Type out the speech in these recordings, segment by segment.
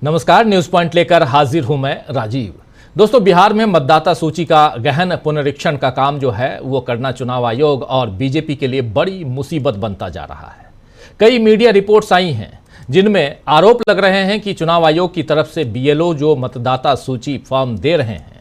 नमस्कार, news point लेकर हाजिर हूं मैं राजीव। दोस्तों, बिहार में मतदाता सूची का गहन पुनरीक्षण का काम जो है वो करना चुनाव आयोग और बीजेपी के लिए बड़ी मुसीबत बनता जा रहा है। कई मीडिया रिपोर्ट्स आई हैं जिनमें आरोप लग रहे हैं कि चुनाव आयोग की तरफ से बीएलओ जो मतदाता सूची फॉर्म दे रहे हैं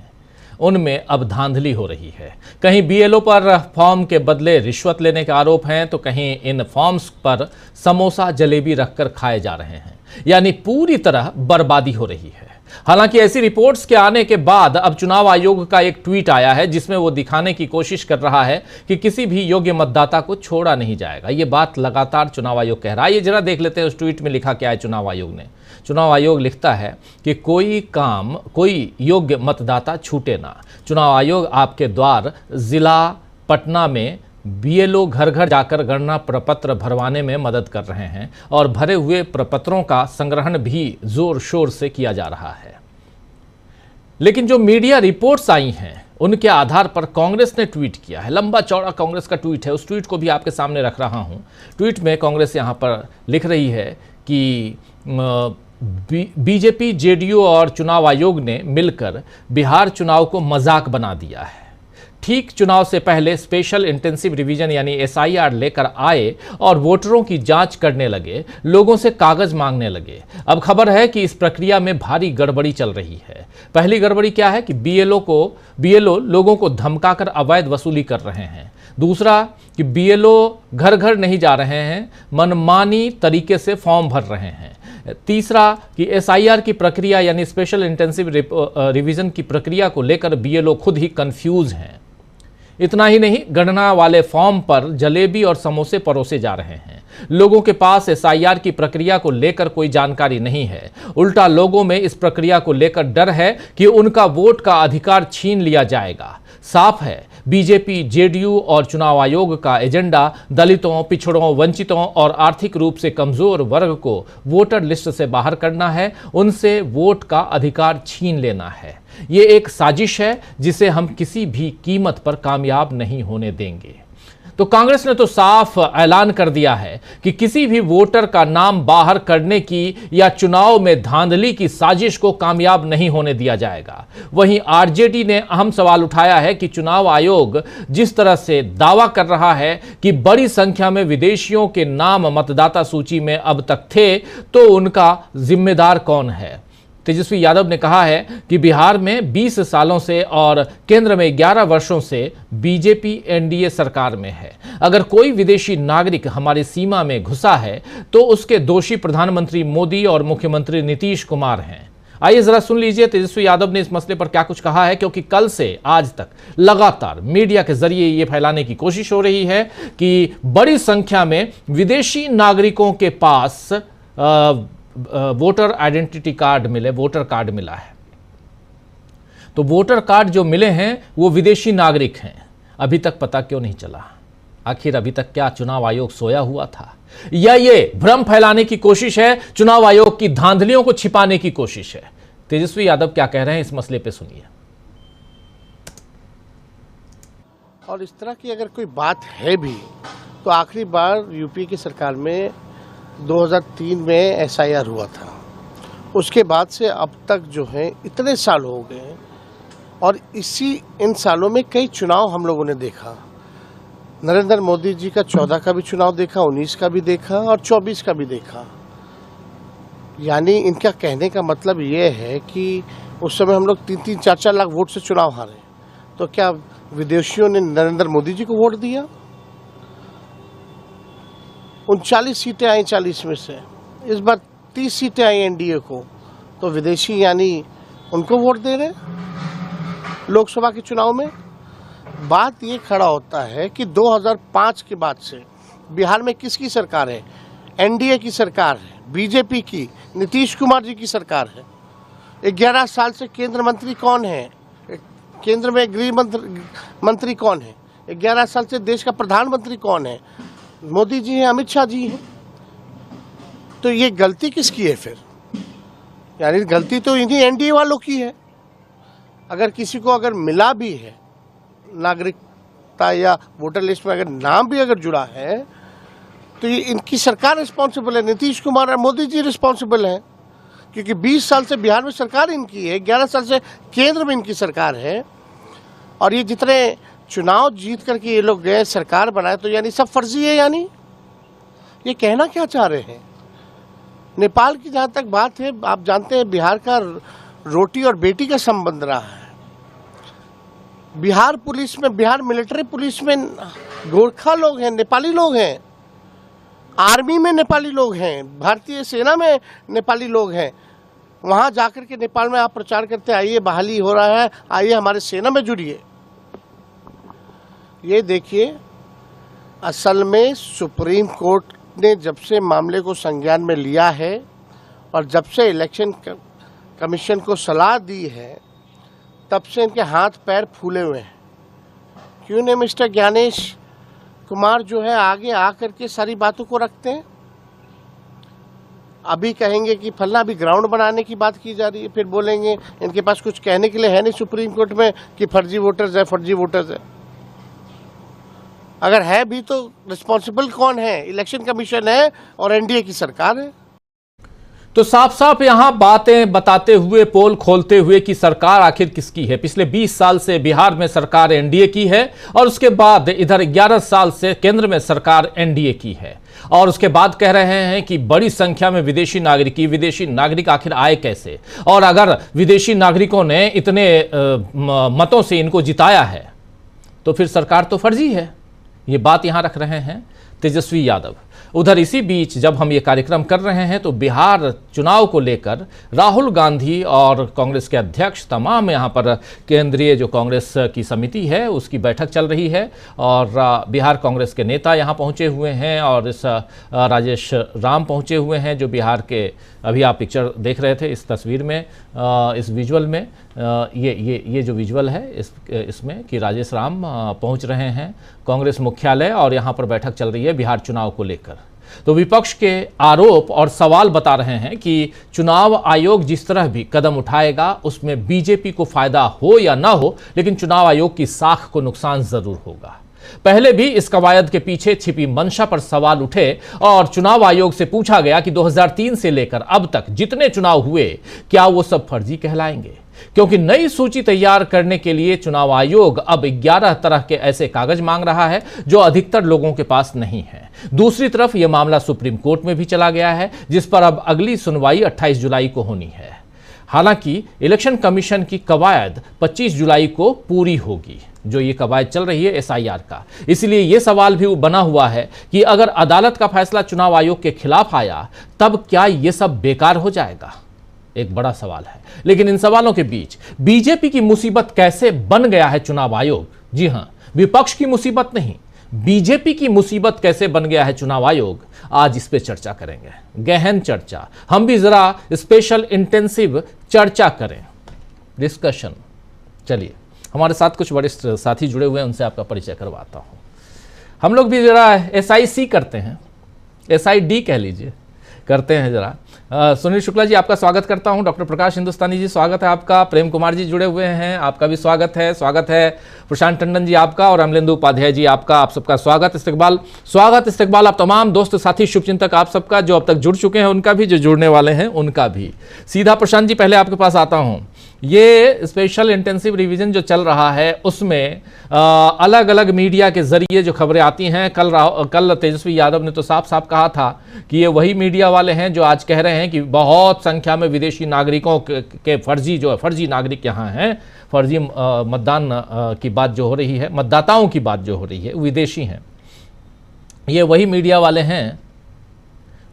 उनमें अब धांधली हो रही है। कहीं बीएलओ पर फॉर्म के बदले रिश्वत लेने के आरोप हैं तो कहीं इन फॉर्म्स पर समोसा जलेबी रखकर खाए जा रहे हैं, यानी पूरी तरह बर्बादी हो रही है। हालांकि ऐसी रिपोर्ट्स के आने के बाद अब चुनाव आयोग का एक ट्वीट आया है जिसमें वो दिखाने की कोशिश कर रहा है कि किसी भी योग्य मतदाता को छोड़ा नहीं जाएगा। ये बात लगातार चुनाव आयोग कह रहा है। ये जरा देख लेते हैं उस ट्वीट में लिखा क्या है चुनाव आयोग ने। चुनाव आयोग लिखता है कि कोई योग्य मतदाता छूटे ना। चुनाव आयोग आपके द्वार जिला पटना में बीएलओ घर घर जाकर गणना प्रपत्र भरवाने में मदद कर रहे हैं और भरे हुए प्रपत्रों का संग्रहण भी जोर शोर से किया जा रहा है। लेकिन जो मीडिया रिपोर्ट्स आई हैं उनके आधार पर कांग्रेस ने ट्वीट किया है। लंबा चौड़ा कांग्रेस का ट्वीट है, उस ट्वीट को भी आपके सामने रख रहा हूं। ट्वीट में कांग्रेस यहां पर लिख रही है कि बीजेपी, जेडीयू और चुनाव आयोग ने मिलकर बिहार चुनाव को मजाक बना दिया है। ठीक चुनाव से पहले स्पेशल इंटेंसिव रिवीजन यानी एसआईआर लेकर आए और वोटरों की जांच करने लगे, लोगों से कागज मांगने लगे। अब खबर है कि इस प्रक्रिया में भारी गड़बड़ी चल रही है। पहली गड़बड़ी क्या है कि बीएलओ लोगों को धमकाकर अवैध वसूली कर रहे हैं। दूसरा कि बीएलओ घर घर नहीं जा रहे हैं, मनमानी तरीके से फॉर्म भर रहे हैं। तीसरा कि एसआईआर की प्रक्रिया यानी स्पेशल इंटेंसिव रिवीजन की प्रक्रिया को लेकर बीएलओ खुद ही कंफ्यूज हैं। इतना ही नहीं, गणना वाले फॉर्म पर जलेबी और समोसे परोसे जा रहे हैं। लोगों के पास एसआईआर की प्रक्रिया को लेकर कोई जानकारी नहीं है। उल्टा लोगों में इस प्रक्रिया को लेकर डर है कि उनका वोट का अधिकार छीन लिया जाएगा। साफ है, बीजेपी, जेडीयू और चुनाव आयोग का एजेंडा दलितों, पिछड़ों, वंचितों और आर्थिक रूप से कमजोर वर्ग को वोटर लिस्ट से बाहर करना है, उनसे वोट का अधिकार छीन लेना है। ये एक साजिश है जिसे हम किसी भी कीमत पर कामयाब नहीं होने देंगे। तो कांग्रेस ने तो साफ ऐलान कर दिया है कि किसी भी वोटर का नाम बाहर करने की या चुनाव में धांधली की साजिश को कामयाब नहीं होने दिया जाएगा। वहीं आरजेडी ने अहम सवाल उठाया है कि चुनाव आयोग जिस तरह से दावा कर रहा है कि बड़ी संख्या में विदेशियों के नाम मतदाता सूची में अब तक थे, तो उनका जिम्मेदार कौन है। तेजस्वी यादव ने कहा है कि बिहार में 20 सालों से और केंद्र में 11 वर्षों से बीजेपी एनडीए सरकार में है। अगर कोई विदेशी नागरिक हमारी सीमा में घुसा है तो उसके दोषी प्रधानमंत्री मोदी और मुख्यमंत्री नीतीश कुमार हैं। आइए जरा सुन लीजिए तेजस्वी यादव ने इस मसले पर क्या कुछ कहा है, क्योंकि कल से आज तक लगातार मीडिया के जरिए ये फैलाने की कोशिश हो रही है कि बड़ी संख्या में विदेशी नागरिकों के पास voter identity card voter card मिला है। तो वोटर कार्ड जो मिले हैं वो विदेशी नागरिक हैं। अभी तक पता क्यों नहीं चला? आखिर अभी तक क्या चुनाव आयोग सोया हुआ था या ये भ्रम फैलाने की कोशिश है, चुनाव आयोग की धांधलियों को छिपाने की कोशिश है? तेजस्वी यादव क्या कह रहे हैं इस मसले पे सुनिए। और इस तरह की अगर कोई बात है भी तो आखिरी बार यूपी की सरकार में 2003 में एसआईआर हुआ था। उसके बाद से अब तक जो है इतने साल हो गए और इन सालों में कई चुनाव हम लोगों ने देखा। नरेंद्र मोदी जी का 14 का भी चुनाव देखा, 19 का भी देखा और 24 का भी देखा। यानी इनका कहने का मतलब ये है कि उस समय हम लोग 3-3, 4-4 लाख वोट से चुनाव हारे। तो क्या विदेशियों ने नरेंद्र मोदी जी को वोट दिया? 39 सीटें आई 40 में से, इस बार 30 सीटें आई एनडीए को। तो विदेशी यानी उनको वोट दे रहे लोकसभा के चुनाव में। बात ये खड़ा होता है कि 2005 के बाद से बिहार में किसकी सरकार है? एनडीए की सरकार है, बीजेपी की, नीतीश कुमार जी की सरकार है। 11 साल से केंद्र मंत्री कौन है? केंद्र में गृह मंत्री कौन है? 11 साल से देश का प्रधानमंत्री कौन है? मोदी जी हैं, अमित शाह जी हैं। तो ये गलती किसकी है फिर? यानी गलती तो इन्हीं एनडीए वालों की है। अगर किसी को अगर मिला भी है नागरिकता या वोटर लिस्ट में अगर नाम भी अगर जुड़ा है तो ये इनकी सरकार रिस्पॉन्सिबल है, नीतीश कुमार और मोदी जी रिस्पॉन्सिबल हैं। क्योंकि 20 साल से बिहार में सरकार इनकी है, 11 साल से केंद्र में इनकी सरकार है, और ये जितने चुनाव जीत करके ये लोग गए, सरकार बनाए, तो यानी सब फर्जी है। यानी ये कहना क्या चाह रहे हैं? नेपाल की जहाँ तक बात है, आप जानते हैं बिहार का रोटी और बेटी का संबंध रहा है। बिहार पुलिस में, बिहार मिलिट्री पुलिस में गोरखा लोग हैं, नेपाली लोग हैं, आर्मी में नेपाली लोग हैं, भारतीय सेना में नेपाली लोग हैं। वहाँ जाकर के नेपाल में आप प्रचार करते आइए बहाली हो रहा है, आइए हमारे सेना में जुड़िए। ये देखिए, असल में सुप्रीम कोर्ट ने जब से मामले को संज्ञान में लिया है और जब से इलेक्शन कमीशन को सलाह दी है, तब से इनके हाथ पैर फूले हुए हैं। क्यों नहीं मिस्टर ज्ञानेश कुमार जो है आगे आकर के सारी बातों को रखते हैं? अभी कहेंगे कि फलना अभी ग्राउंड बनाने की बात की जा रही है, फिर बोलेंगे इनके पास कुछ कहने के लिए है नहीं सुप्रीम कोर्ट में कि फर्जी वोटर्स है, फर्जी वोटर्स है। अगर है भी तो रिस्पॉन्सिबल कौन है? इलेक्शन कमीशन है और एनडीए की सरकार है। तो साफ साफ यहां बातें बताते हुए, पोल खोलते हुए कि सरकार आखिर किसकी है। पिछले 20 साल से बिहार में सरकार एनडीए की है और उसके बाद इधर 11 साल से केंद्र में सरकार एनडीए की है, और उसके बाद कह रहे हैं कि बड़ी संख्या में विदेशी नागरिक आखिर आए कैसे, और अगर विदेशी नागरिकों ने इतने मतों से इनको जिताया है तो फिर सरकार तो फर्जी है। ये बात यहां रख रहे हैं तेजस्वी यादव। उधर इसी बीच जब हम ये कार्यक्रम कर रहे हैं तो बिहार चुनाव को लेकर राहुल गांधी और कांग्रेस के अध्यक्ष, तमाम यहाँ पर केंद्रीय जो कांग्रेस की समिति है उसकी बैठक चल रही है, और बिहार कांग्रेस के नेता यहाँ पहुँचे हुए हैं, और इस राजेश राम पहुँचे हुए हैं जो बिहार के, अभी आप पिक्चर देख रहे थे इस तस्वीर में, इस विजुअल में, ये जो विजुअल है इसमें कि राजेश राम पहुंच रहे हैं कांग्रेस मुख्यालय, और यहां पर बैठक चल रही है बिहार चुनाव को लेकर। तो विपक्ष के आरोप और सवाल बता रहे हैं कि चुनाव आयोग जिस तरह भी कदम उठाएगा उसमें बीजेपी को फायदा हो या ना हो, लेकिन चुनाव आयोग की साख को नुकसान जरूर होगा। पहले भी इस कवायद के पीछे छिपी मंशा पर सवाल उठे और चुनाव आयोग से पूछा गया कि 2003 से लेकर अब तक जितने चुनाव हुए क्या वो सब फर्जी कहलाएंगे, क्योंकि नई सूची तैयार करने के लिए चुनाव आयोग अब 11 तरह के ऐसे कागज मांग रहा है जो अधिकतर लोगों के पास नहीं है। दूसरी तरफ यह मामला सुप्रीम कोर्ट में भी चला गया है, जिस पर अब अगली सुनवाई 28 जुलाई को होनी है। हालांकि इलेक्शन कमीशन की कवायद 25 जुलाई को पूरी होगी, जो ये कवायद चल रही है एसआईआर का। इसलिए ये सवाल भी बना हुआ है कि अगर अदालत का फैसला चुनाव आयोग के खिलाफ आया तब क्या ये सब बेकार हो जाएगा, एक बड़ा सवाल है। लेकिन इन सवालों के बीच बीजेपी की मुसीबत कैसे बन गया है चुनाव आयोग? जी हां, विपक्ष की मुसीबत नहीं, बीजेपी की मुसीबत कैसे बन गया है चुनाव आयोग, आज इस पे चर्चा करेंगे, गहन चर्चा। हम भी जरा स्पेशल इंटेंसिव चर्चा करें, डिस्कशन। चलिए, हमारे साथ कुछ वरिष्ठ साथी जुड़े हुए हैं, उनसे आपका परिचय करवाता हूं। हम लोग भी जरा SIC करते हैं, SID कह लीजिए, करते हैं जरा। सुनील शुक्ला जी, आपका स्वागत करता हूं। डॉक्टर प्रकाश हिंदुस्तानी जी, स्वागत है आपका। प्रेम कुमार जी जुड़े हुए हैं, आपका भी स्वागत है। स्वागत है प्रशांत टंडन जी आपका, और अमलेंदु उपाध्याय जी आपका। आप सबका स्वागत इस्तकबाल आप तमाम दोस्त साथी शुभचिंतक आप सबका, जो अब तक जुड़ चुके हैं उनका भी, जो जुड़ने वाले हैं उनका भी। सीधा प्रशांत जी, पहले आपके पास आता हूं। ये स्पेशल इंटेंसिव रिवीजन जो चल रहा है उसमें अलग अलग मीडिया के जरिए जो खबरें आती हैं, कल तेजस्वी यादव ने तो साफ साफ कहा था कि ये वही मीडिया वाले हैं जो आज कह रहे हैं कि बहुत संख्या में विदेशी नागरिकों के फर्जी नागरिक यहाँ हैं, फर्जी मतदान की बात जो हो रही है, मतदाताओं की बात जो हो रही है विदेशी हैं। ये वही मीडिया वाले हैं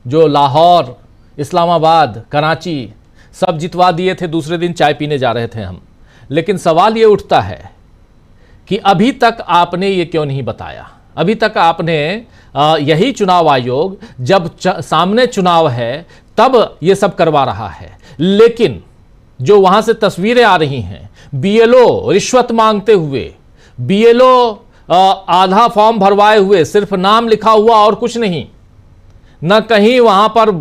जो लाहौर, इस्लामाबाद, कराची सब जितवा दिए थे, दूसरे दिन चाय पीने जा रहे थे हम। लेकिन सवाल ये उठता है कि अभी तक आपने ये क्यों नहीं बताया? अभी तक आपने यही चुनाव आयोग जब सामने चुनाव है तब ये सब करवा रहा है, लेकिन जो वहां से तस्वीरें आ रही हैं, BLO रिश्वत मांगते हुए, BLO आधा फॉर्म भरवाए हुए, सिर्फ नाम लिखा हुआ और कुछ नहीं, न कहीं वहां पर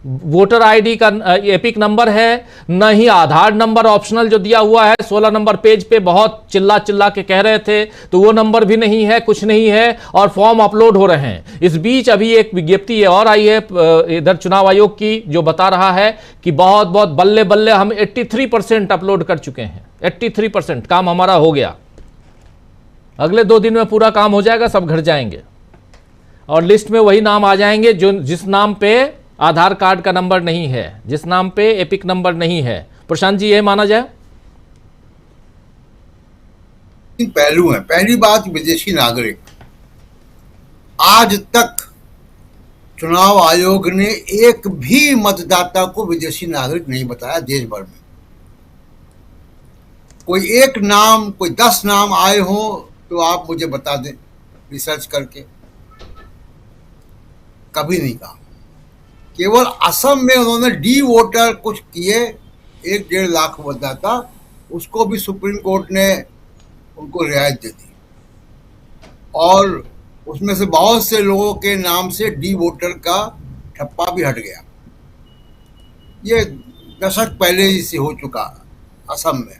वोटर आईडी का एपिक नंबर है, न ही आधार नंबर ऑप्शनल जो दिया हुआ है 16 नंबर पेज पे बहुत चिल्ला चिल्ला के कह रहे थे, तो वो नंबर भी नहीं है, कुछ नहीं है, और फॉर्म अपलोड हो रहे हैं। इस बीच अभी एक विज्ञप्ति ये और आई है इधर चुनाव आयोग की, जो बता रहा है कि बहुत बहुत बल्ले बल्ले हम 83% अपलोड कर चुके हैं। 83% काम हमारा हो गया, अगले 2 दिन में पूरा काम हो जाएगा, सब घर जाएंगे और लिस्ट में वही नाम आ जाएंगे जो जिस नाम पे आधार कार्ड का नंबर नहीं है, जिस नाम पे एपिक नंबर नहीं है। प्रशांत जी, ये माना जाए? पहलू है। पहली बात, विदेशी नागरिक, आज तक चुनाव आयोग ने एक भी मतदाता को विदेशी नागरिक नहीं बताया देश भर में। कोई एक नाम, कोई 10 नाम आए हो तो आप मुझे बता दें रिसर्च करके। कभी नहीं कहा। केवल असम में उन्होंने डी वोटर कुछ किए, 1-1.5 लाख मतदाता, उसको भी सुप्रीम कोर्ट ने उनको रियायत दे दी और उसमें से बहुत से लोगों के नाम से डी वोटर का ठप्पा भी हट गया। ये दशक पहले ही से हो चुका असम में,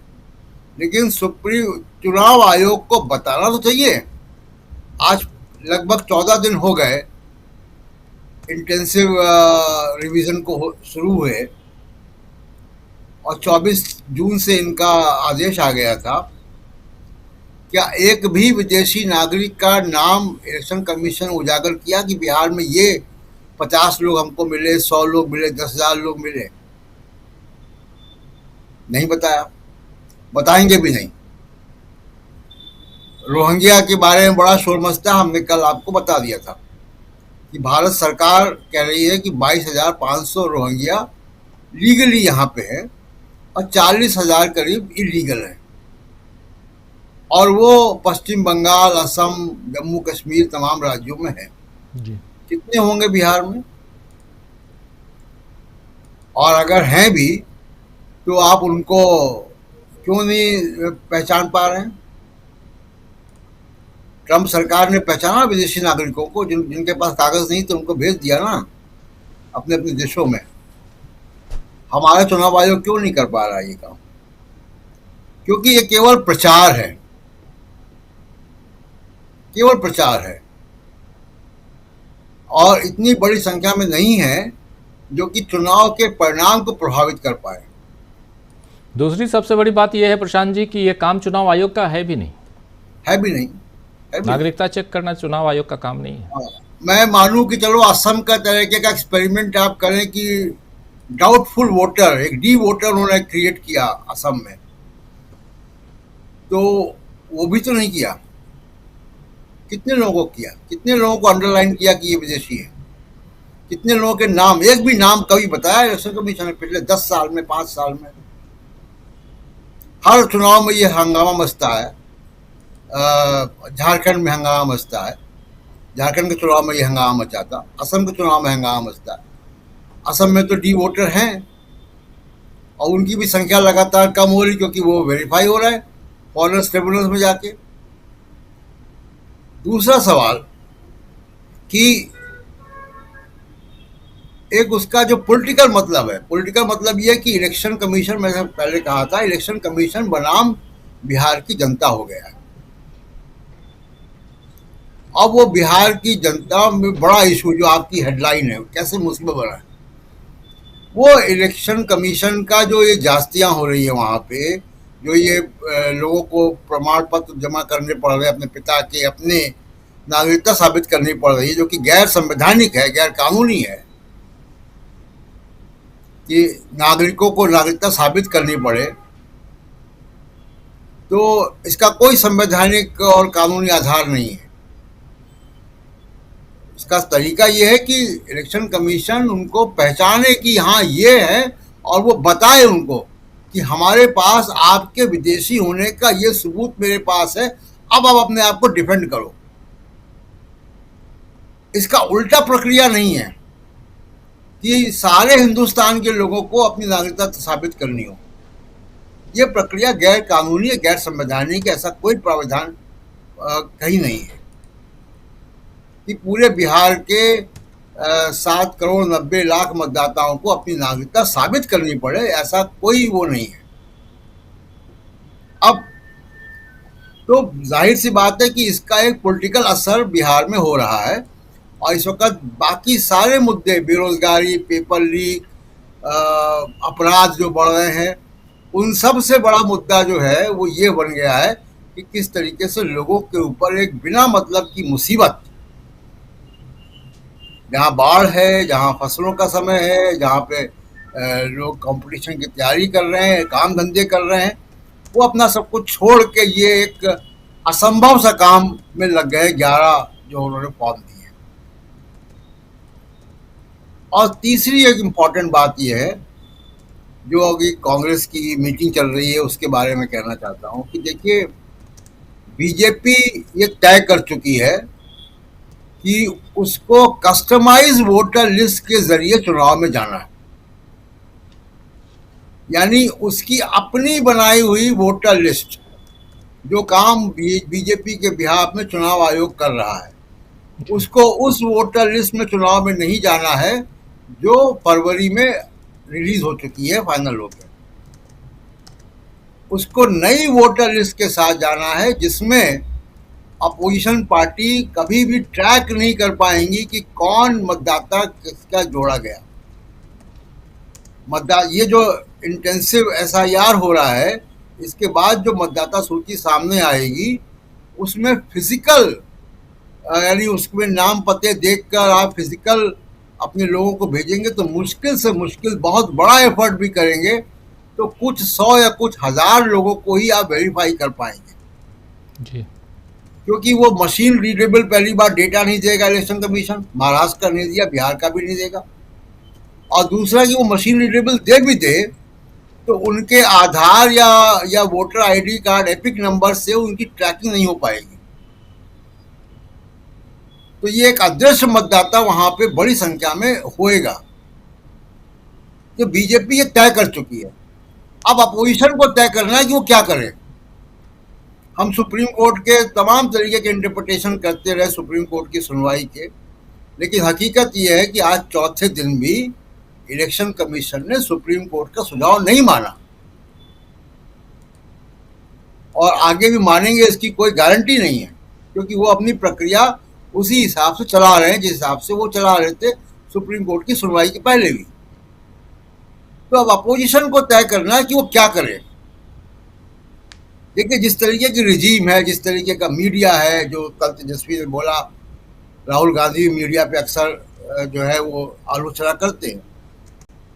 लेकिन सुप्रीम चुनाव आयोग को बताना तो चाहिए। आज लगभग 14 दिन हो गए इंटेंसिव रिवीजन को शुरू हुए और 24 जून से इनका आदेश आ गया था। क्या एक भी विदेशी नागरिक का नाम इलेक्शन कमीशन ने उजागर किया कि बिहार में ये 50 लोग हमको मिले, 100 लोग मिले, 10,000 लोग मिले? नहीं बताया, बताएंगे भी नहीं। रोहिंग्या के बारे में बड़ा शोर मचता, हमने कल आपको बता दिया था कि भारत सरकार कह रही है कि 22,500 रोहिंग्या लीगली यहाँ पे है और 40,000 करीब इलीगल है, और वो पश्चिम बंगाल, असम, जम्मू कश्मीर तमाम राज्यों में है। कितने होंगे बिहार में? और अगर हैं भी तो आप उनको क्यों नहीं पहचान पा रहे हैं? ट्रंप सरकार ने पहचाना विदेशी नागरिकों को, जिनके पास कागज नहीं थे उनको भेज दिया ना अपने अपने देशों में। हमारा चुनाव आयोग क्यों नहीं कर पा रहा ये काम? क्योंकि ये केवल प्रचार है, केवल प्रचार है, और इतनी बड़ी संख्या में नहीं है जो कि चुनाव के परिणाम को प्रभावित कर पाए। दूसरी सबसे बड़ी बात यह है प्रशांत जी कि यह काम चुनाव आयोग का है भी नहीं, है भी नहीं। नागरिकता चेक करना चुनाव आयोग का काम नहीं है। मैं मानूं कि चलो असम का तरीके का एक्सपेरिमेंट आप करें कि डाउटफुल वोटर, एक डी वोटर उन्होंने क्रिएट किया असम में, तो वो भी तो नहीं किया। कितने लोगों को किया? कितने लोगों को अंडरलाइन किया कि ये विदेशी है? कितने लोगों के नाम, एक भी नाम कभी बताया इलेक्शन कमीशन ने पिछले 10 साल में, 5 साल में? हर चुनाव में ये हंगामा मचता है। झारखंड में हंगामा मचता है, झारखंड के चुनाव में ये हंगामा मचा था, असम के चुनाव में हंगामा मचता है। असम में तो डी वोटर हैं और उनकी भी संख्या लगातार कम हो रही, क्योंकि वो वेरीफाई हो रहा है फॉरेनर्स ट्रिब्यूनल्स में जाके। दूसरा सवाल कि एक उसका जो पॉलिटिकल मतलब है, पॉलिटिकल मतलब ये कि इलेक्शन कमीशन, मैंने पहले कहा था, इलेक्शन कमीशन बनाम बिहार की जनता हो गया है। अब वो बिहार की जनता में बड़ा इशू जो आपकी हेडलाइन है, कैसे मुसीबत बना है, वो इलेक्शन कमीशन का जो ये जास्तियां हो रही है वहाँ पे, जो ये लोगों को प्रमाण पत्र जमा करने पड़ रहे, अपने पिता के, अपने नागरिकता साबित करनी पड़ रही है, जो कि गैर संवैधानिक है, गैर कानूनी है कि नागरिकों को नागरिकता साबित करनी पड़े। तो इसका कोई संवैधानिक और कानूनी आधार नहीं है। इसका तरीका यह है कि इलेक्शन कमीशन उनको पहचाने कि हाँ ये है, और वो बताए उनको कि हमारे पास आपके विदेशी होने का ये सबूत मेरे पास है, अब आप अपने आप को डिफेंड करो। इसका उल्टा प्रक्रिया नहीं है कि सारे हिंदुस्तान के लोगों को अपनी नागरिकता साबित करनी हो। यह प्रक्रिया गैर कानूनी है, गैर संवैधानिक है, ऐसा कोई प्रावधान कहीं नहीं है कि पूरे बिहार के 7 करोड़ 90 लाख मतदाताओं को अपनी नागरिकता साबित करनी पड़े, ऐसा कोई वो नहीं है। अब तो जाहिर सी बात है कि इसका एक पॉलिटिकल असर बिहार में हो रहा है, और इस वक्त बाकी सारे मुद्दे, बेरोजगारी, पेपर लीक, अपराध जो बढ़ रहे हैं, उन सब से बड़ा मुद्दा जो है वो ये बन गया है कि किस तरीके से लोगों के ऊपर एक बिना मतलब की मुसीबत, जहाँ बाढ़ है, जहाँ फसलों का समय है, जहाँ पे लोग कंपटीशन की तैयारी कर रहे हैं, काम धंधे कर रहे हैं, वो अपना सब कुछ छोड़ के ये एक असंभव सा काम में लग गए 11 जो उन्होंने फॉर्म दिए। और तीसरी एक इम्पॉर्टेंट बात यह है, जो अभी कांग्रेस की मीटिंग चल रही है उसके बारे में कहना चाहता हूँ कि देखिए, बीजेपी ये तय कर चुकी है कि उसको कस्टमाइज वोटर लिस्ट के जरिए चुनाव में जाना है, यानी उसकी अपनी बनाई हुई वोटर लिस्ट, जो काम बीजेपी के बिहाफ में चुनाव आयोग कर रहा है, उसको उस वोटर लिस्ट में चुनाव में नहीं जाना है जो फरवरी में रिलीज हो चुकी है, फाइनल होकर। उसको नई वोटर लिस्ट के साथ जाना है, जिसमें अपोजिशन पार्टी कभी भी ट्रैक नहीं कर पाएंगी कि कौन मतदाता किसका जोड़ा गया। ये जो इंटेंसिव SIR हो रहा है, इसके बाद जो मतदाता सूची सामने आएगी, उसमें फिजिकल, यानी उसमें नाम पते देखकर आप फिजिकल अपने लोगों को भेजेंगे तो मुश्किल से मुश्किल, बहुत बड़ा एफर्ट भी करेंगे तो कुछ 100 या कुछ 1000 लोगों को ही आप वेरीफाई कर पाएंगे जी। क्योंकि वो मशीन रीडेबल पहली बार डेटा नहीं देगा इलेक्शन कमीशन, महाराष्ट्र का नहीं दिया, बिहार का भी नहीं देगा। और दूसरा कि वो मशीन रीडेबल दे भी दे तो उनके आधार या voter ID card epic number से उनकी ट्रैकिंग नहीं हो पाएगी। तो ये एक अदृश्य मतदाता वहां पे बड़ी संख्या में होएगा। तो बीजेपी ये तय कर चुकी है, अब अपोजिशन को तय करना है कि वो क्या करे। हम सुप्रीम कोर्ट के तमाम तरीके के इंटरप्रिटेशन करते रहे सुप्रीम कोर्ट की सुनवाई के, लेकिन हकीकत यह है कि आज चौथे दिन भी इलेक्शन कमीशन ने सुप्रीम कोर्ट का सुझाव नहीं माना, और आगे भी मानेंगे इसकी कोई गारंटी नहीं है, क्योंकि वो अपनी प्रक्रिया उसी हिसाब से चला रहे हैं जिस हिसाब से वो चला रहे थे सुप्रीम कोर्ट की सुनवाई के पहले भी। तो अब अपोजिशन को तय करना है कि वो क्या करे। देखिए, जिस तरीके की रिजीम है, जिस तरीके का मीडिया है, जो कल तेजस्वी ने बोला, राहुल गांधी मीडिया पे अक्सर जो है वो आलोचना करते हैं,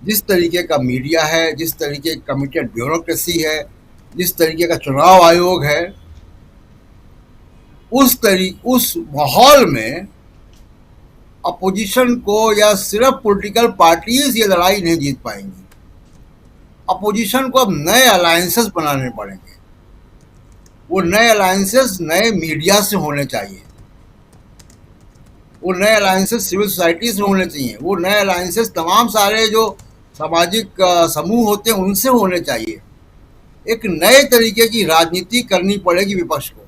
जिस तरीके का मीडिया है, जिस तरीके की कमिटेड ब्यूरोक्रेसी है, जिस तरीके का चुनाव आयोग है, उस माहौल में अपोजिशन को या सिर्फ पॉलिटिकल पार्टीज ये लड़ाई नहीं जीत पाएंगी। अपोजिशन को अब नए अलायंसेस बनाने पड़ेंगे। वो नए अलायंसेस नए मीडिया से होने चाहिए, वो नए अलायंसेस सिविल सोसाइटी से होने चाहिए, वो नए अलायंसेस तमाम सारे जो सामाजिक समूह होते हैं उनसे होने चाहिए। एक नए तरीके की राजनीति करनी पड़ेगी विपक्ष को।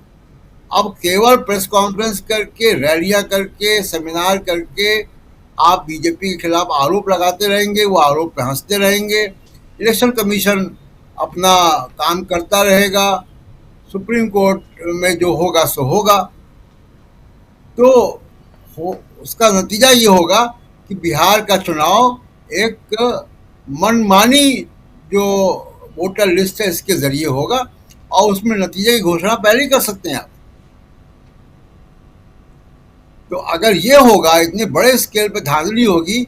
अब केवल प्रेस कॉन्फ्रेंस करके, रैलियां करके, सेमिनार करके आप बीजेपी के खिलाफ आरोप लगाते रहेंगे, वो आरोप पे हंसते रहेंगे, इलेक्शन कमीशन अपना काम करता रहेगा, सुप्रीम कोर्ट में जो होगा सो होगा। तो उसका नतीजा ये होगा कि बिहार का चुनाव एक मनमानी जो वोटर लिस्ट है इसके जरिए होगा, और उसमें नतीजे की घोषणा पहले ही कर सकते हैं आप। तो अगर ये होगा, इतने बड़े स्केल पे धांधली होगी,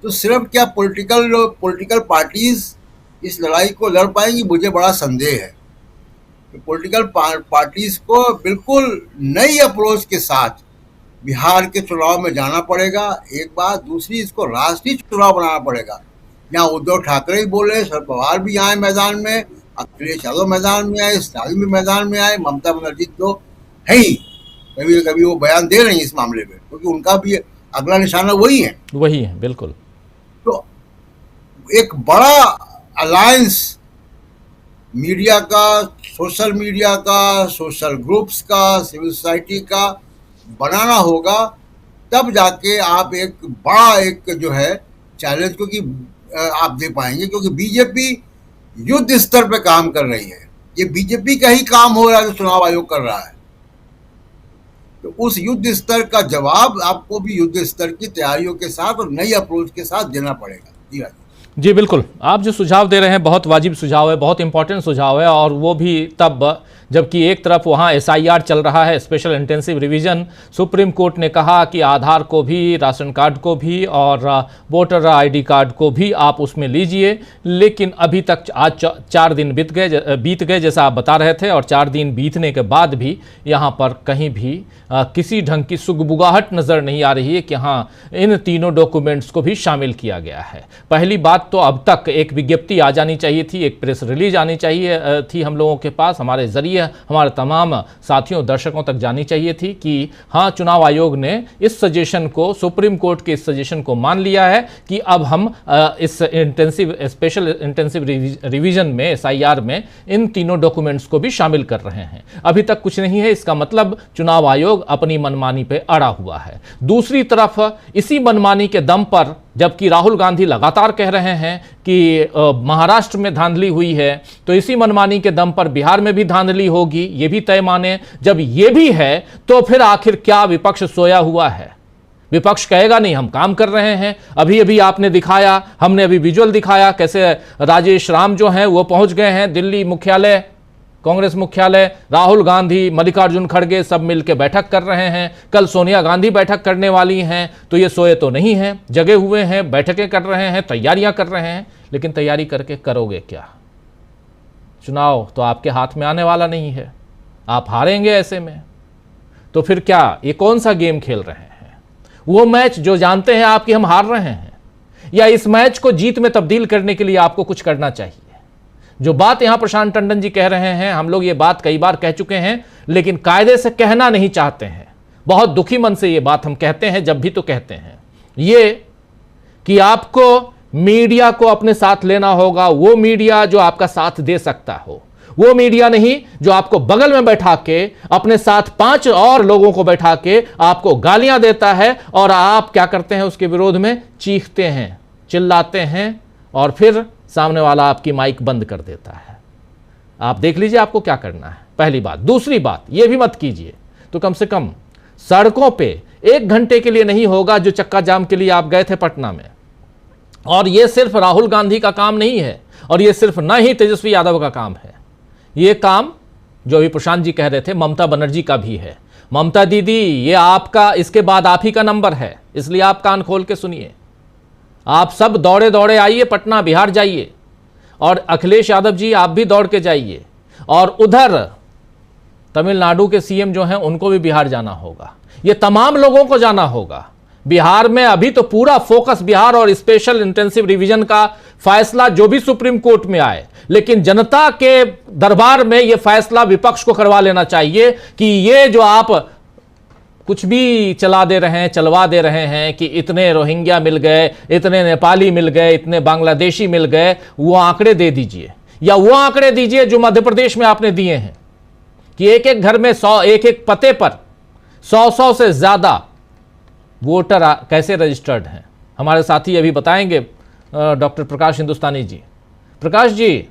तो सिर्फ क्या पॉलिटिकल पार्टीज इस लड़ाई को लड़ पाएंगी, मुझे बड़ा संदेह है। तो पॉलिटिकल पार्टीज को बिल्कुल नई अप्रोच के साथ बिहार के चुनाव में जाना पड़ेगा, एक बात। दूसरी, इसको राष्ट्रीय चुनाव बनाना पड़ेगा, जहाँ उद्धव ठाकरे ही बोले, शरद पवार भी आए मैदान में, अखिलेश यादव मैदान में आए, स्टालिन भी मैदान में आए, ममता बनर्जी तो है ही, कभी कभी वो बयान दे रही है इस मामले में, क्योंकि उनका भी अगला निशाना वही है। बिल्कुल। तो एक बड़ा अलायंस मीडिया का, सोशल मीडिया का, सोशल ग्रुप्स का, सिविल सोसाइटी का बनाना होगा, तब जाके आप एक बड़ा एक जो है चैलेंज क्योंकि आप दे पाएंगे, क्योंकि बीजेपी युद्ध स्तर पे काम कर रही है। ये बीजेपी का ही काम हो रहा है जो चुनाव आयोग कर रहा है। तो उस युद्ध स्तर का जवाब आपको भी युद्ध स्तर की तैयारियों के साथ और नई अप्रोच के साथ देना पड़ेगा। जी राजीव जी बिल्कुल, आप जो सुझाव दे रहे हैं बहुत वाजिब सुझाव है, बहुत इंपॉर्टेंट सुझाव है, और वो भी तब जबकि एक तरफ वहाँ SIR चल रहा है, special intensive revision. Supreme court ने कहा कि आधार को भी, राशन कार्ड को भी और वोटर ID कार्ड को भी आप उसमें लीजिए, लेकिन अभी तक आज 4 दिन बीत गए जैसा आप बता रहे थे, और 4 दिन बीतने के बाद भी यहाँ पर कहीं भी किसी ढंग की सुगबुगाहट नज़र नहीं आ रही है कि हाँ इन तीनों डॉक्यूमेंट्स को भी शामिल किया गया है। पहली बात तो अब तक एक विज्ञप्ति आ जानी चाहिए थी, एक प्रेस रिलीज आनी चाहिए थी हम लोगों के पास, हमारे जरिए हमारे तमाम साथियों दर्शकों तक जानी चाहिए थी कि हाँ चुनाव आयोग ने इस सजेशन को, सुप्रीम कोर्ट के इस सजेशन को मान लिया है कि अब हम इस स्पेशल इंटेंसिव रिवीजन में, SIR में इन तीनों डॉक्यूमेंट्स को भी शामिल कर रहे हैं। अभी तक कुछ नहीं है, इसका मतलब चुनाव आयोग अपनी मनमानी पे अड़ा हुआ है। दूसरी तरफ इसी मनमानी के दम पर जबकि राहुल गांधी लगातार कह रहे हैं कि महाराष्ट्र में धांधली हुई है, तो इसी मनमानी के दम पर बिहार में भी धांधली होगी, ये भी तय माने। जब ये भी है तो फिर आखिर क्या विपक्ष सोया हुआ है? विपक्ष कहेगा नहीं हम काम कर रहे हैं। अभी अभी आपने दिखाया, हमने अभी विजुअल दिखाया कैसे राजेश राम जो हैं वो पहुंच गए हैं दिल्ली मुख्यालय, कांग्रेस मुख्यालय। राहुल गांधी, मल्लिकार्जुन खड़गे सब मिलकर बैठक कर रहे हैं। कल सोनिया गांधी बैठक करने वाली हैं, तो ये सोए तो नहीं हैं, जगे हुए हैं, बैठकें कर रहे हैं, तैयारियां कर रहे हैं। लेकिन तैयारी करके करोगे क्या? चुनाव तो आपके हाथ में आने वाला नहीं है, आप हारेंगे ऐसे में। तो फिर क्या, ये कौन सा गेम खेल रहे हैं? वो मैच जो जानते हैं आप कि हम हार रहे हैं, या इस मैच को जीत में तब्दील करने के लिए आपको कुछ करना चाहिए? जो बात यहां प्रशांत टंडन जी कह रहे हैं, हम लोग ये बात कई बार कह चुके हैं, लेकिन कायदे से कहना नहीं चाहते हैं। बहुत दुखी मन से ये बात हम कहते हैं, जब भी तो कहते हैं ये कि आपको मीडिया को अपने साथ लेना होगा, वो मीडिया जो आपका साथ दे सकता हो, वो मीडिया नहीं जो आपको बगल में बैठा के अपने साथ 5 और लोगों को बैठा के आपको गालियां देता है, और आप क्या करते हैं उसके विरोध में? चीखते हैं, चिल्लाते हैं, और फिर सामने वाला आपकी माइक बंद कर देता है। आप देख लीजिए आपको क्या करना है, पहली बात। दूसरी बात, ये भी मत कीजिए तो कम से कम सड़कों पे 1 घंटे के लिए नहीं होगा जो चक्का जाम के लिए आप गए थे पटना में। और ये सिर्फ राहुल गांधी का काम नहीं है, और ये सिर्फ न ही तेजस्वी यादव का काम है, ये काम जो अभी प्रशांत जी कह रहे थे ममता बनर्जी का भी है। ममता दीदी, ये आपका, इसके बाद आप ही का नंबर है, इसलिए आप कान खोल के सुनिए। आप सब दौड़े दौड़े आइए, पटना बिहार जाइए, और अखिलेश यादव जी आप भी दौड़ के जाइए, और उधर तमिलनाडु के CM जो हैं उनको भी बिहार जाना होगा। ये तमाम लोगों को जाना होगा। बिहार में अभी तो पूरा फोकस बिहार और स्पेशल इंटेंसिव रिवीजन का फैसला जो भी सुप्रीम कोर्ट में आए, लेकिन जनता के दरबार में यह फैसला विपक्ष को करवा लेना चाहिए कि ये जो आप कुछ भी चला दे रहे हैं, चलवा दे रहे हैं कि इतने रोहिंग्या मिल गए, इतने नेपाली मिल गए, इतने बांग्लादेशी मिल गए, वो आंकड़े दे दीजिए, या वो आंकड़े दीजिए जो मध्य प्रदेश में आपने दिए हैं कि एक एक घर में 100, एक एक पते पर 100 से ज्यादा वोटर कैसे रजिस्टर्ड हैं। हमारे साथी अभी बताएंगे डॉक्टर प्रकाश हिंदुस्तानी जी। प्रकाश जी,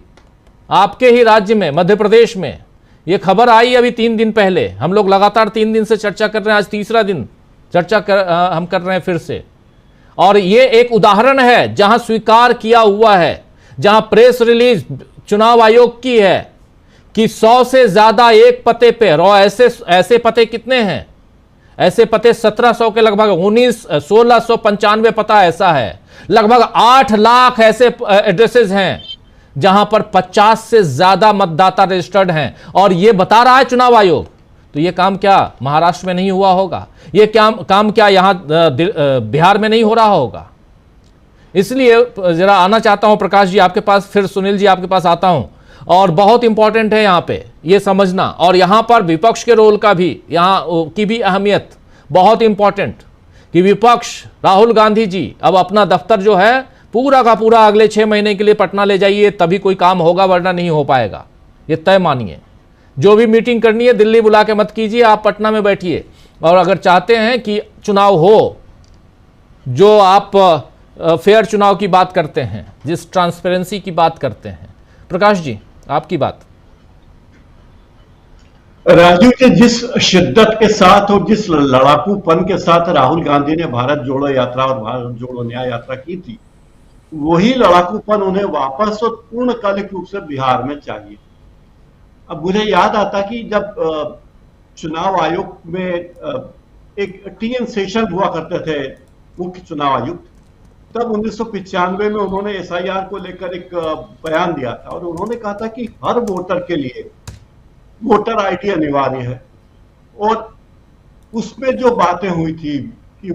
आपके ही राज्य में मध्य प्रदेश में ये खबर आई अभी 3 दिन पहले। हम लोग लगातार 3 दिन से चर्चा कर रहे हैं, आज तीसरा दिन चर्चा हम कर रहे हैं फिर से। और ये एक उदाहरण है जहां स्वीकार किया हुआ है, जहां प्रेस रिलीज चुनाव आयोग की है कि 100 से ज्यादा एक पते पे, और ऐसे पते कितने हैं? ऐसे पते 1700 के लगभग 1695 पता ऐसा है, लगभग 8 लाख ऐसे एड्रेसेस हैं जहां पर 50 से ज्यादा मतदाता रजिस्टर्ड हैं, और यह बता रहा है चुनाव आयोग। तो यह काम क्या महाराष्ट्र में नहीं हुआ होगा? यह काम क्या यहां बिहार में नहीं हो रहा होगा? इसलिए जरा आना चाहता हूं प्रकाश जी आपके पास, फिर सुनील जी आपके पास आता हूं। और बहुत इंपॉर्टेंट है यहां पे ये समझना, और यहां पर विपक्ष के रोल का भी, यहां की भी अहमियत बहुत इंपॉर्टेंट, कि विपक्ष राहुल गांधी जी अब अपना दफ्तर जो है पूरा का पूरा अगले 6 महीने के लिए पटना ले जाइए, तभी कोई काम होगा, वरना नहीं हो पाएगा। ये तय मानिए। जो भी मीटिंग करनी है दिल्ली बुला के मत कीजिए, आप पटना में बैठिए। और अगर चाहते हैं कि चुनाव हो, जो आप फेयर चुनाव की बात करते हैं, जिस ट्रांसपेरेंसी की बात करते हैं, प्रकाश जी आपकी बात। राजीव जी, जिस शिद्दत के साथ और जिस लड़ाकूपन के साथ राहुल गांधी ने भारत जोड़ो यात्रा और भारत जोड़ो न्याय यात्रा की थी, वही लड़ाकूपन उन्हें वापस और पूर्णकालिक रूप से बिहार में चाहिए। अब मुझे याद आता कि जब चुनाव आयोग में एक टीएन शेषन हुआ करते थे मुख्य चुनाव आयुक्त, तब 1995 में उन्होंने एसआईआर को लेकर एक बयान दिया था और उन्होंने कहा था कि हर वोटर के लिए वोटर आईडी अनिवार्य है। और उसमें जो बातें हुई थी कि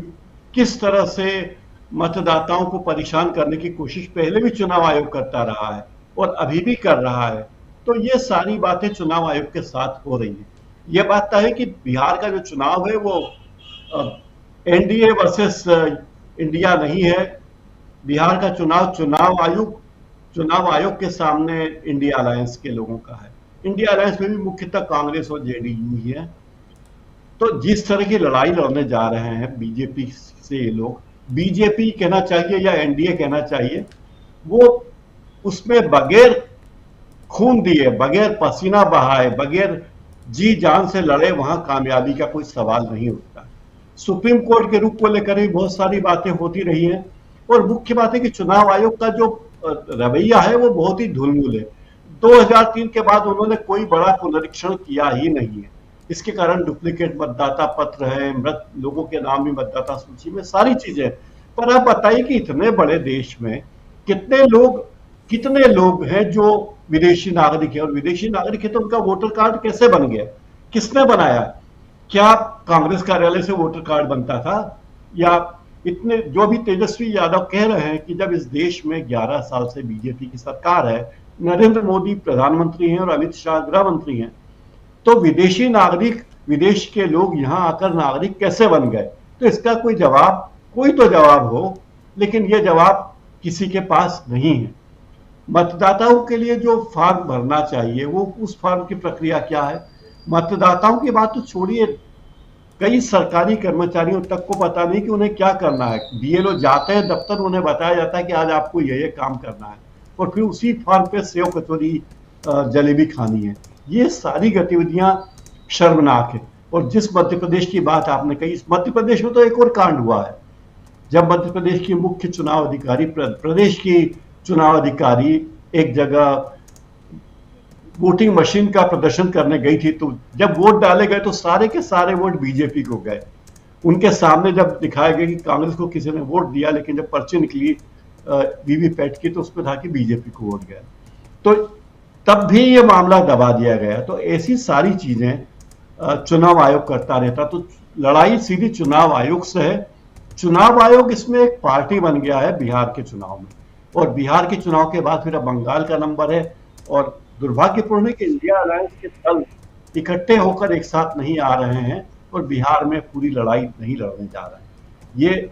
किस तरह से मतदाताओं को परेशान करने की कोशिश पहले भी चुनाव आयोग करता रहा है और अभी भी कर रहा है, तो ये सारी बातें चुनाव आयोग के साथ हो रही हैं। यह बात तय है कि बिहार का जो चुनाव है वो एनडीए वर्सेस इंडिया नहीं है। बिहार का चुनाव आयोग के सामने इंडिया अलायंस के लोगों का है। इंडिया अलायंस में भी मुख्यतः कांग्रेस और जेडीयू ही है। तो जिस तरह की लड़ाई लड़ने जा रहे हैं बीजेपी से ये लोग, बीजेपी कहना चाहिए या एनडीए कहना चाहिए, वो उसमें बगैर खून दिए, बगैर पसीना बहाए, बगैर जी जान से लड़े वहां कामयाबी का कोई सवाल नहीं उठता। सुप्रीम कोर्ट के रुख को लेकर भी बहुत सारी बातें होती रही हैं और मुख्य बात है कि चुनाव आयोग का जो रवैया है वो बहुत ही धूलमूल है। 2003 के बाद उन्होंने कोई बड़ा पुनरीक्षण किया ही नहीं है। इसके कारण डुप्लीकेट मतदाता पत्र है, मृत लोगों के नाम भी मतदाता सूची में, सारी चीजें। पर आप बताइए कि इतने बड़े देश में कितने लोग हैं जो विदेशी नागरिक है, और विदेशी नागरिक है तो उनका वोटर कार्ड कैसे बन गया, किसने बनाया? क्या कांग्रेस कार्यालय से वोटर कार्ड बनता था? या इतने जो भी तेजस्वी यादव कह रहे हैं कि जब इस देश में 11 साल से बीजेपी की सरकार है, नरेंद्र मोदी प्रधानमंत्री हैं और अमित शाह गृह मंत्री हैं, तो विदेशी नागरिक, विदेश के लोग यहां आकर नागरिक कैसे बन गए? तो इसका कोई तो जवाब हो, लेकिन यह जवाब किसी के पास नहीं है। मतदाताओं के लिए जो फॉर्म भरना चाहिए, वो उस फॉर्म की प्रक्रिया क्या है? मतदाताओं की बात तो छोड़िए, कई सरकारी कर्मचारियों तक को पता नहीं कि उन्हें क्या करना है। बीएलओ जाते हैं दफ्तर, उन्हें बताया जाता है कि आज आपको ये काम करना है, और फिर उसी फॉर्म पे सेव कचौरी जलेबी खानी है। ये सारी गतिविधियां शर्मनाक है। और जिस मध्य प्रदेश की बात आपने कही, इस मध्य प्रदेश में तो एक और कांड हुआ है। जब मध्य प्रदेश की मुख्य चुनाव अधिकारी, प्रदेश की चुनाव अधिकारी एक जगह वोटिंग मशीन का प्रदर्शन करने गई थी, तो जब वोट डाले गए तो सारे के सारे वोट बीजेपी को गए। उनके सामने जब दिखाया गया कि कांग्रेस को किसी ने वोट दिया, लेकिन जब पर्ची निकली वीवीपैट की तो उसमें था कि बीजेपी को वोट गया, तो तब भी ये मामला दबा दिया गया। तो ऐसी सारी चीजें चुनाव आयोग करता रहता। तो लड़ाई सीधी चुनाव आयोग से है। चुनाव आयोग इसमें एक पार्टी बन गया है बिहार के चुनाव में, और बिहार के चुनाव के बाद फिर अब बंगाल का नंबर है। और दुर्भाग्यपूर्ण है कि इंडिया अलायंस के दल इकट्ठे होकर एक साथ नहीं आ रहे हैं और बिहार में पूरी लड़ाई नहीं लड़ने जा रहे हैं। ये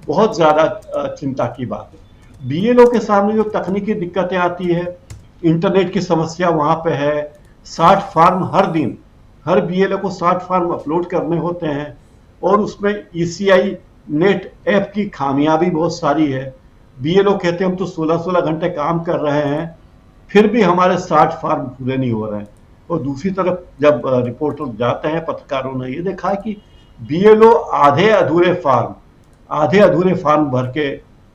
बहुत ज्यादा चिंता की बात है। बीएलओ के सामने जो तकनीकी दिक्कतें आती है, इंटरनेट की समस्या वहां पे है। 60 फॉर्म हर दिन, हर बीएलओ को 60 फॉर्म अपलोड करने होते हैं, और उसमें ईसीआई नेट ऐप की खामियां भी बहुत सारी है। बीएलओ कहते हैं हम तो 16-16 घंटे काम कर रहे हैं, फिर भी हमारे 60 फॉर्म पूरे नहीं हो रहे हैं। और दूसरी तरफ जब रिपोर्टर जाते हैं, पत्रकारों ने ये देखा है कि बीएलओ आधे अधूरे फॉर्म भर के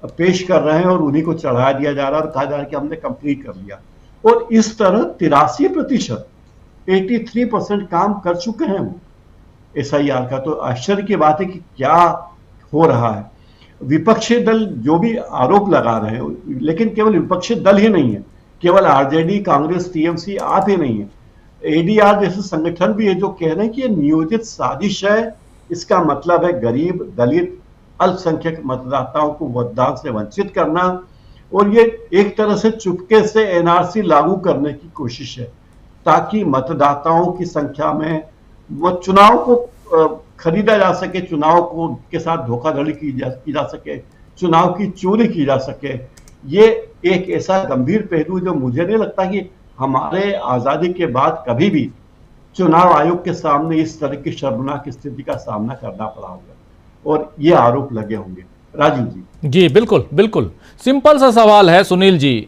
पेश कर रहे हैं और उन्हीं को चढ़ा दिया जा रहा है और कहा जा रहा है कि हमने कंप्लीट कर लिया। और इस तरह 83%, 83% काम कर चुके हैं वो एसआईआर का। तो आश्चर्य की बात है कि क्या हो रहा है। विपक्षी दल जो भी आरोप लगा रहे हैं, लेकिन केवल विपक्षी दल ही नहीं है, केवल आरजेडी, कांग्रेस, टीएमसी आप ही नहीं है, एडीआर जैसे संगठन भी है जो कह रहे हैं कि ये नियोजित साजिश है। इसका मतलब है गरीब, दलित, अल्पसंख्यक मतदाताओं को मतदान से वंचित करना, और ये एक तरह से चुपके से एनआरसी लागू करने की कोशिश है, ताकि मतदाताओं की संख्या में वो चुनाव को खरीदा जा सके, चुनाव को के साथ धोखाधड़ी की जा सके, चुनाव की चोरी की जा सके। ये एक ऐसा गंभीर पहलू जो मुझे नहीं लगता कि हमारे आजादी के बाद कभी भी चुनाव आयोग के सामने इस तरह की शर्मनाक स्थिति का सामना करना पड़ा होगा और ये आरोप लगे होंगे। राजीव जी। जी बिल्कुल बिल्कुल, सिंपल सा सवाल है सुनील जी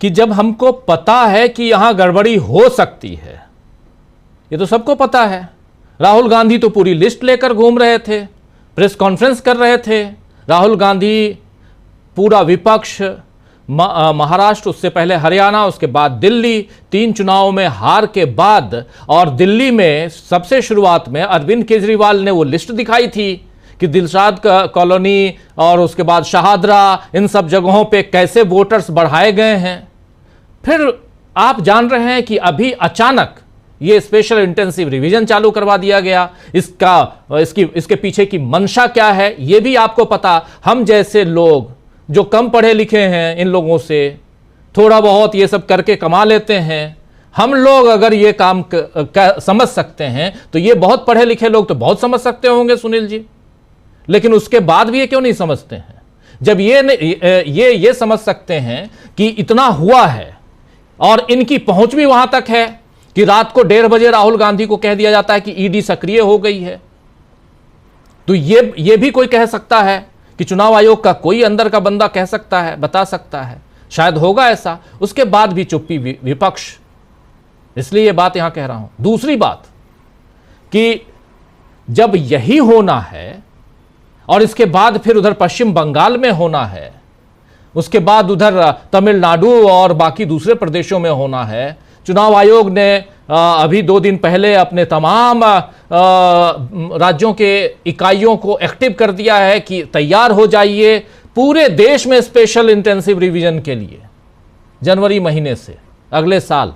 कि जब हमको पता है कि यहां गड़बड़ी हो सकती है, ये तो सबको पता है। राहुल गांधी तो पूरी लिस्ट लेकर घूम रहे थे, प्रेस कॉन्फ्रेंस कर रहे थे। राहुल गांधी, पूरा विपक्ष, महाराष्ट्र, उससे पहले हरियाणा, उसके बाद दिल्ली, 3 चुनावों में हार के बाद, और दिल्ली में सबसे शुरुआत में अरविंद केजरीवाल ने वो लिस्ट दिखाई थी कि दिलशाद कॉलोनी और उसके बाद शाहदरा, इन सब जगहों पे कैसे वोटर्स बढ़ाए गए हैं। फिर आप जान रहे हैं कि अभी अचानक ये स्पेशल इंटेंसिव रिवीजन चालू करवा दिया गया। इसके पीछे की मंशा क्या है ये भी आपको पता। हम जैसे लोग जो कम पढ़े लिखे हैं, इन लोगों से थोड़ा बहुत ये सब करके कमा लेते हैं, हम लोग अगर ये काम समझ सकते हैं तो ये बहुत पढ़े लिखे लोग तो बहुत समझ सकते होंगे सुनील जी। लेकिन उसके बाद भी ये क्यों नहीं समझते हैं? जब ये समझ सकते हैं कि इतना हुआ है और इनकी पहुंच भी वहां तक है कि रात को 1:30 बजे राहुल गांधी को कह दिया जाता है कि ईडी सक्रिय हो गई है, तो ये भी कोई कह सकता है कि चुनाव आयोग का कोई अंदर का बंदा कह सकता है, बता सकता है, शायद होगा ऐसा। उसके बाद भी चुप्पी विपक्ष, इसलिए ये बात यहां कह रहा हूं। दूसरी बात कि जब यही होना है और इसके बाद फिर उधर पश्चिम बंगाल में होना है, उसके बाद उधर तमिलनाडु और बाकी दूसरे प्रदेशों में होना है, चुनाव आयोग ने अभी 2 दिन पहले अपने तमाम राज्यों के इकाइयों को एक्टिव कर दिया है कि तैयार हो जाइए पूरे देश में स्पेशल इंटेंसिव रिवीजन के लिए। जनवरी महीने से, अगले साल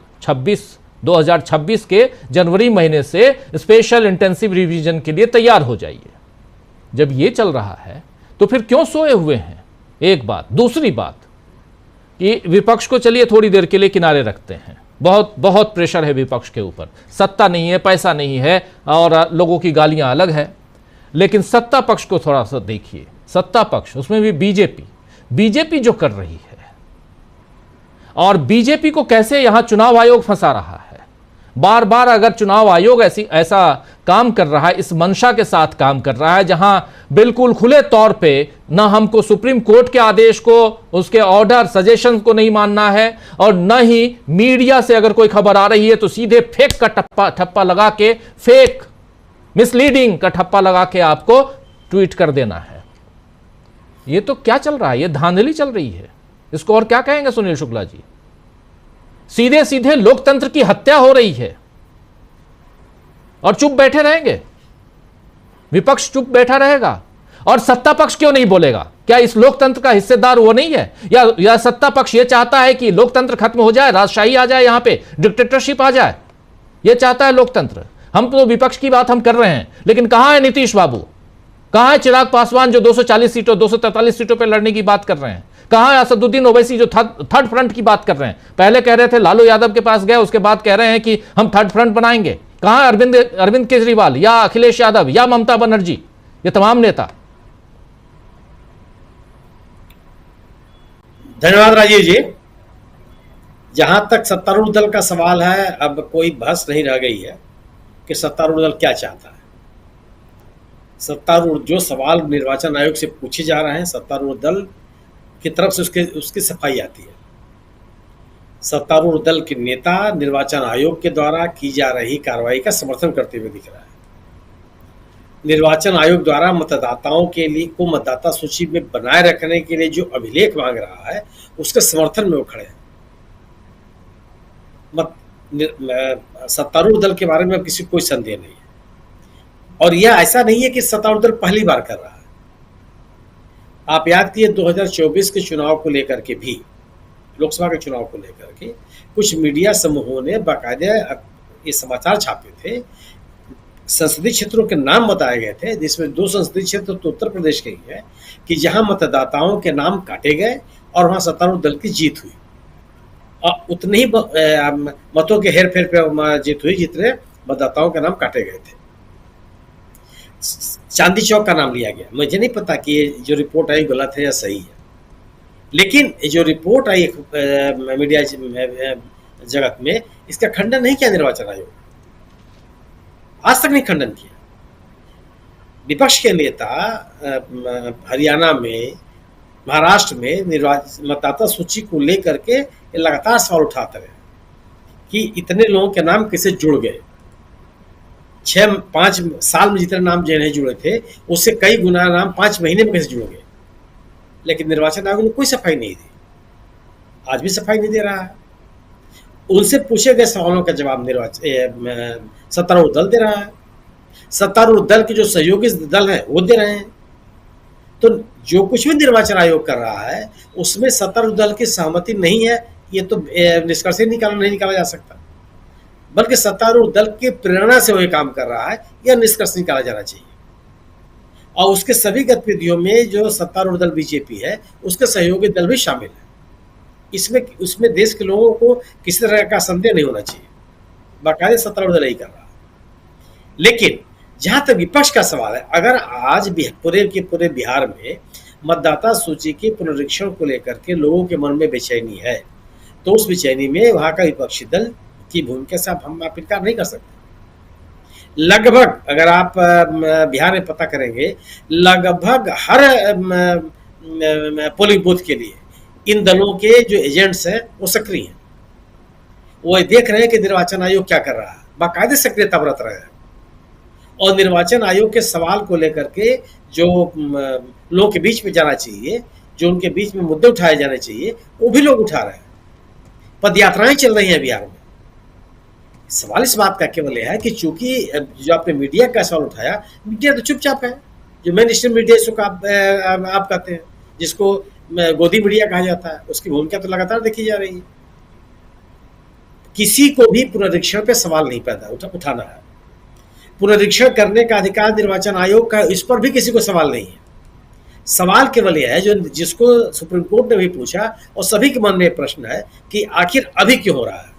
2026 के जनवरी महीने से स्पेशल इंटेंसिव रिवीजन के लिए तैयार हो जाइए। जब ये चल रहा है तो फिर क्यों सोए हुए हैं? एक बात। दूसरी बात कि विपक्ष को चलिए थोड़ी देर के लिए किनारे रखते हैं, बहुत प्रेशर है विपक्ष के ऊपर, सत्ता नहीं है, पैसा नहीं है और लोगों की गालियां अलग है। लेकिन सत्ता पक्ष को थोड़ा सा देखिए। सत्ता पक्ष, उसमें भी बीजेपी जो कर रही है, और बीजेपी को कैसे यहां चुनाव आयोग फंसा रहा है। बार बार अगर चुनाव आयोग ऐसा काम कर रहा है, इस मंशा के साथ काम कर रहा है जहां बिल्कुल खुले तौर पे ना हमको सुप्रीम कोर्ट के आदेश को, उसके ऑर्डर, सजेशन को नहीं मानना है, और न ही मीडिया से अगर कोई खबर आ रही है तो सीधे फेक का ठप्पा लगा के, फेक मिसलीडिंग का ठप्पा लगा के आपको ट्वीट कर देना है। ये तो क्या चल रहा है? ये धांधली चल रही है। इसको और क्या कहेंगे सुनील शुक्ला जी? सीधे सीधे लोकतंत्र की हत्या हो रही है और चुप बैठे रहेंगे, विपक्ष चुप बैठा रहेगा और सत्ता पक्ष क्यों नहीं बोलेगा? क्या इस लोकतंत्र का हिस्सेदार वो नहीं है? या सत्ता पक्ष ये चाहता है कि लोकतंत्र खत्म हो जाए, राजशाही आ जाए, यहां पे डिक्टेटरशिप आ जाए? ये चाहता है लोकतंत्र। हम तो विपक्ष की बात हम कर रहे हैं, लेकिन कहां है नीतीश बाबू? कहां है चिराग पासवान जो 240 सीटों 243 सीटों पर लड़ने की बात कर रहे हैं? कहां है असदुद्दीन ओवैसी जो थर्ड फ्रंट की बात कर रहे हैं? पहले कह रहे थे लालू यादव के पास गए, उसके बाद कह रहे हैं कि हम थर्ड फ्रंट बनाएंगे। कहां अरविंद केजरीवाल या अखिलेश यादव या ममता बनर्जी, ये तमाम नेता? धन्यवाद राजीव जी। जहां तक सत्तारूढ़ दल का सवाल है, अब कोई बहस नहीं रह गई है कि सत्तारूढ़ दल क्या चाहता है। सत्तारूढ़ जो सवाल निर्वाचन आयोग से पूछे जा रहे हैं, सत्तारूढ़ दल की तरफ से उसकी सफाई आती है। सत्तारूढ़ दल के नेता निर्वाचन आयोग के द्वारा की जा रही कार्रवाई का समर्थन करते हुए दिख रहा है। निर्वाचन आयोग द्वारा मतदाताओं के लिए को मतदाता सूची में बनाए रखने के लिए जो अभिलेख मांग रहा है, उसके समर्थन में वो खड़े हैं। सत्तारूढ़ दल के बारे में किसी कोई संदेह नहीं है, और यह ऐसा नहीं है कि सत्तारूढ़ दल पहली बार कर रहा है। आप याद कीजिए 2024 के चुनाव को लेकर के भी, लोकसभा के चुनाव को लेकर के कुछ मीडिया समूहों ने बाकायदा ये समाचार छापे थे, संसदीय क्षेत्रों के नाम बताए गए थे, जिसमें 2 संसदीय क्षेत्र तो उत्तर प्रदेश के ही है कि जहां मतदाताओं के नाम काटे गए और वहां सत्तारूढ़ दल की जीत हुई, और उतने ही मतों के हेर फेर पे जीत हुई जितने मतदाताओं के नाम काटे गए थे। चांदी चौक का नाम लिया गया। मुझे नहीं पता कि ये जो रिपोर्ट आई गलत है या सही है, लेकिन जो रिपोर्ट आई मीडिया जगत में, इसका खंडन नहीं किया निर्वाचन आयोग। आज तक नहीं खंडन किया। विपक्ष के नेता हरियाणा में, महाराष्ट्र में निर्वाचित मतदाता सूची को लेकर के लगातार सवाल उठाते रहे कि इतने लोगों के नाम कैसे जुड़ गए। 6-5 साल में जितने नाम जो नहीं जुड़े थे उससे कई गुना नाम 5 महीने में कैसे जुड़ गए। लेकिन निर्वाचन आयोग ने कोई सफाई नहीं दी, आज भी सफाई नहीं दे रहा है। उनसे पूछे गए सवालों का जवाब सत्तारूढ़ दल दे रहा है, सत्तारूढ़ दल के जो सहयोगी दल हैं वो दे रहे हैं। तो जो कुछ भी निर्वाचन आयोग कर रहा है उसमें सत्तारूढ़ दल की सहमति नहीं है, ये तो निष्कर्ष नहीं निकाला जा सकता, बल्कि सत्तारूढ़ दल की प्रेरणा से वही काम कर रहा है, यह निष्कर्ष निकाला जाना चाहिए। और उसके सभी गतिविधियों में जो सत्तारूढ़ दल बीजेपी है उसके सहयोगी दल भी शामिल है। उसमें देश के लोगों को किसी तरह का संदेह नहीं होना चाहिए, बाकायदे सत्तारूढ़ दल यही कर रहा है। लेकिन जहां तक विपक्ष का सवाल है, अगर आज पूरे बिहार में मतदाता सूची के पुनरीक्षण को लेकर के लोगों के मन में बेचैनी है, तो उस बेचैनी में वहां का विपक्षी दल की भूमिका से हम इनकार नहीं कर सकते। लगभग अगर आप बिहार में पता करेंगे, लगभग हर पोलिंग बूथ के लिए इन दलों के जो एजेंट्स हैं वो सक्रिय हैं। वो देख रहे हैं कि निर्वाचन आयोग क्या कर रहा है, बाकायदे सक्रियता बरत रहे हैं। और निर्वाचन आयोग के सवाल को लेकर के जो लोगों के बीच में जाना चाहिए, जो उनके बीच में मुद्दे उठाए जाने चाहिए, वो भी लोग उठा रहे हैं। पदयात्राएं चल रही हैं बिहार में। सवाल इस बात का केवल यह है कि चूंकि जो आपने मीडिया का सवाल उठाया, मीडिया तो चुपचाप है। जो मेन स्ट्रीम मीडिया इसको आप कहते हैं, जिसको गोदी मीडिया कहा जाता है, उसकी भूमिका तो लगातार देखी जा रही है। किसी को भी पुनरीक्षण पे सवाल नहीं पैदा उठाना है। पुनरीक्षण करने का अधिकार निर्वाचन आयोग का, इस पर भी किसी को सवाल नहीं है। सवाल केवल यह है जिसको सुप्रीम कोर्ट ने भी पूछा और सभी के मन में प्रश्न है कि आखिर अभी क्यों हो रहा है।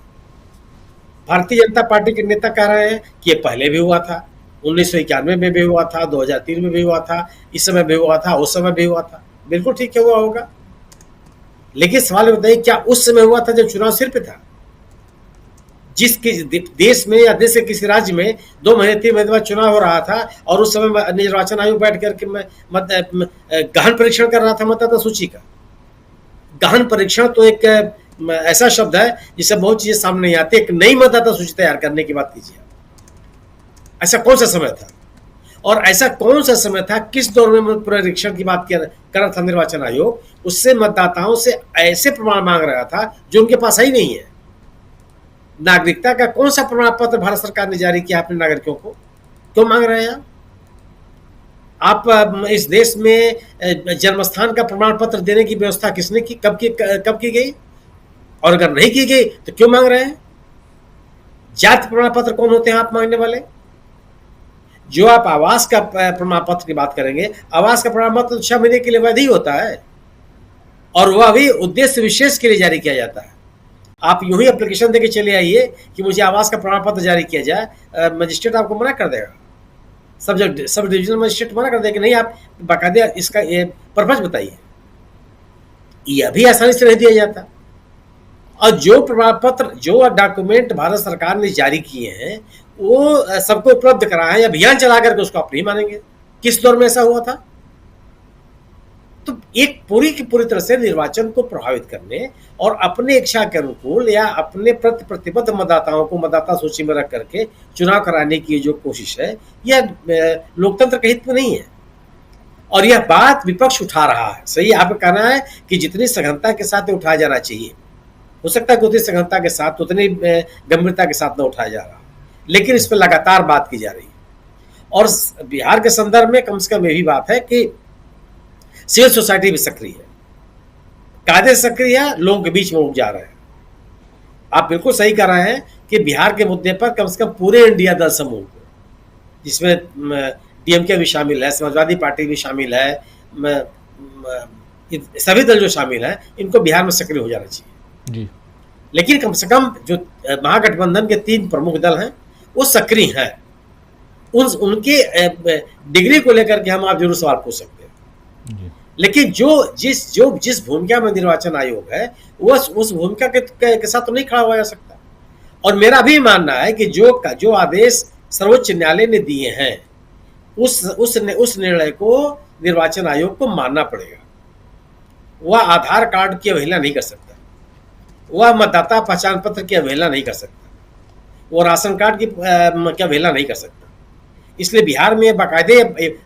भारतीय जनता पार्टी के नेता कह रहे हैं कि ये पहले भी हुआ था, 1991 में भी हुआ था, 2003 में भी हुआ था, इस समय भी हुआ था, उस समय भी हुआ था। बिल्कुल ठीक है, हुआ होगा। लेकिन सवाल बताइए, क्या उस समय हुआ था जब चुनाव सिर पे था? जिस देश में या देश के किसी राज्य में 2 महीने 3 महीने बाद चुनाव हो रहा था और उस समय निर्वाचन आयोग बैठ करके गहन परीक्षण कर रहा था मतदाता सूची का। गहन परीक्षण तो एक ऐसा शब्द है जिससे बहुत चीजें सामने नहीं आती। एक नई मतदाता सूची तैयार करने की बात कीजिए। ऐसा कौन सा समय था और ऐसा कौन सा समय था, किस दौर में पुनरीक्षण की बात कर रहा था निर्वाचन आयोग? उससे मतदाताओं से ऐसे प्रमाण मांग रहा था जो उनके पास ही नहीं है। नागरिकता का कौन सा प्रमाण पत्र भारत सरकार ने जारी किया अपने नागरिकों को? क्यों मांग रहे हैं आप? इस देश में जन्मस्थान का प्रमाण पत्र देने की व्यवस्था किसने की, कब की गई? और अगर नहीं की गई तो क्यों मांग रहे हैं? जाति प्रमाण पत्र कौन होते हैं आप मांगने वाले? जो आप आवास का प्रमाण पत्र की बात करेंगे, आवास का प्रमाण पत्र 6 महीने के लिए वैध ही होता है और वह भी उद्देश्य विशेष के लिए जारी किया जाता है। आप यूं ही एप्लीकेशन देके चले आइए कि मुझे आवास का प्रमाण पत्र जारी किया जाए, मजिस्ट्रेट आपको मना कर देगा। सब डिविजनल मजिस्ट्रेट मना कर देगा कि नहीं, आप बाकायदा इसका पर्पज बताइए। यह भी आसानी से नहीं दिया जाता। और जो प्रमाण पत्र, जो डॉक्यूमेंट भारत सरकार ने जारी किए हैं वो सबको उपलब्ध करा है, अभियान चला करके उसको आप नहीं मानेंगे। किस दौर में ऐसा हुआ था? तो एक पूरी की पूरी तरह से निर्वाचन को प्रभावित करने और अपने इच्छा के अनुकूल या अपने प्रति प्रतिबद्ध मतदाताओं को मतदाता सूची में रख करके चुनाव कराने की जो कोशिश है, यह लोकतंत्र के हित में नहीं है। और यह बात विपक्ष उठा रहा है। सही आपका कहना है कि जितनी सघनता के साथ उठाया जाना चाहिए, हो सकता है कि उतनी सघनता के साथ, उतनी गंभीरता के साथ न उठाया जा रहा, लेकिन इस पर लगातार बात की जा रही है। और बिहार के संदर्भ में कम से कम यही बात है कि सिविल सोसाइटी भी सक्रिय है, कायदे सक्रिय है, लोगों के बीच में उठ जा रहे हैं। आप बिल्कुल सही कर रहे हैं कि बिहार के मुद्दे पर कम से कम पूरे इंडिया दल समूह को, जिसमें डीएमके भी शामिल है, समाजवादी पार्टी भी शामिल है, सभी दल जो शामिल हैं, इनको बिहार में सक्रिय हो जाना चाहिए जी। लेकिन कम से कम जो महागठबंधन के 3 प्रमुख दल हैं वो सक्रिय हैं। उनके डिग्री को लेकर के हम आप जरूर सवाल पूछ सकते हैं जी। लेकिन जिस भूमिका में निर्वाचन आयोग है वो उस भूमिका के साथ तो नहीं खड़ा हुआ जा सकता। और मेरा भी मानना है कि जो आदेश सर्वोच्च न्यायालय ने दिए हैं, उस निर्णय को निर्वाचन आयोग को मानना पड़ेगा। वह आधार कार्ड की अवहेलना नहीं कर सकता, वह मतदाता पहचान पत्र की अवहेलना नहीं कर सकता, वो राशन कार्ड की अवहेलना नहीं कर सकता। इसलिए बिहार में बाकायदे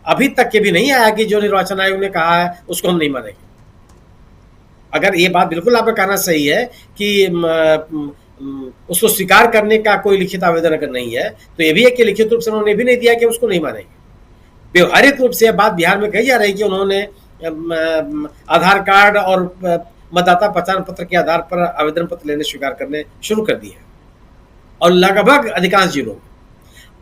अभी तक के भी नहीं आया कि जो निर्वाचन आयोग ने कहा है उसको हम नहीं मानेंगे। अगर ये बात बिल्कुल आपका कहना सही है कि उसको स्वीकार करने का कोई लिखित आवेदन अगर नहीं है, तो ये भी है कि लिखित रूप से उन्होंने भी नहीं दिया कि उसको नहीं मानेंगे। व्यवहारिक रूप से यह बात बिहार में कही जा रही है कि उन्होंने आधार कार्ड और मतदाता पहचान पत्र के आधार पर आवेदन पत्र लेने स्वीकार करने शुरू कर दिए हैं, और लगभग अधिकांश जिलों में।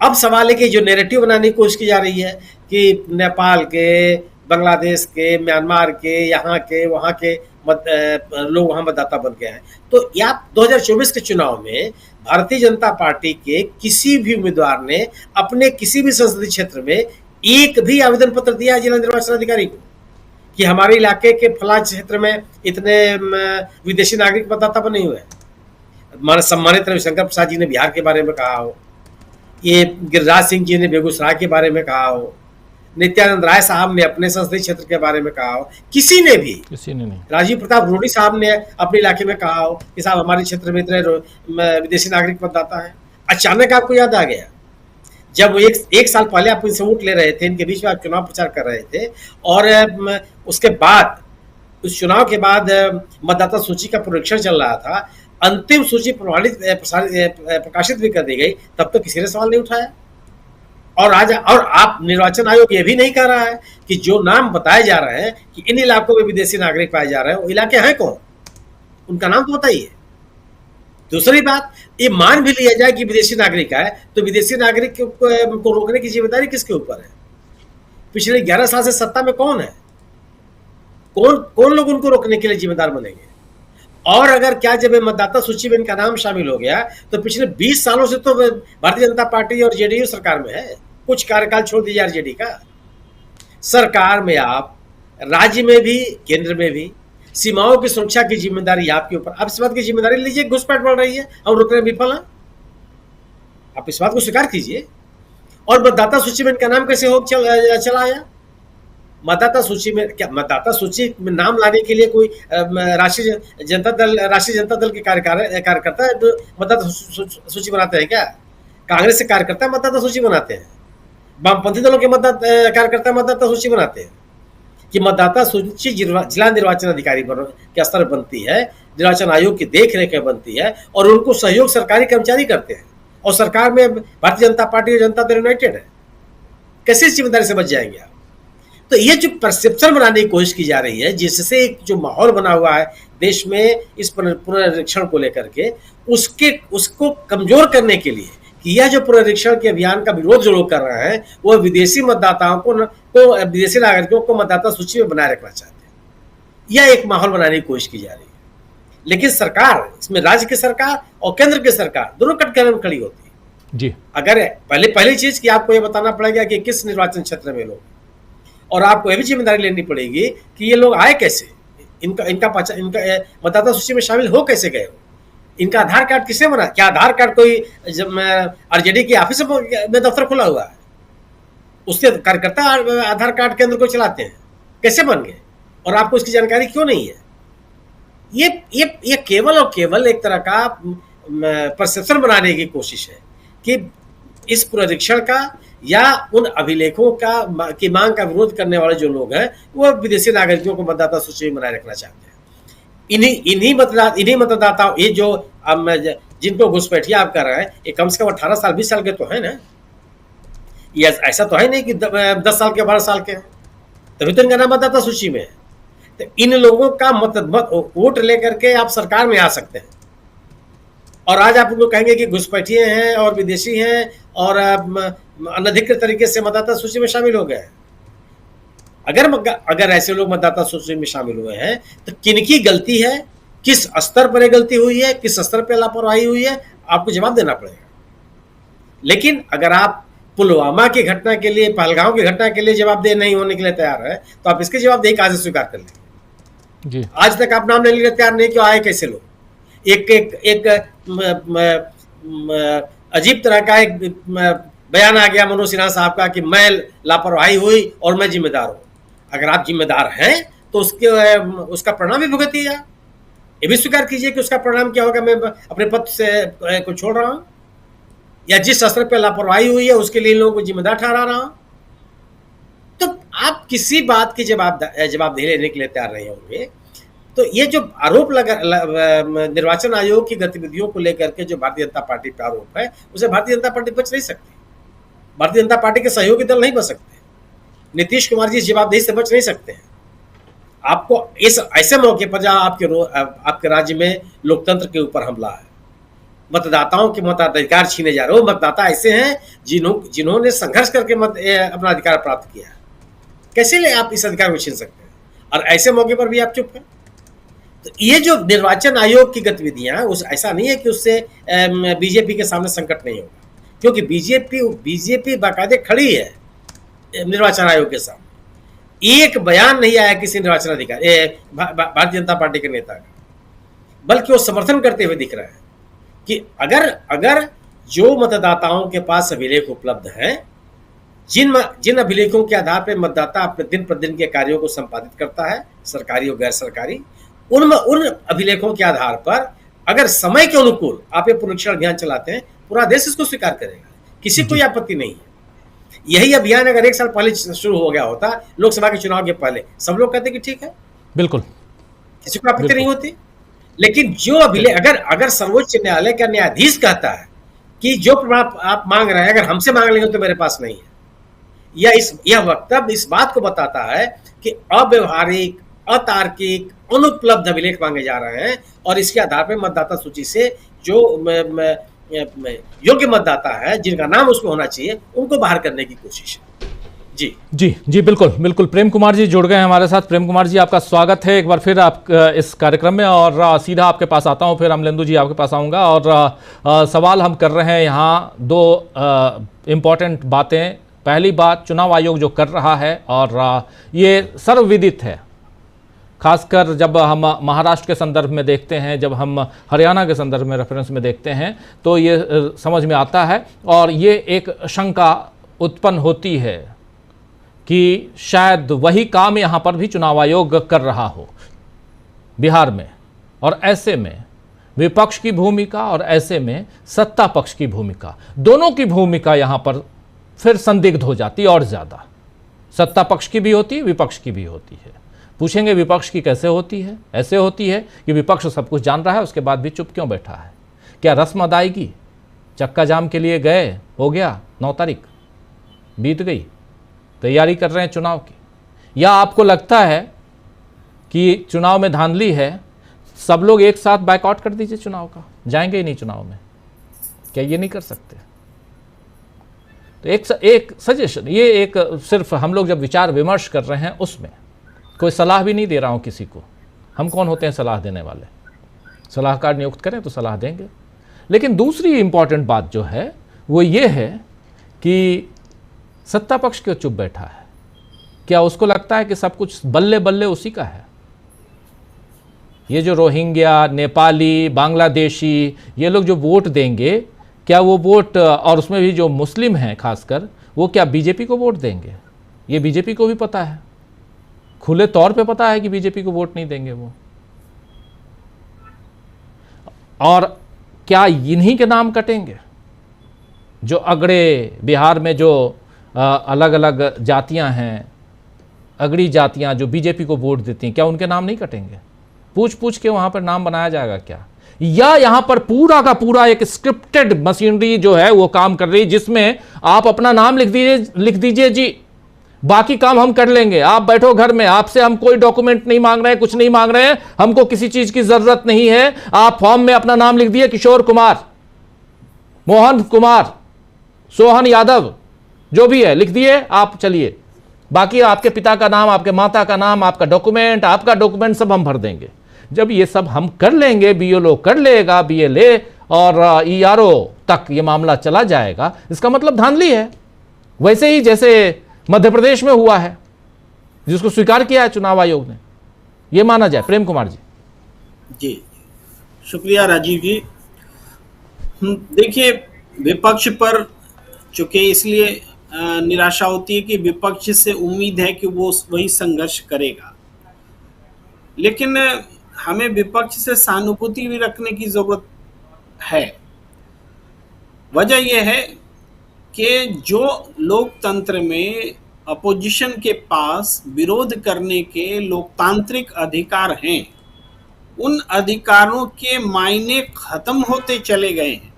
अब सवाल है कि जो नैरेटिव बनाने की कोशिश की जा रही है कि नेपाल के, बांग्लादेश के, म्यांमार के, यहाँ के, वहाँ के लोग वहाँ मतदाता बन गए हैं, तो या 2024 के चुनाव में भारतीय जनता पार्टी के किसी भी उम्मीदवार ने अपने किसी भी संसदीय क्षेत्र में एक भी आवेदन पत्र दिया है जिला निर्वाचन अधिकारी को कि हमारे इलाके के फला क्षेत्र में इतने विदेशी नागरिक मतदाता बने हुए हैं? सम्मानित रविशंकर प्रसाद जी ने बिहार के बारे में कहा हो, ये गिरिराज सिंह जी ने बेगूसराय के बारे में कहा हो, नित्यानंद राय साहब ने अपने संसदीय क्षेत्र के बारे में कहा हो, किसी ने नहीं। राजीव प्रताप रूडी साहब ने अपने इलाके में कहा हो कि साहब हमारे क्षेत्र में इतने विदेशी नागरिक मतदाता हैं। अचानक आपको याद आ गया जब वो एक साल पहले आप इनसे वोट ले रहे थे, इनके बीच में आप चुनाव प्रचार कर रहे थे, और उसके बाद उस चुनाव के बाद मतदाता सूची का पुनरीक्षण चल रहा था, अंतिम सूची प्रकाशित भी कर दी गई, तब तो किसी ने सवाल नहीं उठाया। और आप निर्वाचन आयोग ये भी नहीं कह रहा है कि जो नाम बताए जा रहे हैं कि इन इलाकों में विदेशी नागरिक पाए जा रहे हैं, वो इलाके हैं कौन, उनका नाम तो बताइए। दूसरी बात, ये मान भी लिया जाए कि विदेशी नागरिक है, तो विदेशी नागरिक को रोकने की जिम्मेदारी किसके ऊपर है? पिछले 11 साल से सत्ता में कौन है? कौन लोग उनको रोकने के लिए जिम्मेदार बनेंगे? और अगर क्या जब मतदाता सूची में इनका नाम शामिल हो गया, तो पिछले 20 सालों से तो भारतीय जनता पार्टी और जेडीयू सरकार में है, कुछ कार्यकाल छोड़ दीजिए आरजेडी का। सरकार में आप, राज्य में भी, केंद्र में भी, सीमाओं की सुरक्षा की जिम्मेदारी आपके ऊपर। आप इस बात की जिम्मेदारी लीजिए, घुसपैठ बढ़ रही है, हम रुकने विफल हैं, आप इस बात को स्वीकार कीजिए। और मतदाता सूची में इनका नाम कैसे हो चला आया? मतदाता सूची में क्या, मतदाता सूची में नाम लाने के लिए कोई राष्ट्रीय जनता दल के कार्यकर्ता मतदाता सूची बनाते हैं क्या? कांग्रेस के कार्यकर्ता मतदाता सूची बनाते हैं, वामपंथी दलों के कार्यकर्ता मतदाता सूची बनाते हैं। कि मतदाता सूची जिला निर्वाचन अधिकारी के स्तर पर बनती है, निर्वाचन आयोग की देखरेख में बनती है, और उनको सहयोग सरकारी कर्मचारी करते हैं, और सरकार में भारतीय जनता पार्टी और जनता दल यूनाइटेड है। कैसे इस जिम्मेदारी से बच जाएंगे आप? तो ये जो परसेप्शन बनाने की कोशिश की जा रही है, जिससे एक जो माहौल बना हुआ है देश में इस पुनरीक्षण को लेकर के, उसको कमजोर करने के लिए कि यह जो पुनरीक्षण के अभियान का विरोध जो लोग कर रहे हैं, वो विदेशी मतदाताओं को विदेशी नागरिकों को मतदाता सूची में बनाए रखना चाहते हैं। यह एक माहौल बनाने की कोशिश की जा रही है, लेकिन सरकार, इसमें राज्य की सरकार और केंद्र की सरकार दोनों कटघरे में खड़ी होती है जी। अगर पहली चीज कि आपको ये बताना पड़ेगा कि किस निर्वाचन क्षेत्र में लोग, और आपको यह भी जिम्मेदारी लेनी पड़ेगी कि ये लोग आए कैसे, इनका मतदाता सूची में शामिल हो कैसे गए हो, इनका आधार कार्ड किसने बना? क्या आधार कार्ड कोई आरजेडी की ऑफिस में दफ्तर खुला हुआ है, उसके कार्यकर्ता आधार कार्ड केंद्र को चलाते हैं? कैसे बन गए, और आपको इसकी जानकारी क्यों नहीं है? ये केवल और केवल एक तरह का परसेप्शन बनाने की कोशिश है कि इस पुनरीक्षण का या उन अभिलेखों की मांग का विरोध करने वाले जो लोग हैं, वो विदेशी नागरिकों को मतदाता सूची में बनाए रखना चाहते हैं। इन्हीं मतदाताओं, ये जो जिनको घुसपैठिया आप कर रहे हैं, ये कम से कम 18 साल 20 साल के तो है ना, ये ऐसा तो है नहीं कि 10 साल के 12 साल के हैं, तभी तो इनका नाम मतदाता सूची में है। तो इन लोगों का वोट लेकर के आप सरकार में आ सकते हैं, और आज आप उनको कहेंगे कि घुसपैठिए हैं और विदेशी हैं और अनधिकृत तरीके से मतदाता सूची में शामिल हो गए हैं। अगर ऐसे लोग मतदाता सूची में शामिल हुए हैं, तो किनकी गलती है, किस स्तर पर गलती हुई है, किस स्तर पर लापरवाही हुई है, आपको जवाब देना पड़ेगा। लेकिन अगर आप पुलवामा की घटना के लिए, पहलगांव की घटना के लिए जवाबदेह नहीं होने के लिए तैयार है, तो आप इसके जवाबदेही कहां से स्वीकार कर लेंगे? आज तक आप नाम लेने के लिए तैयार नहीं, क्यों आए कैसे लोग? एक अजीब तरह का एक बयान आ गया मनोज सिन्हा साहब का कि मैं लापरवाही हुई और मैं जिम्मेदार हूं। अगर आप जिम्मेदार हैं तो उसका परिणाम भी भुगतिए। ये भी स्वीकार कीजिए कि उसका परिणाम क्या होगा, मैं अपने पद से को छोड़ रहा हूं, या जिस स्तर पर लापरवाही हुई है उसके लिए इन लोगों को जिम्मेदार ठहरा रहा हूं। तो आप किसी बात की जवाबदेही लेने के लिए तैयार नहीं होंगे। तो ये जो आरोप निर्वाचन आयोग की गतिविधियों को लेकर के जो भारतीय जनता पार्टी पर आरोप है, उसे भारतीय जनता पार्टी बच नहीं सकती। भारतीय जनता पार्टी के सहयोगी दल नहीं बच सकते। नीतीश कुमार जी इस जवाबदेही से बच नहीं सकते हैं। आपको इस ऐसे मौके पर जहां आपके राज्य में लोकतंत्र के ऊपर हमला है, मतदाताओं के मताधिकार छीने जा रहे हो। मतदाता ऐसे हैं जिन्होंने संघर्ष करके अपना अधिकार प्राप्त किया है। कैसे आप इस अधिकार को छीन सकते हैं? और ऐसे मौके पर भी आप चुप हैं। तो ये जो निर्वाचन आयोग की गतिविधियां, उस ऐसा नहीं है कि उससे बीजेपी के सामने संकट नहीं होगा, क्योंकि बीजेपी बाकायदे खड़ी है निर्वाचन आयोग के सामने। एक बयान नहीं आया किसी निर्वाचन अधिकारी भारतीय जनता पार्टी के नेता का, बल्कि वो समर्थन करते हुए दिख रहा है कि अगर जो मतदाताओं के पास अभिलेख उपलब्ध हैं, जिन अभिलेखों के आधार पर मतदाता अपने दिन प्रतिदिन के कार्यों को संपादित करता है, सरकारी और गैर सरकारी, उन अभिलेखों के आधार पर अगर समय के अनुकूल आप ये पुनरीक्षण अभियान चलाते हैं, पूरा देश इसको स्वीकार करेगा, किसी को आपत्ति नहीं है। यही अभियान अगर 1 साल पहले शुरू हो गया होता, लोकसभा के चुनाव के पहले, सब लोग कहते कि ठीक है, बिल्कुल, किसी को आपत्ति नहीं होती। लेकिन जो अभिलेख अगर सर्वोच्च न्यायालय का न्यायाधीश कहता है कि जो प्रमाण आप मांग रहे हैं अगर हमसे मांग लेंगे तो मेरे पास नहीं है, या यह वक्तव्य इस बात को बताता है कि अव्यवहारिक, अतार्किक, अनुपलब्ध अभिलेख मांगे जा रहे हैं, और इसके आधार पर मतदाता सूची से जो योग्य मतदाता है, जिनका नाम उसमें होना चाहिए, उनको बाहर करने की कोशिश है। जी बिल्कुल। प्रेम कुमार जी जुड़ गए हैं हमारे साथ। प्रेम कुमार जी, आपका स्वागत है एक बार फिर आप इस कार्यक्रम में, और सीधा आपके पास आता हूं, फिर अमलेंदु जी आपके पास आऊंगा। और सवाल हम कर रहे हैं यहाँ 2 इम्पॉर्टेंट बातें। पहली बात, चुनाव आयोग जो कर रहा है, और ये सर्वविदित है, खासकर जब हम महाराष्ट्र के संदर्भ में देखते हैं, जब हम हरियाणा के संदर्भ में रेफरेंस में देखते हैं, तो ये समझ में आता है। और ये एक शंका उत्पन्न होती है कि शायद वही काम यहाँ पर भी चुनाव आयोग कर रहा हो बिहार में, और ऐसे में विपक्ष की भूमिका और ऐसे में सत्ता पक्ष की भूमिका, दोनों की भूमिका यहाँ पर फिर संदिग्ध हो जाती है और ज़्यादा। सत्ता पक्ष की भी होती है, विपक्ष की भी होती है। पूछेंगे विपक्ष की कैसे होती है? ऐसे होती है कि विपक्ष सब कुछ जान रहा है, उसके बाद भी चुप क्यों बैठा है? क्या रस्म अदायगी, चक्का जाम के लिए गए, हो गया 9 तारीख बीत गई, तैयारी कर रहे हैं चुनाव की? या आपको लगता है कि चुनाव में धांधली है, सब लोग एक साथ बायकॉट कर दीजिए चुनाव का, जाएंगे ही नहीं चुनाव में? क्या ये नहीं कर सकते? तो एक सजेशन, ये एक सिर्फ हम लोग जब विचार विमर्श कर रहे हैं, उसमें कोई सलाह भी नहीं दे रहा हूं किसी को। हम कौन होते हैं सलाह देने वाले? सलाहकार नियुक्त करें तो सलाह देंगे। लेकिन दूसरी इंपॉर्टेंट बात जो है वो ये है कि सत्ता पक्ष क्यों चुप बैठा है? क्या उसको लगता है कि सब कुछ बल्ले बल्ले उसी का है? ये जो रोहिंग्या, नेपाली, बांग्लादेशी, ये लोग जो वोट देंगे, क्या वो वोट, और उसमें भी जो मुस्लिम हैं खासकर, वो क्या बीजेपी को वोट देंगे? ये बीजेपी को भी पता है, खुले तौर पे पता है कि बीजेपी को वोट नहीं देंगे वो। और क्या इन्हीं के नाम कटेंगे? जो अगड़े बिहार में जो अलग अलग जातियां हैं, अगड़ी जातियां जो बीजेपी को वोट देती हैं, क्या उनके नाम नहीं कटेंगे? पूछ पूछ के वहां पर नाम बनाया जाएगा क्या? या यहां पर पूरा का पूरा एक स्क्रिप्टेड मशीनरी जो है वो काम कर रही है, जिसमें आप अपना नाम लिख दीजिए जी, बाकी काम हम कर लेंगे, आप बैठो घर में, आपसे हम कोई डॉक्यूमेंट नहीं मांग रहे हैं, कुछ नहीं मांग रहे हैं, हमको किसी चीज की जरूरत नहीं है। आप फॉर्म में अपना नाम लिख दिए, किशोर कुमार, मोहन कुमार, सोहन यादव, जो भी है लिख दिए, आप चलिए, बाकी आपके पिता का नाम, आपके माता का नाम, आपका डॉक्यूमेंट सब हम भर देंगे। जब ये सब हम कर लेंगे, बीएलओ कर लेगा, बीएलए और ईआरओ तक ये मामला चला जाएगा, इसका मतलब धांधली है। वैसे ही जैसे मध्य प्रदेश में हुआ है, जिसको स्वीकार किया है चुनाव आयोग ने, ये माना जाए। प्रेम कुमार जी। जी, शुक्रिया राजीव जी। देखिए, विपक्ष पर चूंकि इसलिए निराशा होती है कि विपक्ष से उम्मीद है कि वो वही संघर्ष करेगा, लेकिन हमें विपक्ष से सहानुभूति भी रखने की जरूरत है। वजह यह है कि जो लोकतंत्र में अपोजिशन के पास विरोध करने के लोकतांत्रिक अधिकार हैं, उन अधिकारों के मायने खत्म होते चले गए हैं।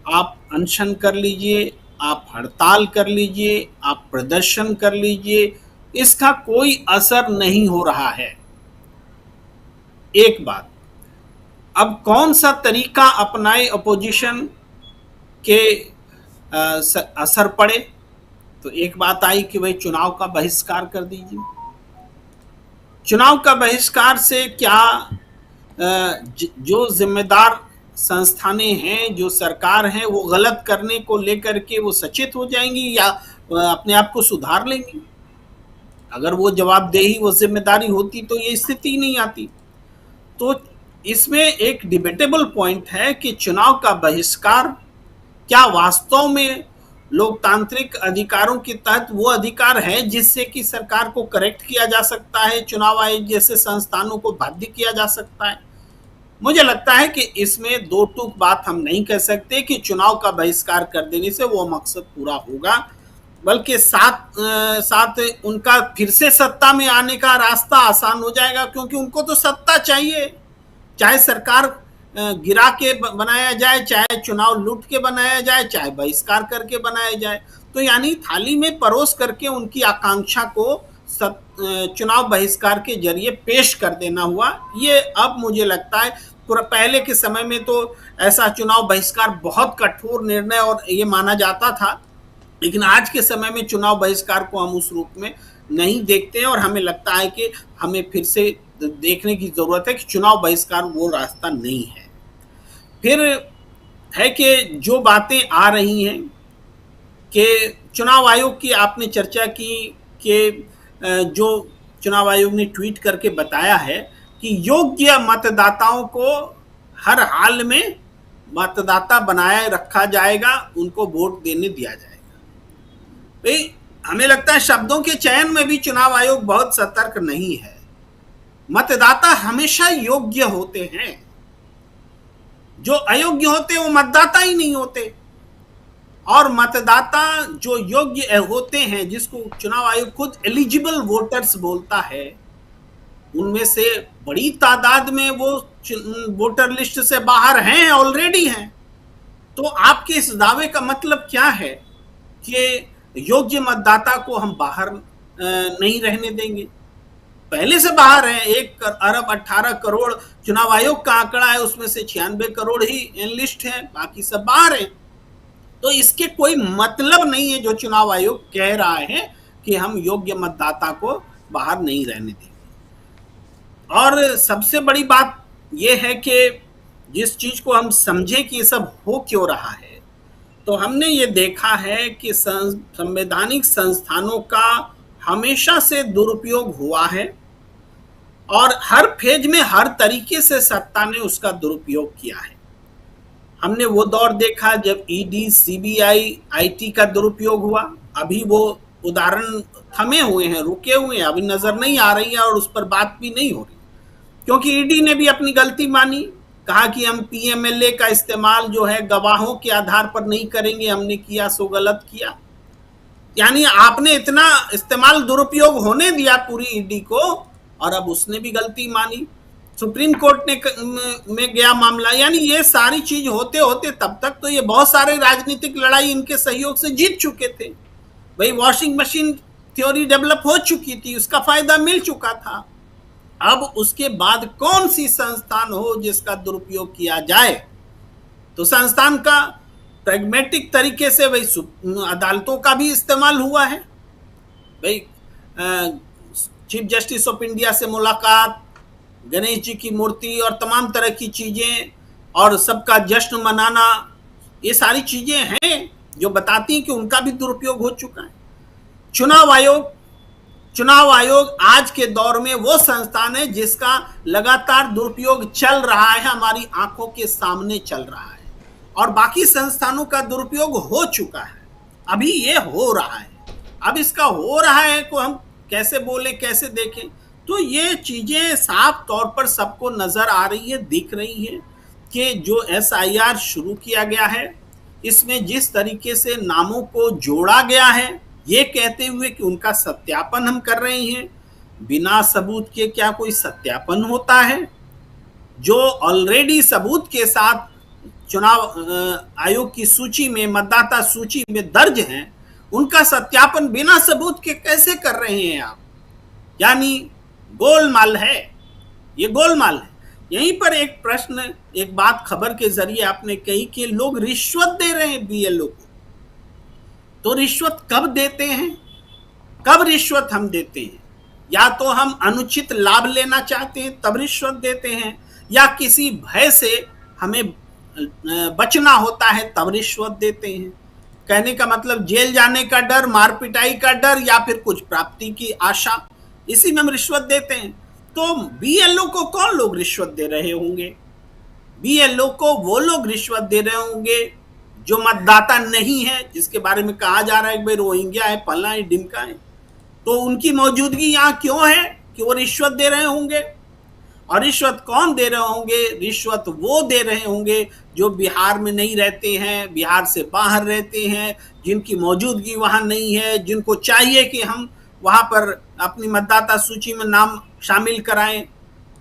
आप अनशन कर लीजिए, आप हड़ताल कर लीजिए, आप प्रदर्शन कर लीजिए, इसका कोई असर नहीं हो रहा है। एक बात, अब कौन सा तरीका अपनाए अपोजिशन के असर पड़े, तो एक बात आई कि भाई चुनाव का बहिष्कार कर दीजिए। चुनाव का बहिष्कार से क्या जो जिम्मेदार संस्थानें हैं, जो सरकार है, वो गलत करने को लेकर के वो सचेत हो जाएंगी या अपने आप को सुधार लेंगी? अगर वो जवाबदेही, वो जिम्मेदारी होती तो ये स्थिति नहीं आती। तो इसमें एक डिबेटेबल पॉइंट है कि चुनाव का बहिष्कार क्या वास्तव में लोकतांत्रिक अधिकारों के तहत वो अधिकार है जिससे कि सरकार को करेक्ट किया जा सकता है, चुनाव आयोग जैसे संस्थानों को बाध्य किया जा सकता है? मुझे लगता है कि इसमें दो टूक बात हम नहीं कह सकते कि चुनाव का बहिष्कार कर देने से वो मकसद पूरा होगा, बल्कि साथ उनका फिर से सत्ता में आने का रास्ता आसान हो जाएगा, क्योंकि उनको तो सत्ता चाहिए। चाहे सरकार गिरा के बनाया जाए, चाहे चुनाव लूट के बनाया जाए, चाहे बहिष्कार करके बनाया जाए, तो यानी थाली में परोस करके उनकी आकांक्षा को चुनाव बहिष्कार के जरिए पेश कर देना हुआ। ये अब मुझे लगता है, पहले के समय में तो ऐसा चुनाव बहिष्कार बहुत कठोर निर्णय और ये माना जाता था, लेकिन आज के समय में चुनाव बहिष्कार को हम उस रूप में नहीं देखते हैं और हमें लगता है कि हमें फिर से देखने की जरूरत है कि चुनाव बहिष्कार वो रास्ता नहीं है। फिर है कि जो बातें आ रही हैं कि चुनाव आयोग की आपने चर्चा की कि जो चुनाव आयोग ने ट्वीट करके बताया है कि योग्य मतदाताओं को हर हाल में मतदाता बनाए रखा जाएगा, उनको वोट देने दिया जाएगा। भाई हमें लगता है शब्दों के चयन में भी चुनाव आयोग बहुत सतर्क नहीं है। मतदाता हमेशा योग्य होते हैं, जो अयोग्य होते वो मतदाता ही नहीं होते। और मतदाता जो योग्य होते हैं, जिसको चुनाव आयोग खुद एलिजिबल वोटर्स बोलता है, उनमें से बड़ी तादाद में वो वोटर लिस्ट से बाहर हैं, ऑलरेडी हैं। तो आपके इस दावे का मतलब क्या है कि योग्य मतदाता को हम बाहर नहीं रहने देंगे? पहले से बाहर है। 1 अरब 18 करोड़ चुनाव आयोग का आंकड़ा है, उसमें से 96 करोड़ ही एनलिस्ट है, बाकी सब बाहर है। तो इसके कोई मतलब नहीं है जो चुनाव आयोग कह रहा है कि हम योग्य मतदाता को बाहर नहीं रहने देंगे। और सबसे बड़ी बात यह है कि जिस चीज को हम समझे कि ये सब हो क्यों रहा है, तो हमने ये देखा है कि संवैधानिक संस्थानों का हमेशा से दुरुपयोग हुआ है और हर फेज में हर तरीके से सत्ता ने उसका दुरुपयोग किया है। हमने वो दौर देखा जब ईडी, सीबीआई, आईटी का दुरुपयोग हुआ। अभी वो उदाहरण थमे हुए हैं, रुके हुए हैं, अभी नजर नहीं आ रही है और उस पर बात भी नहीं हो रही, क्योंकि ईडी ने भी अपनी गलती मानी, कहा कि हम पीएमएलए का इस्तेमाल जो है गवाहों के आधार पर नहीं करेंगे, हमने किया सो गलत किया। यानी आपने इतना इस्तेमाल, दुरुपयोग होने दिया पूरी ईडी को, और अब उसने भी गलती मानी। सुप्रीम कोर्ट में गया मामला। यानी ये सारी चीज होते होते तब तक तो ये बहुत सारे राजनीतिक लड़ाई इनके सहयोग से जीत चुके थे। भाई वॉशिंग मशीन थ्योरी डेवलप हो चुकी थी, उसका फायदा मिल चुका था। अब उसके बाद कौन सी संस्थान हो जिसका दुरुपयोग किया जाए, तो संस्थान का प्रैग्मेटिक तरीके से भाई अदालतों का भी इस्तेमाल हुआ है। भाई चीफ जस्टिस ऑफ इंडिया से मुलाकात, गणेश जी की मूर्ति और तमाम तरह की चीजें और सबका जश्न मनाना, ये सारी चीजें हैं जो बताती हैं कि उनका भी दुरुपयोग हो चुका है। चुनाव आयोग आज के दौर में वो संस्थान है जिसका लगातार दुरुपयोग चल रहा है, हमारी आंखों के सामने चल रहा है, और बाकी संस्थानों का दुरुपयोग हो चुका है। अभी ये हो रहा है। अब इसका हो रहा है को हम कैसे बोले, कैसे देखें? तो ये चीजें साफ तौर पर सबको नजर आ रही है, दिख रही है कि जो SIR शुरू किया गया है, इसमें जिस तरीके से नामों को जोड़ा गया है, ये कहते हुए कि उनका सत्यापन हम कर रहे हैं। बिना सबूत के क्या कोई सत्यापन होता है? जो ऑलरेडी सबूत के साथ चुनाव आयोग की सूची में, मतदाता सूची में दर्ज हैं, उनका सत्यापन बिना सबूत के कैसे कर रहे हैं आप? यानी गोलमाल है, ये गोलमाल है। यहीं पर एक प्रश्न, एक बात खबर के जरिए आपने कही कि लोग रिश्वत दे रहे हैं BLO को। तो रिश्वत कब देते हैं? कब रिश्वत हम देते हैं? या तो हम अनुचित लाभ लेना चाहते हैं तब रिश्वत देते हैं, या किसी भय से हमें बचना होता है तब रिश्वत देते हैं। कहने का मतलब जेल जाने का डर, मार पिटाई का डर, या फिर कुछ प्राप्ति की आशा, इसी में हम रिश्वत देते हैं। तो BLO को कौन लोग रिश्वत दे रहे होंगे? BLO को वो लोग रिश्वत दे रहे होंगे जो मतदाता नहीं है, जिसके बारे में कहा जा रहा है कि भाई रोहिंग्या है, फला है, डिमका है। तो उनकी मौजूदगी यहाँ क्यों है कि वो रिश्वत दे रहे होंगे? और रिश्वत कौन दे रहे होंगे? रिश्वत वो दे रहे होंगे जो बिहार में नहीं रहते हैं, बिहार से बाहर रहते हैं, जिनकी मौजूदगी वहां नहीं है, जिनको चाहिए कि हम वहां पर अपनी मतदाता सूची में नाम शामिल कराएं।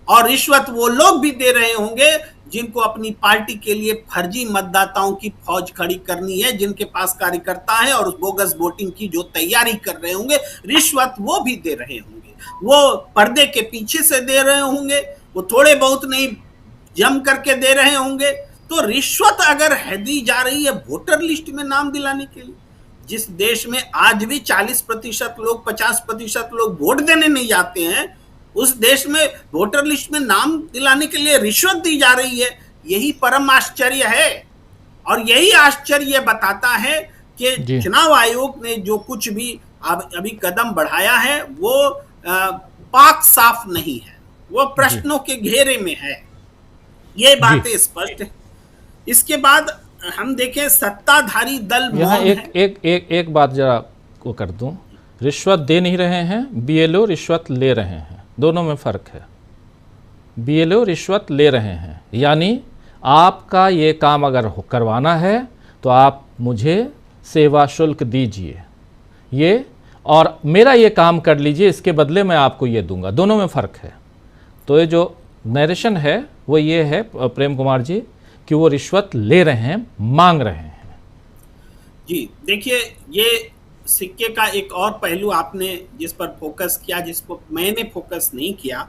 और रिश्वत वो लोग भी दे रहे होंगे जिनको अपनी पार्टी के लिए फर्जी मतदाताओं की फौज खड़ी करनी है, जिनके पास कार्यकर्ता है और बोगस वोटिंग की जो तैयारी कर रहे होंगे, रिश्वत वो भी दे रहे होंगे। वो पर्दे के पीछे से दे रहे होंगे, वो थोड़े बहुत नहीं, जम करके दे रहे होंगे। तो रिश्वत अगर है दी जा रही है वोटर लिस्ट में नाम दिलाने के लिए, जिस देश में आज भी 40% लोग, 50% लोग वोट देने नहीं जाते हैं, उस देश में वोटर लिस्ट में नाम दिलाने के लिए रिश्वत दी जा रही है। यही परम आश्चर्य है। और यही आश्चर्य बताता है कि चुनाव आयोग ने जो कुछ भी अभी कदम बढ़ाया है वो पाक साफ नहीं है, वो प्रश्नों के घेरे में है। ये बातें स्पष्ट है। इसके बाद हम देखें सत्ताधारी दल यहाँ एक बात जरा को कर दूं, रिश्वत दे नहीं रहे हैं, BLO रिश्वत ले रहे हैं, दोनों में फ़र्क है। BLO रिश्वत ले रहे हैं, यानी आपका ये काम अगर करवाना है तो आप मुझे सेवा शुल्क दीजिए ये, और मेरा ये काम कर लीजिए, इसके बदले मैं आपको ये दूंगा। दोनों में फ़र्क है। तो ये जो नरेशन है वो ये है प्रेम कुमार जी कि वो रिश्वत ले रहे हैं, मांग रहे हैं। जी देखिए, ये सिक्के का एक और पहलू आपने जिस पर फोकस किया, जिसको मैंने फोकस नहीं किया,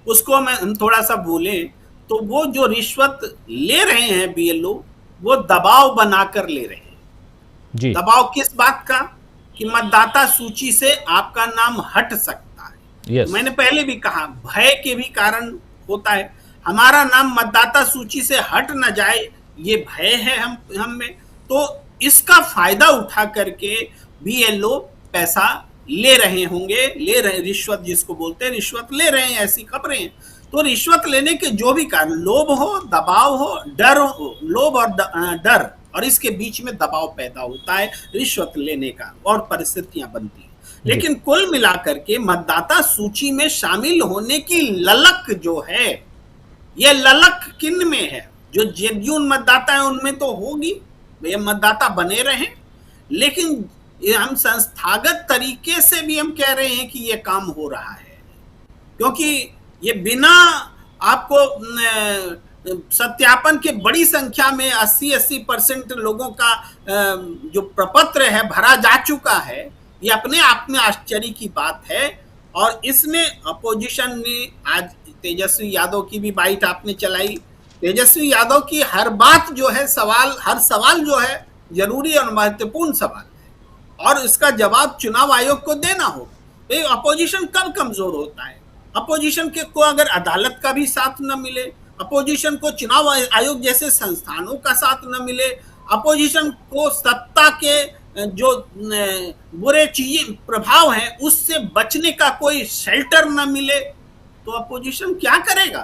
उसको हम थोड़ा सा बोले तो वो जो रिश्वत ले रहे हैं BLO, वो दबाव बनाकर ले रहे हैं जी। दबाव किस बात का? कि मतदाता सूची से आपका नाम हट सकता है। yes. मैंने पहले भी कहा, भय के भी कारण होता है। हमारा नाम मतदाता सूची से हट ना जाए, ये भय है हम में। तो इसका फायदा उठा करके BLO पैसा ले रहे होंगे, ले रहे, रिश्वत जिसको बोलते हैं, रिश्वत ले रहे हैं, ऐसी खबरें हैं। तो रिश्वत लेने के जो भी कारण, लोभ हो, दबाव हो, डर हो, लोभ और डर, और इसके बीच में दबाव पैदा होता है रिश्वत लेने का, और परिस्थितियां बनती हैं। लेकिन कुल मिलाकर के मतदाता सूची में शामिल होने की ललक जो है, ये ललक किन में है? जो जेन्युइन मतदाता है उनमें तो होगी, वे मतदाता बने रहें। लेकिन हम संस्थागत तरीके से भी हम कह रहे हैं कि ये काम हो रहा है, क्योंकि ये बिना आपको सत्यापन के बड़ी संख्या में 80% लोगों का जो प्रपत्र है भरा जा चुका है। ये अपने आप में आश्चर्य की बात है। और इसमें अपोजिशन ने आज तेजस्वी यादव की भी बाइट आपने चलाई। तेजस्वी यादव की हर बात जो है, हर सवाल जो है जरूरी और महत्वपूर्ण सवाल है, और इसका जवाब चुनाव आयोग को देना हो। तो अपोजिशन कब कमजोर होता है? अपोजिशन के को अगर अदालत का भी साथ न मिले, अपोजिशन को चुनाव आयोग जैसे संस्थानों का साथ न मिले, अपोजिशन को सत्ता के जो बुरे चीजें प्रभाव हैं उससे बचने का कोई शेल्टर न मिले, तो अपोजिशन क्या करेगा?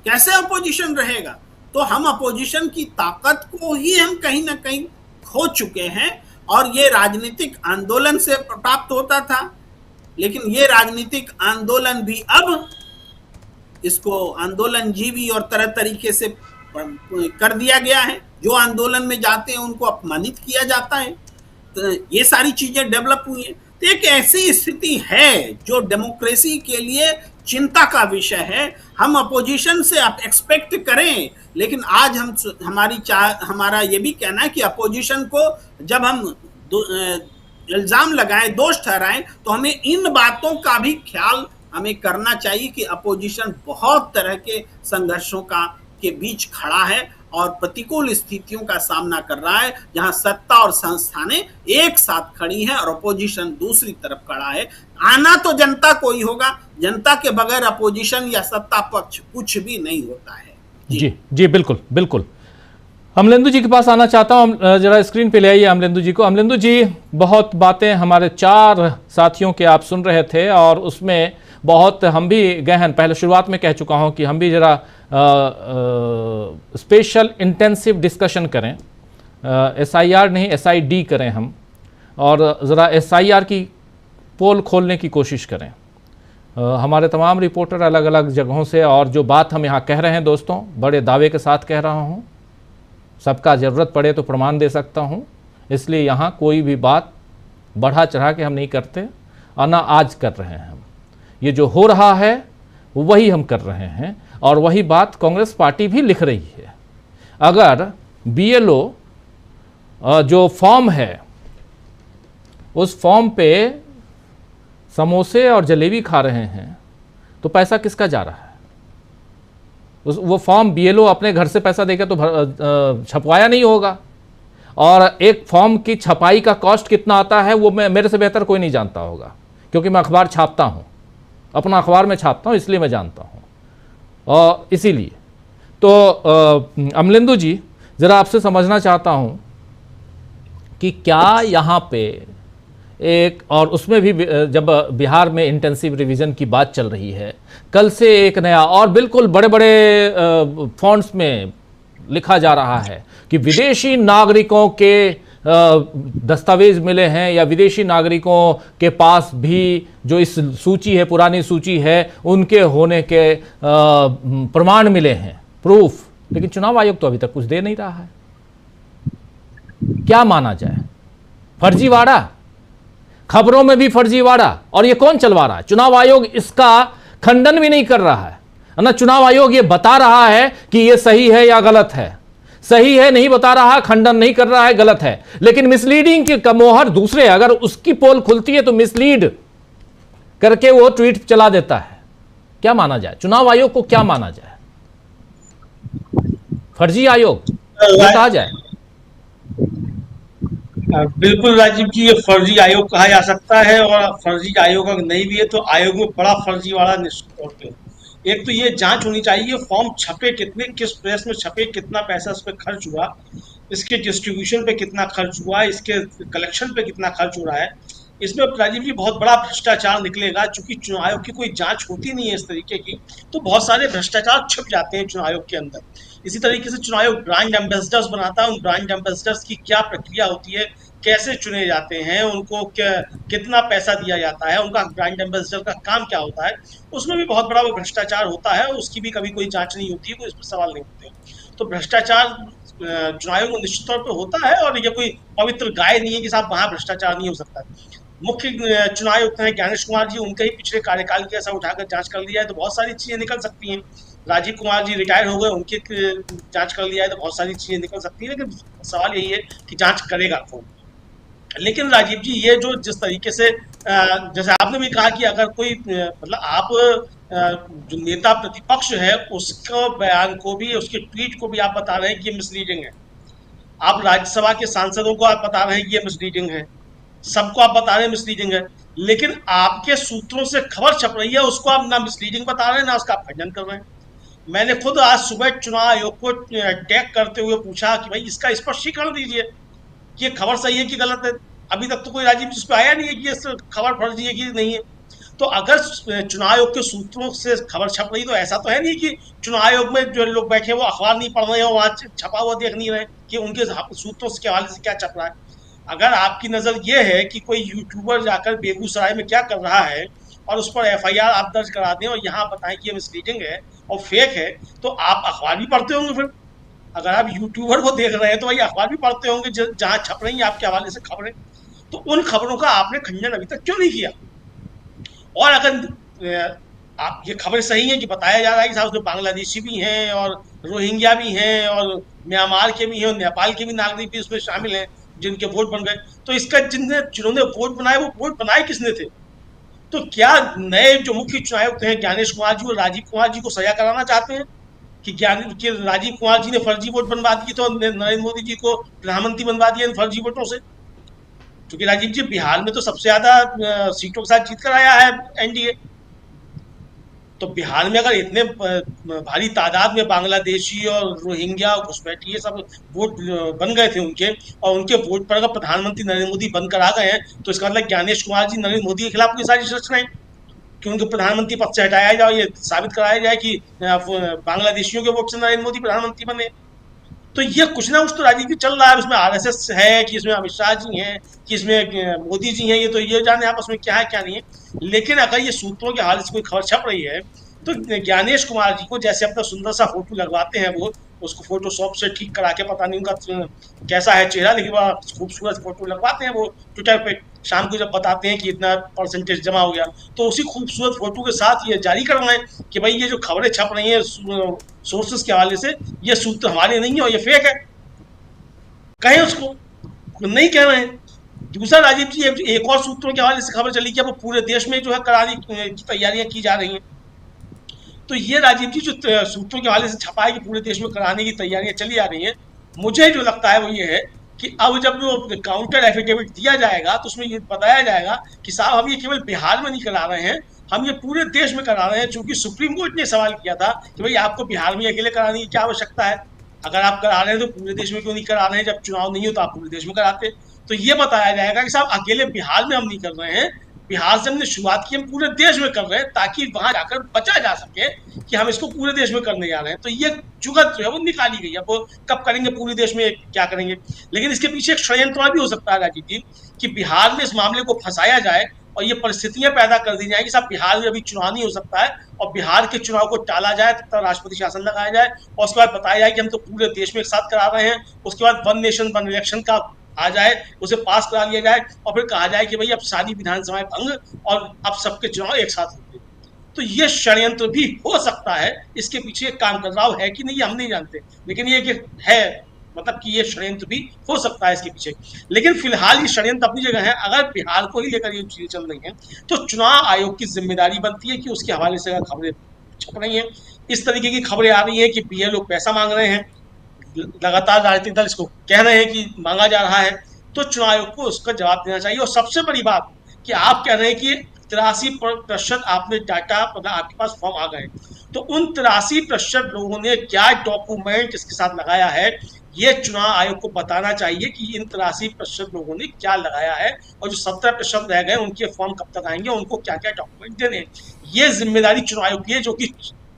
कैसे अपोजिशन रहेगा? तो हम अपोजिशन की ताकत को ही हम कहीं ना कहीं खो चुके हैं। और ये राजनीतिक आंदोलन से प्राप्त होता था। लेकिन ये राजनीतिक आंदोलन भी अब इसको आंदोलन जीवी और तरह तरीके से कर दिया गया है। जो आंदोलन में जाते हैं उनको अपमानित किया जाता है। तो ये सारी चीजें डेवलप हुई हैं। तो एक ऐसी स्थिति है जो डेमोक्रेसी के लिए चिंता का विषय है। हम अपोजिशन से एक्सपेक्ट करें, लेकिन आज हमारा ये भी कहना है कि अपोजिशन को जब हम इल्जाम लगाएं, दोष ठहराएं, तो हमें इन बातों का भी ख्याल हमें करना चाहिए कि अपोजिशन बहुत तरह के संघर्षों के बीच खड़ा है और प्रतिकूल स्थितियों का सामना कर रहा है, जहां सत्ता और संस्थानें एक साथ खड़ी हैं और अपोजिशन दूसरी तरफ खड़ा है। आना तो जनता को ही होगा, जनता के बगैर अपोजिशन या सत्ता पक्ष कुछ भी नहीं होता है। जी बिल्कुल बिल्कुल। अमलेंदु जी के पास आना चाहता हूं, जरा स्क्रीन पे ले आइए अमलेंदु जी को। अमलेंदु जी, बहुत बातें हमारे 4 साथियों के आप सुन रहे थे और उसमें बहुत हम भी गहन, पहले शुरुआत में कह चुका हूं कि हम भी जरा स्पेशल इंटेंसिव डिस्कशन करें, SIR नहीं SID करें हम, और ज़रा SIR की पोल खोलने की कोशिश करें। हमारे तमाम रिपोर्टर अलग अलग जगहों से, और जो बात हम यहाँ कह रहे हैं दोस्तों, बड़े दावे के साथ कह रहा हूँ, सबका ज़रूरत पड़े तो प्रमाण दे सकता हूँ, इसलिए यहाँ कोई भी बात बढ़ा चढ़ा के हम नहीं करते और ना आज कर रहे हैं। हम ये जो हो रहा है वही हम कर रहे हैं और वही बात कांग्रेस पार्टी भी लिख रही है। अगर BLO जो फॉर्म है उस फॉर्म पे समोसे और जलेबी खा रहे हैं तो पैसा किसका जा रहा है? वो फॉर्म BLO अपने घर से पैसा देकर तो छपवाया नहीं होगा, और एक फॉर्म की छपाई का कॉस्ट कितना आता है वो मेरे से बेहतर कोई नहीं जानता होगा, क्योंकि मैं अखबार छापता हूँ, अपना अखबार में छापता हूँ, इसलिए मैं जानता हूँ। और इसीलिए तो अमलेंदु जी, ज़रा आपसे समझना चाहता हूँ कि क्या यहाँ पे एक, और उसमें भी जब बिहार में इंटेंसिव रिवीजन की बात चल रही है, कल से एक नया और बिल्कुल बड़े बड़े फॉन्ट्स में लिखा जा रहा है कि विदेशी नागरिकों के दस्तावेज मिले हैं या विदेशी नागरिकों के पास भी जो इस सूची है, पुरानी सूची है, उनके होने के प्रमाण मिले हैं, प्रूफ। लेकिन चुनाव आयोग तो अभी तक कुछ दे नहीं रहा है। क्या माना जाए? फर्जीवाड़ा, खबरों में भी फर्जीवाड़ा, और ये कौन चलवा रहा है? चुनाव आयोग इसका खंडन भी नहीं कर रहा है ना, चुनाव आयोग ये बता रहा है कि ये सही है या गलत है। सही है नहीं बता रहा, खंडन नहीं कर रहा है, गलत है। लेकिन मिसलीडिंग की कमोहर दूसरे, अगर उसकी पोल खुलती है तो मिसलीड करके वो ट्वीट चला देता है। क्या माना जाए? चुनाव आयोग को क्या माना जाए? फर्जी आयोग कहा जाए? बिल्कुल राजीव जी, ये फर्जी आयोग कहा जा सकता है, और फर्जी आयोग अगर नहीं भी है तो आयोग में बड़ा फर्जीवाड़ा निश्चित तौर पे। एक तो ये जांच होनी चाहिए फॉर्म छपे कितने, किस प्रेस में छपे, कितना पैसा इस पर खर्च हुआ, इसके डिस्ट्रीब्यूशन पे कितना खर्च हुआ, इसके कलेक्शन पे कितना खर्च हो रहा है। इसमें राजीव जी बहुत बड़ा भ्रष्टाचार निकलेगा। चूंकि चुनाव आयोग की कोई जांच होती नहीं है इस तरीके की, तो बहुत सारे भ्रष्टाचार छिप जाते हैं चुनाव आयोग के अंदर। इसी तरीके से चुनाव आयोग ब्रांड एम्बेसडर्स बनाता है, उन ब्रांड एम्बेसडर्स की क्या प्रक्रिया होती है, कैसे चुने जाते हैं, उनको कितना पैसा दिया जाता है, उनका ब्रांड एम्बेसडर का काम क्या होता है, उसमें भी बहुत बड़ा भ्रष्टाचार होता है। उसकी भी कभी कोई जांच नहीं होती है, कोई इस पर सवाल नहीं होते। तो भ्रष्टाचार चुनाव आयोग में निश्चित तौर पर होता है, और ये कोई पवित्र गाय नहीं है कि साहब वहां भ्रष्टाचार नहीं हो सकता। मुख्य चुनाव आयुक्त हैं ज्ञानेश कुमार जी, उनके ही पिछले कार्यकाल की ऐसा उठाकर जांच कर लिया है तो बहुत सारी चीजें निकल सकती हैं। राजीव कुमार जी रिटायर हो गए, उनकी जांच कर लिया है तो बहुत सारी चीजें निकल सकती हैं। लेकिन सवाल यही है कि जांच करेगा कौन? लेकिन राजीव जी, ये जो जिस तरीके से जैसे आपने भी कहा कि अगर कोई मतलब आप जो नेता प्रतिपक्ष है उसको बयान को भी, उसके ट्वीट को भी आप बता रहे हैं कि ये मिसलीडिंग है। आप राज्यसभा के सांसदों को आप बता रहे हैं कि ये मिसलीडिंग है, सबको आप बता रहे हैं मिसलीडिंग है। लेकिन आपके सूत्रों से खबर छप रही है, उसको आप ना मिसलीडिंग बता रहे हैं, ना उसका आप खंडन कर रहे हैं। मैंने खुद आज सुबह चुनाव आयोग को टैग करते हुए पूछा कि भाई इसका स्पष्टीकरण दीजिए कि ये खबर सही है कि गलत है। अभी तक तो कोई राजीव जिस पर आया नहीं है कि ये खबर फर्जी है कि नहीं है। तो अगर चुनाव आयोग के सूत्रों से खबर छप रही तो ऐसा तो है नहीं कि चुनाव आयोग में जो लोग बैठे हैं वो अखबार नहीं पढ़ रहे हैं, वहाँ छपा हुआ देख नहीं रहे कि उनके सूत्रों के हवाले से क्या छप रहा है। अगर आपकी नज़र ये है कि कोई यूट्यूबर जाकर बेगूसराय में क्या कर रहा है और उस पर एफआईआर आप दर्ज करा दें और यहाँ बताएं कि ये मिसलीडिंग है और फेक है, तो आप अखबार भी पढ़ते होंगे फिर। अगर आप यूट्यूबर को देख रहे हैं तो भाई अखबार भी पढ़ते होंगे जहाँ छप रही हैं आपके हवाले से खबरें। तो उन खबरों का आपने खंडन अभी तक क्यों नहीं किया? और अगर आप ये खबर सही है कि बताया जा रहा है कि साहब उसमें बांग्लादेशी भी हैं और रोहिंग्या भी हैं और म्यांमार के भी हैं और नेपाल के भी नागरिक भी उसमें शामिल हैं जिनके वोट बन गए, तो इसका जिन्होंने वोट बनाए वो वोट बनाए किसने थे? तो क्या नए जो मुख्य चुनाव आयुक्त हैं ज्ञानेश कुमार जी और राजीव कुमार जी को सजा कराना चाहते हैं कि राजीव कुमार जी ने फर्जी वोट बनवा दिए तो नरेंद्र मोदी जी को प्रधानमंत्री बनवा दिया इन फर्जी वोटों से? क्योंकि राजीव जी बिहार में तो सबसे ज्यादा सीटों के साथ जीत कर आया है एनडीए। तो बिहार में अगर इतने भारी तादाद में बांग्लादेशी और रोहिंग्या और घुसपैठी ये सब वोट बन गए थे उनके, और उनके वोट पर अगर प्रधानमंत्री नरेंद्र मोदी बनकर आ गए हैं, तो इसका मतलब ज्ञानेश कुमार जी नरेंद्र मोदी के खिलाफ कोई साजिश रच रहे हैं कि उनको प्रधानमंत्री पद से हटाया जाए, ये साबित कराया जाए कि बांग्लादेशियों के वोट से नरेंद्र मोदी प्रधानमंत्री बने। तो ये कुछ ना कुछ तो राजनीति चल रहा है। उसमें आरएसएस है कि इसमें अमित शाह जी हैं कि इसमें मोदी जी हैं, ये तो ये जाने आपस में क्या है क्या नहीं है। लेकिन अगर ये सूत्रों के हाल से कोई खबर छप रही है तो ज्ञानेश कुमार जी को जैसे अपना सुंदर सा फोटो लगवाते हैं, वो उसको फोटोशॉप से ठीक करा के, पता नहीं उनका कैसा है चेहरा, लेकिन वह खूबसूरत फोटो लगवाते हैं वो ट्विटर पे शाम को जब बताते हैं कि इतना परसेंटेज जमा हो गया, तो उसी खूबसूरत फोटो के साथ ये जारी करवाएं कि भाई ये जो खबरें छप रही हैं सोर्सेस के हवाले से, ये सूत्र हमारे नहीं है और ये फेक है। कहें उसको, नहीं कह रहे हैं। दूसरा राजीव जी, एक और सूत्रों के हवाले से खबर चली कि अब पूरे देश में जो है कराने की तैयारियां की जा रही हैं। तो ये राजीव जी जो सूत्रों के हवाले से छपा है कि पूरे देश में कराने की तैयारियां चली आ रही हैं, मुझे जो लगता है वो ये है कि अब जब वो काउंटर एफिडेविट दिया जाएगा तो उसमें ये बताया जाएगा कि साहब हम ये केवल बिहार में नहीं करा रहे हैं, हम ये पूरे देश में करा रहे हैं। चूंकि सुप्रीम कोर्ट ने सवाल किया था कि भाई आपको बिहार में अकेले कराने की क्या आवश्यकता है, अगर आप करा रहे हैं तो पूरे देश में क्यों नहीं करा रहे हैं, जब चुनाव नहीं हो तो आप पूरे देश में कराते। तो ये बताया जाएगा कि साहब अकेले बिहार में हम नहीं कर रहे हैं, बिहार से हमने शुरुआत की, हम पूरे देश में कर रहे हैं, ताकि वहां जाकर बचा जा सके कि हम इसको पूरे देश में करने जा रहे हैं। तो ये जुगत जो है वो निकाली गई है। वो कब करेंगे पूरे देश में, क्या करेंगे, लेकिन इसके पीछे एक षड्यंत्र भी हो सकता है राजीव जी कि बिहार में इस मामले को फंसाया जाए और ये परिस्थितियां पैदा कर दी जाए कि साहब बिहार में अभी चुनाव नहीं हो सकता है और बिहार के चुनाव को टाला जाए, तब राष्ट्रपति शासन लगाया जाए और उसके बाद बताया जाए कि हम तो पूरे देश में एक साथ करा रहे हैं। उसके बाद वन नेशन वन इलेक्शन का आ जाए, उसे पास करा लिया जाए और फिर कहा जाए कि भाई अब सारी विधानसभाएं भंग और अब सबके चुनाव एक साथ होंगे। तो ये षड्यंत्र भी हो सकता है, इसके पीछे एक काम कर रहा है कि नहीं हम नहीं जानते, लेकिन ये है मतलब कि ये षड्यंत्र भी हो सकता है इसके पीछे। लेकिन फिलहाल ये षड्यंत्र अपनी जगह है। अगर बिहार को ही लेकर ये चीजें चल रही हैं तो चुनाव आयोग की जिम्मेदारी बनती है कि उसके हवाले से अगर खबरें छप रही हैं, इस तरीके की खबरें आ रही हैं कि पीएल लोग पैसा मांग रहे हैं, लगातार राजनीतिक दल इसको कह रहे हैं कि मांगा जा रहा है, तो चुनाव आयोग को उसका जवाब देना चाहिए। और सबसे बड़ी बात कि आप कह रहे हैं कि 83% आपने डाटा, मतलब आपके पास फॉर्म आ गए, तो उन 83% लोगों ने क्या डॉक्यूमेंट इसके साथ लगाया है, ये चुनाव आयोग को बताना चाहिए कि इन 83% लोगों ने क्या लगाया है और जो 17% रह गए उनके फॉर्म कब तक आएंगे, उनको क्या क्या डॉक्यूमेंट देने। ये जिम्मेदारी चुनाव आयोग की है, जो कि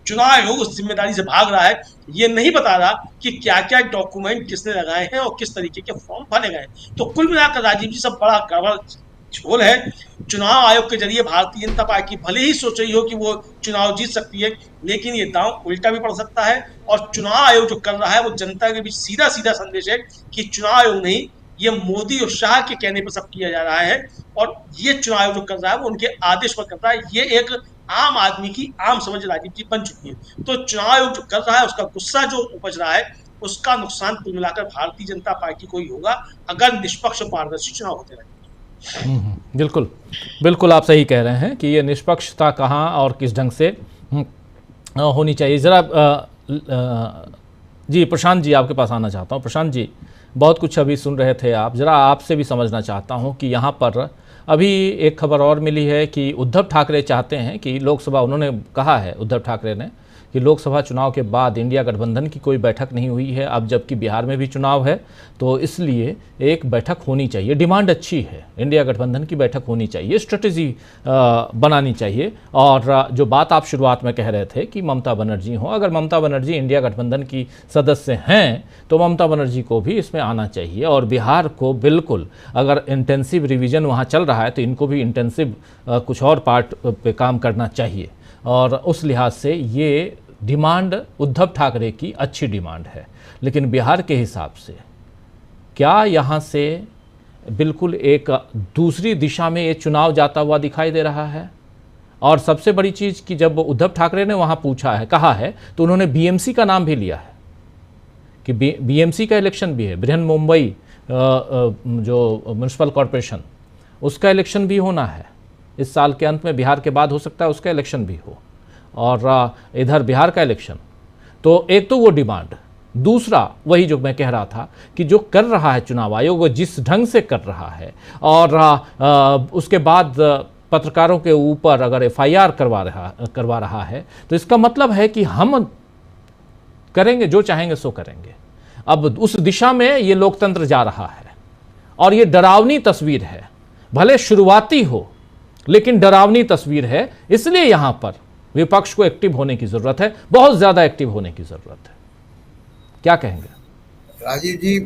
चुनाव आयोग उस जिम्मेदारी से भाग रहा है। ये नहीं बता रहा कि क्या क्या डॉक्यूमेंट किसने लगाए हैं और किस तरीके के फॉर्म भरे गए। तो कुल मिलाकर राजीव जी सब बड़ा गड़बड़ झोल है। चुनाव आयोग के जरिए भारतीय जनता पार्टी भले ही सोच रही हो कि वो चुनाव जीत सकती है, लेकिन ये दांव उल्टा भी पड़ सकता है। और चुनाव आयोग जो कर रहा है वो जनता के बीच सीधा सीधा संदेश है कि चुनाव आयोग नहीं, ये मोदी और शाह के कहने पर सब किया जा रहा है और ये चुनाव आयोग जो कर रहा है वो उनके आदेश पर कर रहा है। ये एक आम आदमी की आम समझ राजीव जी बन चुकी है। तो चुनाव आयोग जो कर रहा है, उसका गुस्सा जो उपज रहा है, उसका नुकसान कुल मिलाकर भारतीय जनता पार्टी को ही होगा अगर निष्पक्ष पारदर्शी चुनाव होते रहे। बिल्कुल बिल्कुल आप सही कह रहे हैं कि ये निष्पक्षता कहाँ और किस ढंग से होनी चाहिए। ज़रा जी प्रशांत जी आपके पास आना चाहता हूँ। प्रशांत जी, बहुत कुछ अभी सुन रहे थे आप, ज़रा आपसे भी समझना चाहता हूँ कि यहाँ पर अभी एक खबर और मिली है कि उद्धव ठाकरे चाहते हैं कि लोकसभा, उन्होंने कहा है उद्धव ठाकरे ने कि लोकसभा चुनाव के बाद इंडिया गठबंधन की कोई बैठक नहीं हुई है, अब जबकि बिहार में भी चुनाव है, तो इसलिए एक बैठक होनी चाहिए। डिमांड अच्छी है, इंडिया गठबंधन की बैठक होनी चाहिए, स्ट्रेटेजी बनानी चाहिए। और जो बात आप शुरुआत में कह रहे थे कि ममता बनर्जी हो, अगर ममता बनर्जी इंडिया गठबंधन की सदस्य हैं तो ममता बनर्जी को भी इसमें आना चाहिए। और बिहार को बिल्कुल, अगर इंटेंसिव रिवीजन वहाँ चल रहा है तो इनको भी इंटेंसिव कुछ और पार्ट पे काम करना चाहिए। और उस लिहाज से ये डिमांड उद्धव ठाकरे की अच्छी डिमांड है। लेकिन बिहार के हिसाब से क्या यहाँ से बिल्कुल एक दूसरी दिशा में ये चुनाव जाता हुआ दिखाई दे रहा है? और सबसे बड़ी चीज़ कि जब उद्धव ठाकरे ने वहाँ पूछा है, कहा है, तो उन्होंने बीएमसी का नाम भी लिया है कि बीएमसी का इलेक्शन भी है, बृहन मुंबई जो म्यूनसिपल कॉरपोरेशन, उसका इलेक्शन भी होना है इस साल के अंत में। बिहार के बाद हो सकता है उसका इलेक्शन भी हो, और इधर बिहार का इलेक्शन। तो एक तो वो डिमांड, दूसरा वही जो मैं कह रहा था कि जो कर रहा है चुनाव आयोग, वो जिस ढंग से कर रहा है, और उसके बाद पत्रकारों के ऊपर अगर एफआईआर करवा रहा है, तो इसका मतलब है कि हम करेंगे जो चाहेंगे सो करेंगे। अब उस दिशा में ये लोकतंत्र जा रहा है, और ये डरावनी तस्वीर है। भले शुरुआती हो, लेकिन डरावनी तस्वीर है। इसलिए यहां पर विपक्ष को एक्टिव होने की जरूरत है, बहुत ज्यादा एक्टिव होने की जरूरत है। क्या कहेंगे राजीव जी?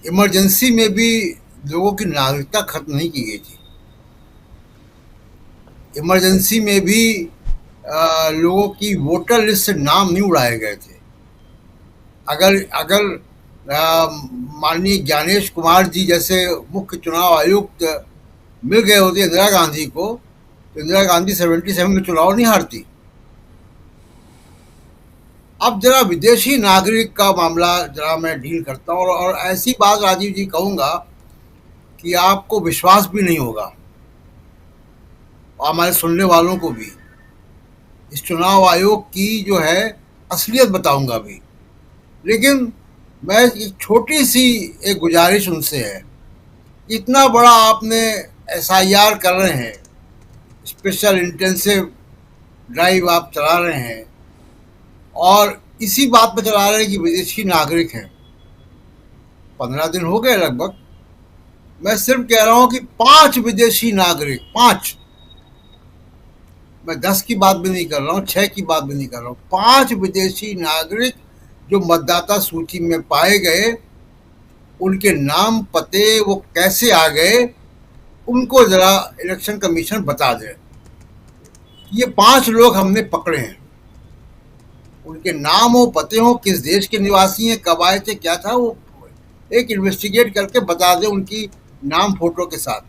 इमरजेंसी में भी लोगों की नागरिकता खत्म नहीं की गई थी। इमरजेंसी में भी लोगों की वोटर लिस्ट से नाम नहीं उड़ाए गए थे। अगर माननीय ज्ञानेश कुमार जी जैसे मुख्य चुनाव आयुक्त मिल गए होते इंदिरा गांधी को, तो इंदिरा गांधी 77 में चुनाव नहीं हारती। अब जरा विदेशी नागरिक का मामला जरा मैं डील करता हूँ, और ऐसी बात राजीव जी कहूँगा कि आपको विश्वास भी नहीं होगा, और हमारे सुनने वालों को भी। इस चुनाव आयोग की जो है असलियत बताऊंगा भी, लेकिन मैं एक छोटी सी एक गुजारिश उनसे है। इतना बड़ा आपने एसआईआर कर रहे हैं, स्पेशल इंटेंसिव ड्राइव आप चला रहे हैं, और इसी बात पे चला रहे हैं कि विदेशी नागरिक हैं। 15 दिन हो गए लगभग। मैं सिर्फ कह रहा हूं कि 5 विदेशी नागरिक, 5, मैं 10 की बात भी नहीं कर रहा हूं, 6 की बात भी नहीं कर रहा हूं, 5 विदेशी नागरिक जो मतदाता सूची में पाए गए, उनके नाम पते वो कैसे आ गए, उनको जरा इलेक्शन कमीशन बता दे। ये 5 लोग हमने पकड़े हैं, उनके नाम हो, पते हो, किस देश के निवासी हैं, कब आए थे, क्या था, वो एक इन्वेस्टिगेट करके बता दे उनकी नाम फोटो के साथ।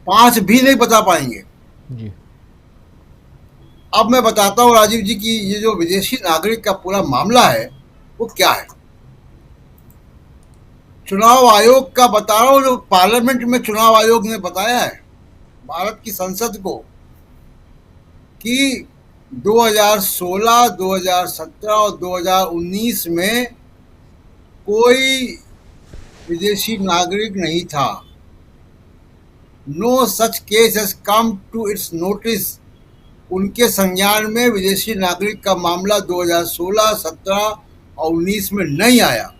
5 भी नहीं बता पाएंगे जी। अब मैं बताता हूं राजीव जी कि ये जो विदेशी नागरिक का पूरा मामला है वो क्या है। चुनाव आयोग का बता रहा हूं, जो पार्लियामेंट में चुनाव आयोग ने बताया है भारत की संसद को कि 2016, 2017 और 2019 में कोई विदेशी नागरिक नहीं था। No such case has come to its notice. उनके संज्ञान में विदेशी नागरिक का मामला 2016, 17 और 19 में नहीं आया।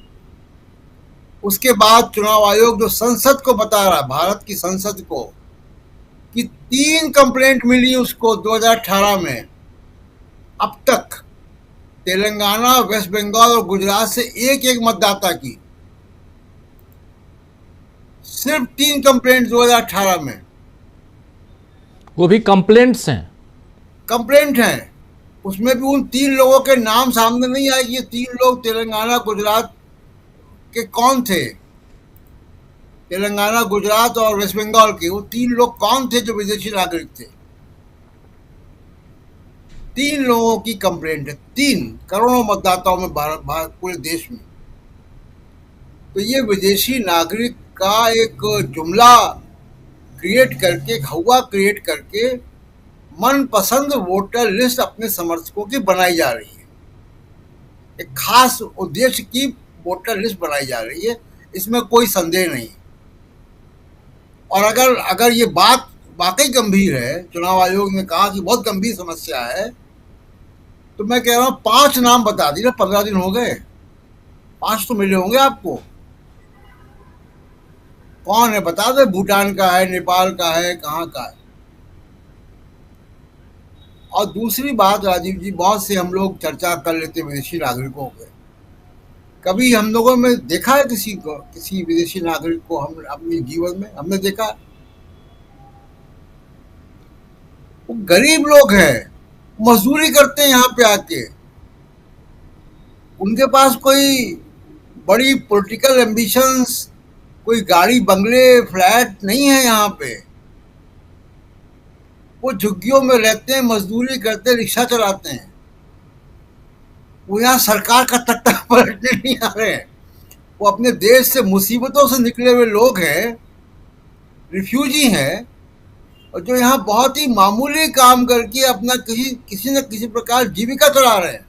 उसके बाद चुनाव आयोग जो संसद को बता रहा, भारत की संसद को, कि 3 कंप्लेंट मिली उसको 2018 में। अब तक तेलंगाना, वेस्ट बंगाल और गुजरात से एक मतदाता की, सिर्फ 3 कंप्लेंट 2018 में। वो भी कंप्लेंट्स हैं, कंप्लेंट हैं। उसमें भी उन 3 लोगों के नाम सामने नहीं आए कि ये 3 लोग तेलंगाना गुजरात के कौन थे। तेलंगाना, गुजरात और वेस्ट बंगाल के वो 3 लोग कौन थे जो विदेशी नागरिक थे। 3 लोगों की कंप्लेंट है, 3 करोड़ों मतदाताओं में भारत पूरे देश में। तो ये विदेशी नागरिक का एक जुमला क्रिएट करके, हवा क्रिएट करके मनपसंद वोटर लिस्ट अपने समर्थकों की बनाई जा रही है। एक खास उद्देश्य की वोटर लिस्ट बनाई जा रही है, इसमें कोई संदेह नहीं। और अगर ये बात वाकई गंभीर है, चुनाव आयोग ने कहा कि बहुत गंभीर समस्या है, तो मैं कह रहा हूँ 5 नाम बता दी ना, 15 दिन हो गए, 5 तो मिले होंगे आपको। कौन है बता दे, भूटान का है, नेपाल का है, कहाँ का है। और दूसरी बात राजीव जी, बहुत से हम लोग चर्चा कर लेते विदेशी नागरिकों के, कभी हम लोगों में देखा है किसी को, किसी विदेशी नागरिक को हम अपने जीवन में हमने देखा? वो गरीब लोग हैं, मजदूरी करते हैं यहाँ पे आके, उनके पास कोई बड़ी पॉलिटिकल एम्बिशंस, कोई गाड़ी बंगले फ्लैट नहीं है यहाँ पे। वो झुग्गियों में रहते हैं, मजदूरी करते हैं, रिक्शा चलाते हैं। वो यहाँ सरकार का तख्ता पलटने नहीं आ रहे हैं। वो अपने देश से मुसीबतों से निकले हुए लोग हैं, रिफ्यूजी हैं, और जो यहाँ बहुत ही मामूली काम करके अपना किसी न किसी प्रकार जीविका चला रहे हैं।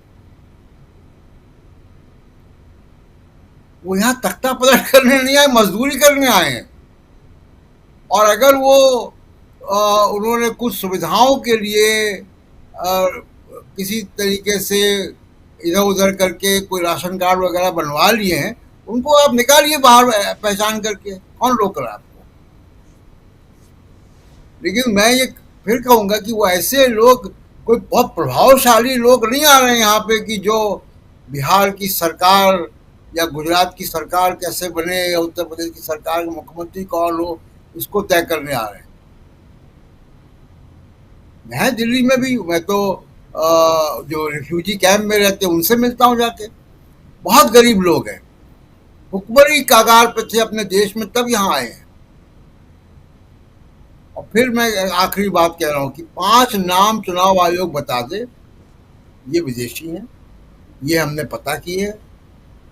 वो यहाँ तख्ता पलट करने नहीं आए, मजदूरी करने आए हैं। और अगर वो उन्होंने कुछ सुविधाओं के लिए किसी तरीके से इधर उधर करके कोई राशन कार्ड वगैरह बनवा लिए हैं, उनको आप निकालिए बाहर पहचान करके, कौन रोक रहा है आपको। लेकिन मैं ये फिर कहूँगा कि वो ऐसे लोग, कोई बहुत प्रभावशाली लोग नहीं आ रहे हैं यहाँ पे कि जो बिहार की सरकार या गुजरात की सरकार कैसे बने या उत्तर प्रदेश की सरकार के मुख्यमंत्री कौन हो, इसको तय करने आ रहे हैं। मैं दिल्ली में भी, मैं तो जो रिफ्यूजी कैंप में रहते हैं उनसे मिलता हूँ जाके। बहुत गरीब लोग हैं, भुखमरी कागार पे थे अपने देश में, तब यहाँ आए हैं। और फिर मैं आखिरी बात कह रहा हूँ कि 5 नाम चुनाव आयोग बता दे, ये विदेशी हैं, ये हमने पता किए,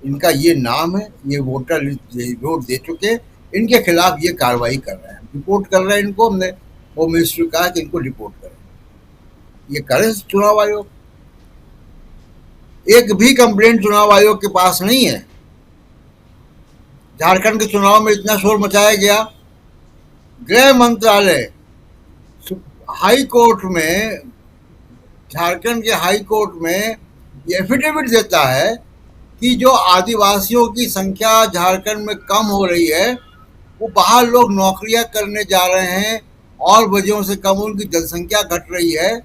इनका ये नाम है, ये वोटर वोट दे चुके, इनके खिलाफ ये कार्रवाई कर रहे हैं, रिपोर्ट कर रहे हैं इनको। हमने होम मिनिस्ट्री कहा कि इनको रिपोर्ट करें, ये करे चुनाव आयोग। एक भी कंप्लेंट चुनाव आयोग के पास नहीं है। झारखंड के चुनाव में इतना शोर मचाया गया, गृह मंत्रालय हाई कोर्ट में, झारखंड के हाई कोर्ट में ये एफिडेविट देता है कि जो आदिवासियों की संख्या झारखंड में कम हो रही है, वो बाहर लोग नौकरियां करने जा रहे हैं और वजहों से कम, उनकी जनसंख्या घट रही है,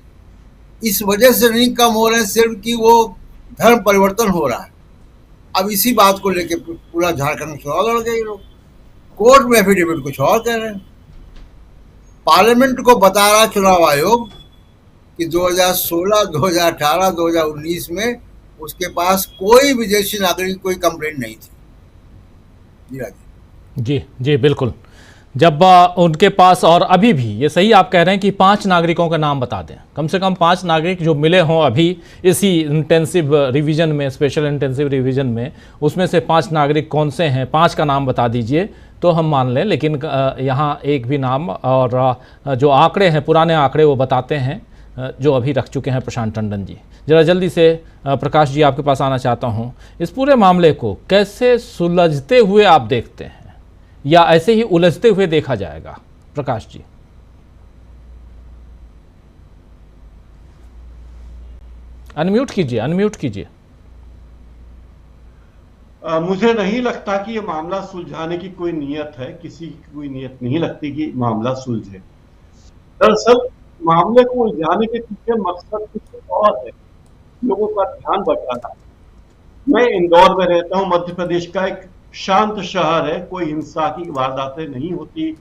इस वजह से नहीं कम हो रहे हैं, सिर्फ कि वो धर्म परिवर्तन हो रहा है। अब इसी बात को लेकर पूरा झारखंड में चुनाव लड़ गए लोग, कोर्ट में एफिडेविट कुछ और कह रहे हैं। पार्लियामेंट को बता रहा चुनाव आयोग कि 2016, 2018, 2019 में उसके पास कोई विदेशी नागरिक कोई कंप्लेंट नहीं थी। जी जी बिल्कुल। जब उनके पास, और अभी भी ये सही आप कह रहे हैं कि 5 नागरिकों का नाम बता दें, कम से कम 5 नागरिक जो मिले हों अभी इसी इंटेंसिव रिवीजन में, स्पेशल इंटेंसिव रिवीजन में, उसमें से 5 नागरिक कौन से हैं, 5 का नाम बता दीजिए तो हम मान लें। लेकिन यहाँ एक भी नाम, और जो आंकड़े हैं, पुराने आंकड़े वो बताते हैं जो अभी रख चुके हैं प्रशांत टंडन जी। ज़रा जल्दी से प्रकाश जी आपके पास आना चाहता हूँ। इस पूरे मामले को कैसे सुलझते हुए आप देखते हैं, या ऐसे ही उलझते हुए देखा जाएगा? प्रकाश जी। अनम्यूट कीजिए, अनम्यूट कीजिए। मुझे नहीं लगता कि ये मामला सुलझाने की कोई नीयत है, किसी की कोई नीयत नहीं लगती कि मामला सुलझे। दरअसल मामले को उलझाने के पीछे मकसद कुछ और है, लोगों का ध्यान बचाना। मैं इंदौर में रहता हूं, मध्य प्रदेश का एक शांत शहर है, कोई हिंसा की वारदातें नहीं होती,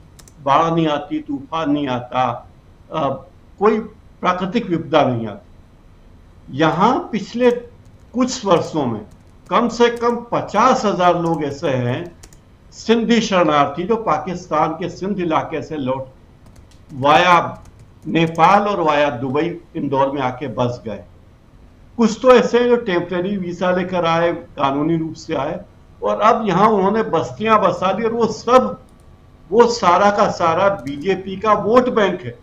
बाढ़ नहीं आती, तूफान नहीं आता, कोई प्राकृतिक विपदा नहीं आती। यहां पिछले कुछ वर्षों में कम से कम 50,000 लोग ऐसे हैं सिंधी शरणार्थी जो पाकिस्तान के सिंध इलाके से लौट वाया नेपाल और वाया दुबई इंदौर में आके बस गए। कुछ तो ऐसे हैं जो टेम्परेरी वीजा लेकर आए, कानूनी रूप से आए, और अब यहां उन्होंने बस्तियां बसा ली, और वो सारा का सारा बीजेपी का वोट बैंक है।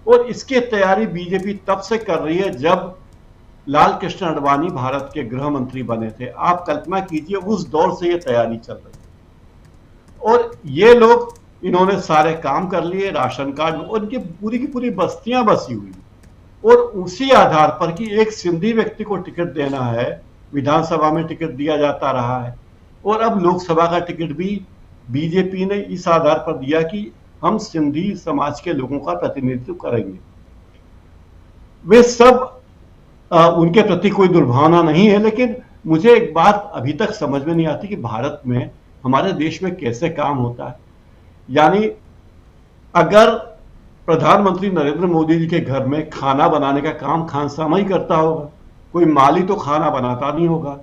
और इसकी तैयारी बीजेपी तब से कर रही है जब लाल कृष्ण आडवाणी भारत के गृह मंत्री बने थे। आप कल्पना कीजिए, उस दौर से ये तैयारी चल रही है। और ये लोग, इन्होंने सारे काम कर लिए, राशन कार्ड, और इनकी पूरी की पूरी बस्तियां बसी हुई। और उसी आधार पर कि एक सिंधी व्यक्ति को टिकट देना है, विधानसभा में टिकट दिया जाता रहा है और अब लोकसभा का टिकट भी बीजेपी ने इस आधार पर दिया कि हम सिंधी समाज के लोगों का प्रतिनिधित्व करेंगे। वे सब उनके प्रति कोई दुर्भावना नहीं है, लेकिन मुझे एक बात अभी तक समझ में नहीं आती कि भारत में, हमारे देश में कैसे काम होता है। यानी अगर प्रधानमंत्री नरेंद्र मोदी जी के घर में खाना बनाने का काम खानसामा ही करता होगा, कोई माली तो खाना बनाता नहीं होगा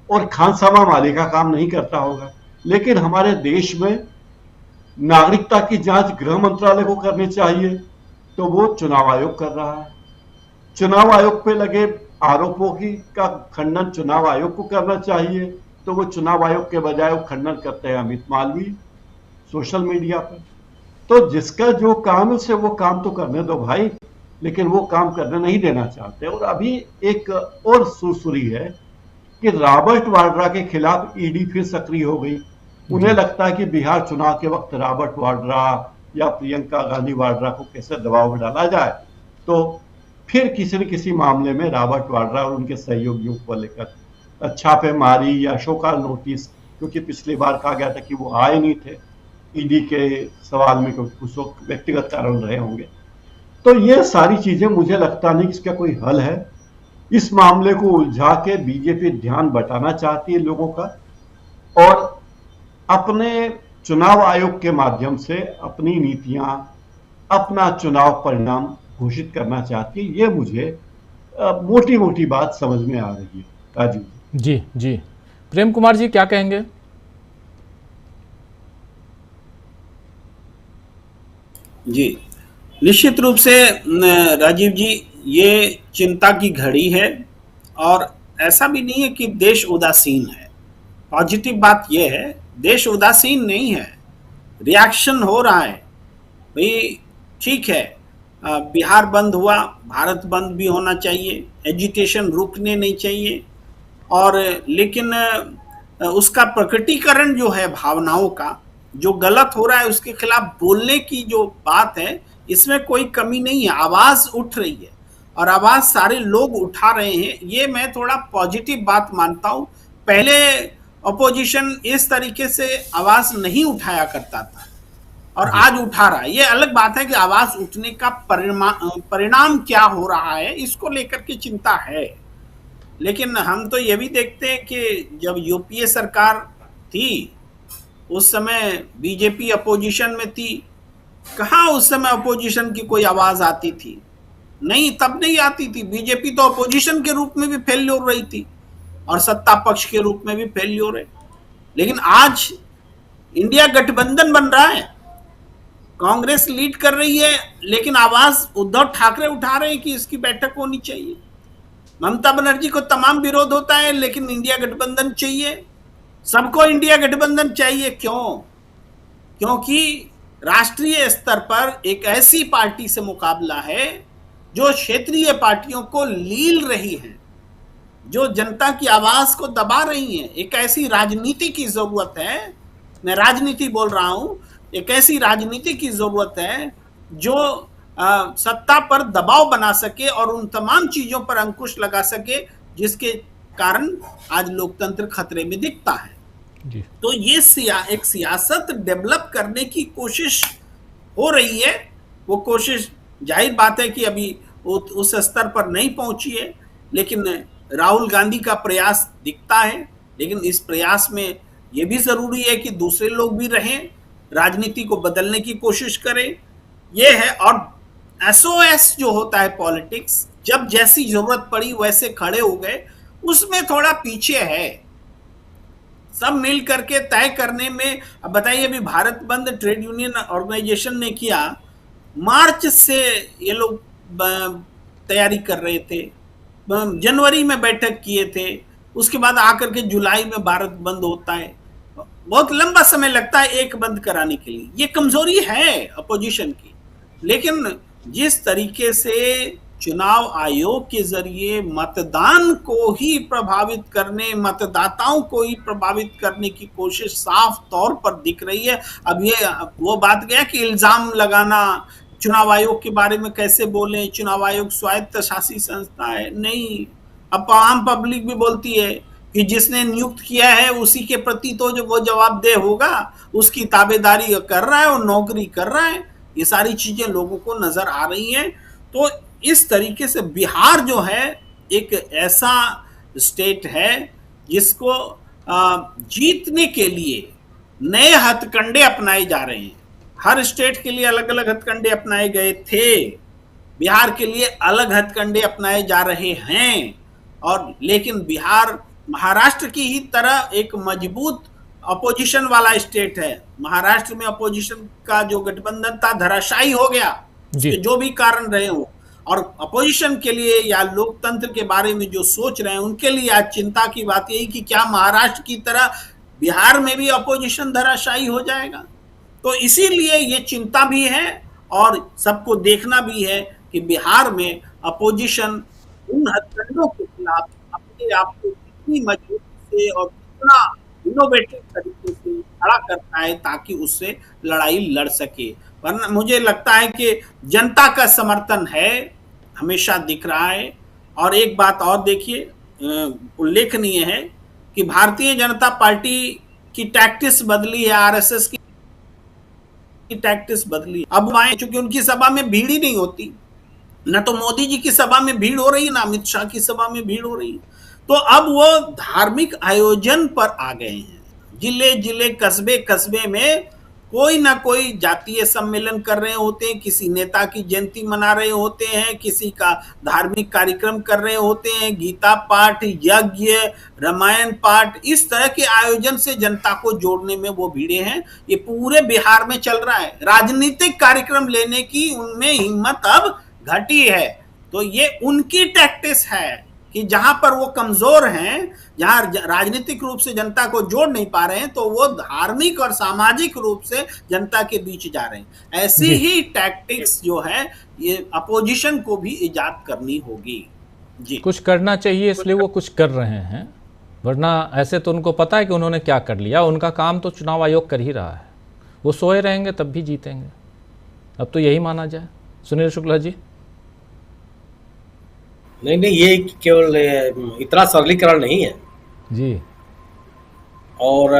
और खानसामा माली का काम नहीं करता होगा, लेकिन हमारे देश में नागरिकता की जांच गृह मंत्रालय को करनी चाहिए तो वो चुनाव आयोग कर रहा है। चुनाव आयोग पे लगे आरोपों की का खंडन चुनाव आयोग को करना चाहिए तो वो चुनाव आयोग के बजाय वो खंडन करते हैं अमित मालवीय सोशल मीडिया पर। तो जिसका जो काम है उसे वो काम तो करने दो भाई, लेकिन वो काम करने नहीं देना चाहते। और अभी एक और सुरसुरी है कि रॉबर्ट वाड्रा के खिलाफ ईडी फिर सक्रिय हो गई। उन्हें लगता है कि बिहार चुनाव के वक्त रॉबर्ट वाड्रा या प्रियंका गांधी वाड्रा को कैसे दबाव में डाला जाए, तो फिर किसी न किसी मामले में रॉबर्ट वाड्रा और उनके सहयोगियों को लेकर छापेमारी या शोकॉज नोटिस, क्योंकि पिछली बार कहा गया था कि वो आए नहीं थे ईडी के सवाल में, क्योंकि कुछ व्यक्तिगत कारण रहे होंगे। तो ये सारी चीजें मुझे लगता नहीं कि इसका कोई हल है। इस मामले को उलझा के बीजेपी ध्यान बटाना चाहती है लोगों का और अपने चुनाव आयोग के माध्यम से अपनी नीतियां, अपना चुनाव परिणाम घोषित करना चाहती है। ये मुझे मोटी मोटी बात समझ में आ रही है। राजीव जी जी, प्रेम कुमार जी क्या कहेंगे? जी, निश्चित रूप से राजीव जी, ये चिंता की घड़ी है और ऐसा भी नहीं है कि देश उदासीन है। पॉजिटिव बात यह है, देश उदासीन नहीं है, रिएक्शन हो रहा है। भाई ठीक है, बिहार बंद हुआ, भारत बंद भी होना चाहिए, एजिटेशन रुकने नहीं चाहिए, और लेकिन उसका प्रकटीकरण जो है भावनाओं का, जो गलत हो रहा है उसके खिलाफ बोलने की जो बात है, इसमें कोई कमी नहीं है। आवाज उठ रही है और आवाज सारे लोग उठा रहे हैं, ये मैं थोड़ा पॉजिटिव बात मानता हूँ। पहले अपोजिशन इस तरीके से आवाज नहीं उठाया करता था और आज उठा रहा है। ये अलग बात है कि आवाज उठने का परिणाम क्या हो रहा है, इसको लेकर के चिंता है। लेकिन हम तो ये भी देखते हैं कि जब यूपीए सरकार थी उस समय बीजेपी अपोजिशन में थी, कहाँ उस समय अपोजिशन की कोई आवाज आती थी? नहीं, तब नहीं आती थी। बीजेपी तो अपोजिशन के रूप में भी फेल हो रही थी और सत्ता पक्ष के रूप में भी फेल हो रहे। लेकिन आज इंडिया गठबंधन बन रहा है, कांग्रेस लीड कर रही है, लेकिन आवाज उद्धव ठाकरे उठा रहे हैं कि इसकी बैठक होनी चाहिए। ममता बनर्जी को तमाम विरोध होता है, लेकिन इंडिया गठबंधन चाहिए। सबको इंडिया गठबंधन चाहिए। क्यों? क्योंकि राष्ट्रीय स्तर पर एक ऐसी पार्टी से मुकाबला है जो क्षेत्रीय पार्टियों को लील रही है, जो जनता की आवाज को दबा रही है। एक ऐसी राजनीति की जरूरत है, मैं राजनीति बोल रहा हूं, एक ऐसी राजनीति की जरूरत है जो सत्ता पर दबाव बना सके और उन तमाम चीजों पर अंकुश लगा सके जिसके कारण आज लोकतंत्र खतरे में दिखता है। जी। तो ये एक सियासत डेवलप करने की कोशिश हो रही है। वो कोशिश जाहिर बात है कि अभी उस स्तर पर नहीं पहुंची है, लेकिन राहुल गांधी का प्रयास दिखता है। लेकिन इस प्रयास में ये भी जरूरी है कि दूसरे लोग भी रहें, राजनीति को बदलने की कोशिश करें। ये है। और एसओएस जो होता है पॉलिटिक्स, जब जैसी जरूरत पड़ी वैसे खड़े हो गए, उसमें थोड़ा पीछे है। सब मिल करके तय करने में, अब बताइए, अभी भारत बंद ट्रेड यूनियन ऑर्गेनाइजेशन ने किया, मार्च से ये लोग तैयारी कर रहे थे, जनवरी में बैठक किए थे, उसके बाद आकर के जुलाई में भारत बंद होता है। बहुत लंबा समय लगता है एक बंद कराने के लिए। ये कमजोरी है अपोजिशन की। लेकिन जिस तरीके से चुनाव आयोग के जरिए मतदान को ही प्रभावित करने, मतदाताओं को ही प्रभावित करने की कोशिश साफ तौर पर दिख रही है। अब ये वो बात गया कि इल्जाम लगाना चुनाव आयोग के बारे में कैसे बोलें, चुनाव आयोग स्वायत्त शासी संस्था है, नहीं। अब आम पब्लिक भी बोलती है कि जिसने नियुक्त किया है उसी के प्रति तो जो वो जवाबदेह होगा, उसकी ताबेदारी कर रहा है और नौकरी कर रहा है। ये सारी चीजें लोगों को नजर आ रही हैं। तो इस तरीके से बिहार जो है एक ऐसा स्टेट है जिसको जीतने के लिए नए हथकंडे अपनाए जा रहे हैं। हर स्टेट के लिए अलग अलग हथकंडे अपनाए गए थे, बिहार के लिए अलग हथकंडे अपनाए जा रहे हैं। और लेकिन बिहार महाराष्ट्र की ही तरह एक मजबूत अपोजिशन वाला स्टेट है। महाराष्ट्र में अपोजिशन का जो गठबंधन था धराशायी हो गया, जो भी कारण रहे हो। और अपोजिशन के लिए या लोकतंत्र के बारे में जो सोच रहे हैं उनके लिए आज चिंता की बात यही कि क्या महाराष्ट्र की तरह बिहार में भी अपोजिशन धराशायी हो जाएगा। तो इसीलिए ये चिंता भी है और सबको देखना भी है कि बिहार में अपोजिशन उन हथकंडों के खिलाफ अपने आप को कितनी मजबूती से और कितना इनोवेटिव तरीके से खड़ा करता है ताकि उससे लड़ाई लड़ सके। वरना मुझे लगता है कि जनता का समर्थन है, हमेशा दिख रहा है। और एक बात और देखिए, उल्लेखनीय है कि भारतीय जनता पार्टी की टैक्टिक्स बदली है, आरएसएस की टैक्टिक्स बदली। अब आए चूंकि उनकी सभा में भीड़ ही नहीं होती, न तो मोदी जी की सभा में भीड़ हो रही है, ना अमित शाह की सभा में भीड़ हो रही है। तो अब वो धार्मिक आयोजन पर आ गए हैं। जिले जिले कस्बे कस्बे में कोई ना कोई जातीय सम्मेलन कर रहे होते हैं, किसी नेता की जयंती मना रहे होते हैं, किसी का धार्मिक कार्यक्रम कर रहे होते हैं, गीता पाठ, यज्ञ, रामायण पाठ, इस तरह के आयोजन से जनता को जोड़ने में वो भिड़े हैं। ये पूरे बिहार में चल रहा है। राजनीतिक कार्यक्रम लेने की उनमें हिम्मत अब घटी है। तो ये उनकी टैक्टिक्स है कि जहां पर वो कमजोर हैं, जहां राजनीतिक रूप से जनता को जोड़ नहीं पा रहे हैं, तो वो धार्मिक और सामाजिक रूप से जनता के बीच जा रहे हैं। ऐसी ही टैक्टिक्स जो है ये अपोजिशन को भी इजाद करनी होगी। जी, कुछ करना चाहिए, इसलिए वो कुछ कर रहे हैं, वरना ऐसे तो उनको पता है कि उन्होंने क्या कर लिया। उनका काम तो चुनाव आयोग कर ही रहा है। वो सोए रहेंगे तब भी जीतेंगे, अब तो यही माना जाए। सुनील शुक्ला जी। नहीं, ये केवल इतना सरलीकरण नहीं है जी। और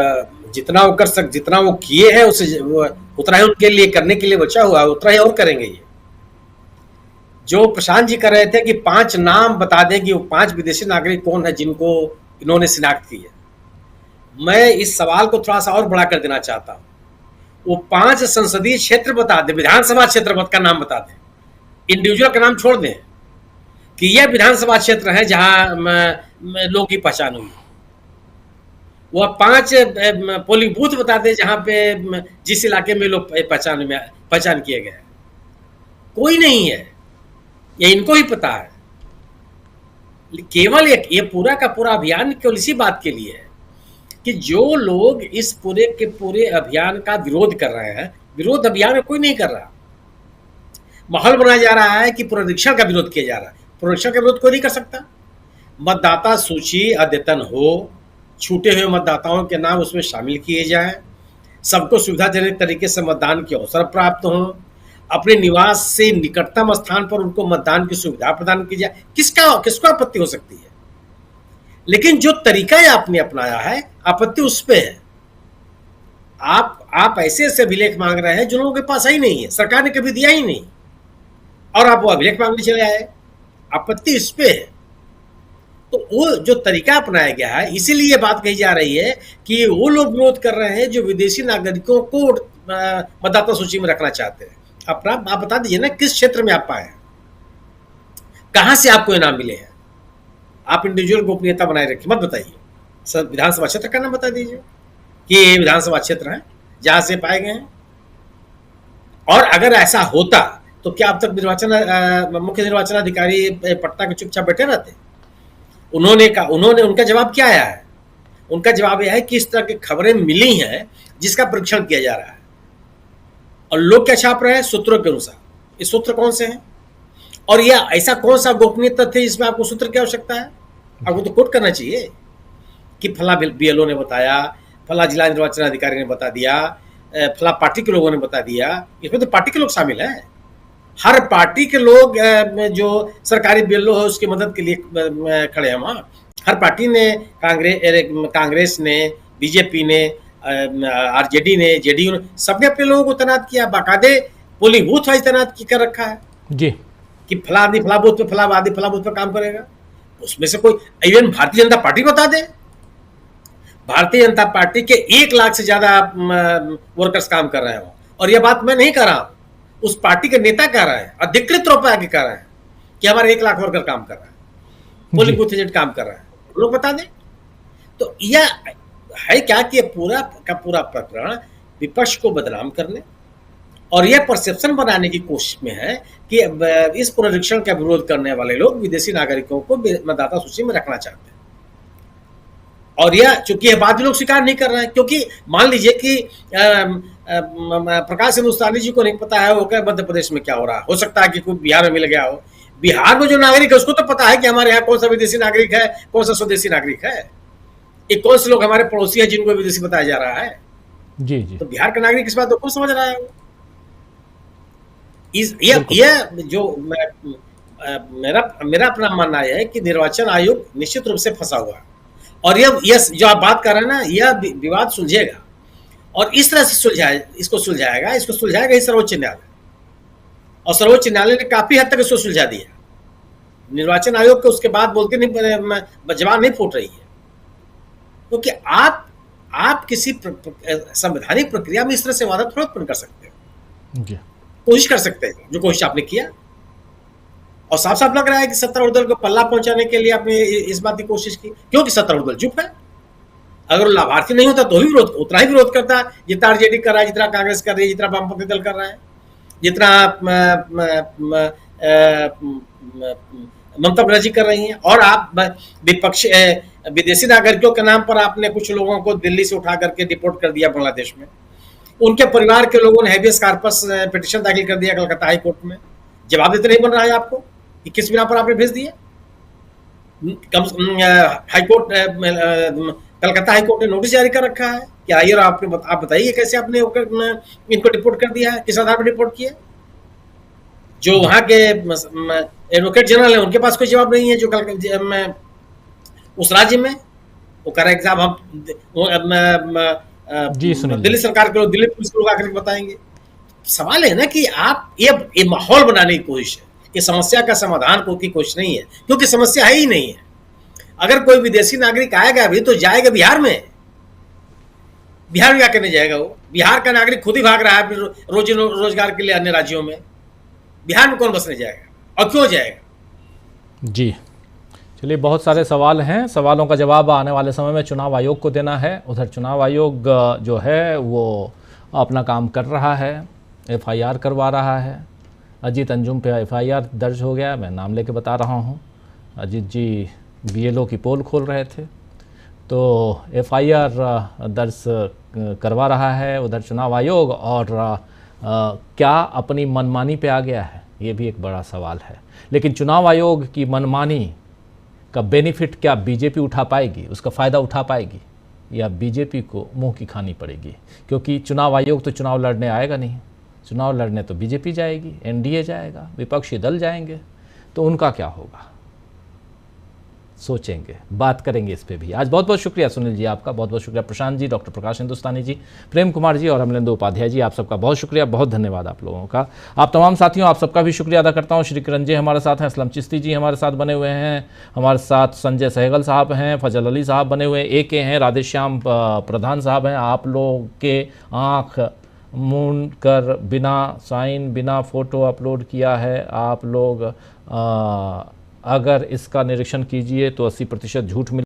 जितना वो जितना वो किए हैं उससे उतना ही उनके लिए करने के लिए बचा हुआ है, उतना ही और करेंगे। ये जो प्रशांत जी कर रहे थे कि 5 नाम बता दें कि वो 5 विदेशी नागरिक कौन है जिनको इन्होंने शिनाख्त की है, मैं इस सवाल को थोड़ा सा और बड़ा कर देना चाहता हूँ। वो 5 संसदीय क्षेत्र बता दें, विधानसभा क्षेत्र का नाम बता दें, इंडिविजुअल का नाम छोड़ दें कि यह विधानसभा क्षेत्र है जहां लोगों की पहचान हुई। वह 5 पोलिंग बूथ बता दें जहां पे जिस इलाके में लोग पहचान किए गए। कोई नहीं है, ये इनको ही पता है। केवल ये पूरा का पूरा अभियान केवल इसी बात के लिए है कि जो लोग इस पूरे के पूरे अभियान का विरोध कर रहे हैं, विरोध अभियान कोई नहीं कर रहा। माहौल बनाया जा रहा है कि पुनरीक्षण का विरोध किया जा रहा है। पुनरीक्षण का विरोध कोई नहीं कर सकता। मतदाता सूची अद्यतन हो, छूटे हुए मतदाताओं के नाम उसमें शामिल किए जाएं, सबको सुविधाजनक तरीके से मतदान के अवसर प्राप्त हो, अपने निवास से निकटतम स्थान पर उनको मतदान की सुविधा प्रदान की जाए। किसको आपत्ति हो सकती है? लेकिन जो तरीका आपने अपनाया है, आपत्ति उस पे है। आप ऐसे अभिलेख मांग रहे हैं जो लोगों के पास ही नहीं है, सरकार ने कभी दिया ही नहीं, और आप वो अभिलेख मांगने चले आए। आपत्ति इस पे है। तो वो जो तरीका अपनाया गया है, इसीलिए बात कही जा रही है कि वो लोग विरोध कर रहे हैं जो विदेशी नागरिकों को मतदाता सूची में रखना चाहते हैं। आप बता दीजिए ना, किस क्षेत्र में आप पाए हैं, कहां से आपको इनाम मिले हैं। आप इंडिविजुअल गोपनीयता बनाए रखिए, मत बताइए। सर, विधानसभा क्षेत्र का नाम बता दीजिए कि ये विधानसभा क्षेत्र है जहां से पाए गए हैं। और अगर ऐसा होता तो क्या अब तक मुख्य निर्वाचन अधिकारी पटना के चुपचाप बैठे रहते? उनका जवाब क्या आया है? उनका जवाब यह है कि इस तरह की खबरें मिली हैं जिसका परीक्षण किया जा रहा है। और लोग क्या छाप रहे हैं? सूत्रों के अनुसार। ये सूत्र कौन से हैं? और यह ऐसा कौन सा गोपनीय तथ्य है जिसमें आपको सूत्र की आवश्यकता है? आपको तो कोट करना चाहिए कि फला BLO ने बताया, फला जिला निर्वाचन अधिकारी ने बता दिया, फला पार्टी के लोगों ने बता दिया। इसमें तो पार्टी के लोग शामिल हैं। हर पार्टी के लोग जो सरकारी बिल्लो है उसकी मदद के लिए खड़े हैं वहाँ। हर पार्टी ने, कांग्रेस ने, बीजेपी ने, आरजेडी ने, जेडीयू ने, सबने अपने लोगों को तैनात किया। बाकायदे पोलिंग बूथ वाइज तैनात कर रखा है जी कि फला आदमी फला बूथ पे, फला आदमी फला बूथ पे काम करेगा। उसमें से कोई, इवन भारतीय जनता पार्टी बता दे, भारतीय जनता पार्टी के 1 लाख से ज्यादा वर्कर्स काम कर रहे हैं। और यह बात मैं नहीं कर रहा हूं, उस पार्टी के नेता कह रहे हैं, अधिकृत तौर पर आगे कह रहे हैं कि हमारे 1 लाख वर्कर काम कर रहा है, पोलिंग बूथ एजेंट काम कर रहा है। लोग बता दें। तो यह है क्या कि पूरा का पूरा प्रकरण विपक्ष को बदनाम करने और यह परसेप्शन बनाने की कोशिश में है कि इस पुनरीक्षण का विरोध करने वाले लोग विदेशी नागरिकों को मतदाता सूची में रखना चाहते हैं। और यह चूंकि यह बात भी लोग स्वीकार नहीं कर रहे हैं, क्योंकि मान लीजिए कि प्रकाश हिंदुस्तानी जी को नहीं पता है वो क्या मध्य प्रदेश में क्या हो रहा है, हो सकता है कि कोई बिहार में मिल गया हो। बिहार में जो नागरिक है उसको तो पता है कि हमारे यहाँ कौन सा विदेशी नागरिक है, कौन सा स्वदेशी नागरिक है, एक कौन से लोग हमारे पड़ोसी है जिनको विदेशी बताया जा रहा है। जी जी। तो बिहार का नागरिक इस बात को कौन समझ रहा है? यह जो मेरा अपना मानना यह है कि निर्वाचन आयोग निश्चित रूप से फंसा हुआ है। और यह जो आप बात कर रहे हैं ना, यह विवाद सुलझेगा और इस तरह से इसको सुलझाएगा ही सर्वोच्च न्यायालय। और सर्वोच्च न्यायालय ने काफी हद तक इसको सुलझा दिया। निर्वाचन आयोग के उसके बाद बोलते नहीं, जवाब नहीं फूट रही है, क्योंकि आप किसी संवैधानिक प्रक्रिया में इस तरह से वादा थोड़ा उत्पन्न कर सकते हो। कोशिश कर सकते हैं, जो कोशिश आपने किया। और साफ साफ लग रहा है कि सत्तारूढ़ दल को पल्ला पहुंचाने के लिए आपने इस बात की कोशिश की, क्योंकि सत्तारूढ़ दल चुप है। अगर लाभार्थी नहीं होता तो भी उतना ही विरोध करता जितना आरजेडी कर रहा है, जितना कांग्रेस कर रही है, जितना वामपंथी दल कर रहा है, जितना ममता बनर्जी कर रही हैं। और आप विपक्ष विदेशी नागरिकों के नाम पर आपने कुछ लोगों को दिल्ली से उठा करके डिपोर्ट कर दिया बांग्लादेश में। उनके परिवार के लोगों ने हैबियस कॉर्पस पिटीशन दाखिल कर दिया कलकत्ता हाई कोर्ट में। जवाब देते नहीं बन रहा है आपको कि किस बिना पर आपने भेज दिए। हाईकोर्ट कलकत्ता हाईकोर्ट ने नोटिस जारी कर रखा है कि आइए और आप बताइए कैसे आपने इनको डिपोर्ट कर दिया है, किस आधार पर डिपोर्ट किया। जो वहां के एडवोकेट जनरल है उनके पास कोई जवाब नहीं है, जो उस राज्य में वो कर एग्जाम हम दिल्ली सरकार के लोग, दिल्ली पुलिस को लोग आकर बताएंगे। सवाल है ना कि आप ये माहौल बनाने की कोशिश है, ये समस्या का समाधान की कोशिश नहीं है, क्योंकि समस्या है ही नहीं है। अगर कोई विदेशी नागरिक आएगा भी तो जाएगा बिहार में, बिहार में क्या करने जाएगा वो? बिहार का नागरिक खुद ही भाग रहा है रोजगार के लिए अन्य राज्यों में, बिहार में कौन बसने जाएगा और क्यों जाएगा? जी चलिए, बहुत सारे सवाल हैं, सवालों का जवाब आने वाले समय में चुनाव आयोग को देना है। उधर चुनाव आयोग जो है वो अपना काम कर रहा है, एफआईआर करवा रहा है। अजीत अंजुम पे एफआईआर दर्ज हो गया, मैं नाम लेके बता रहा हूँ। अजीत जी बीएलओ की पोल खोल रहे थे, तो एफआईआर दर्ज करवा रहा है उधर चुनाव आयोग। और क्या अपनी मनमानी पे आ गया है, ये भी एक बड़ा सवाल है। लेकिन चुनाव आयोग की मनमानी का बेनिफिट क्या बीजेपी उठा पाएगी, उसका फ़ायदा उठा पाएगी, या बीजेपी को मुंह की खानी पड़ेगी? क्योंकि चुनाव आयोग तो चुनाव लड़ने आएगा नहीं, चुनाव लड़ने तो बीजेपी जाएगी, एनडीए जाएगा, विपक्षी दल जाएंगे, तो उनका क्या होगा? सोचेंगे, बात करेंगे इस पे भी। आज बहुत बहुत शुक्रिया सुनील जी आपका, बहुत बहुत शुक्रिया प्रशांत जी, डॉक्टर प्रकाश हिंदुस्तानी जी, प्रेम कुमार जी और अमलेंदु उपाध्याय जी, आप सबका बहुत शुक्रिया, बहुत धन्यवाद आप लोगों का। आप तमाम साथियों, आप सबका भी शुक्रिया अदा करता हूँ। श्री किरण जी हमारे साथ हैं, असलम चिश्ती जी हमारे साथ बने हुए हैं, हमारे साथ संजय सहगल साहब हैं, फजल अली साहब बने हुए हैं, AK हैं, राधेश्याम प्रधान साहब हैं। आप लोग के आँख मूंद कर बिना साइन, बिना फ़ोटो अपलोड किया है, आप लोग अगर इसका निरीक्षण कीजिए तो 80% झूठ मिल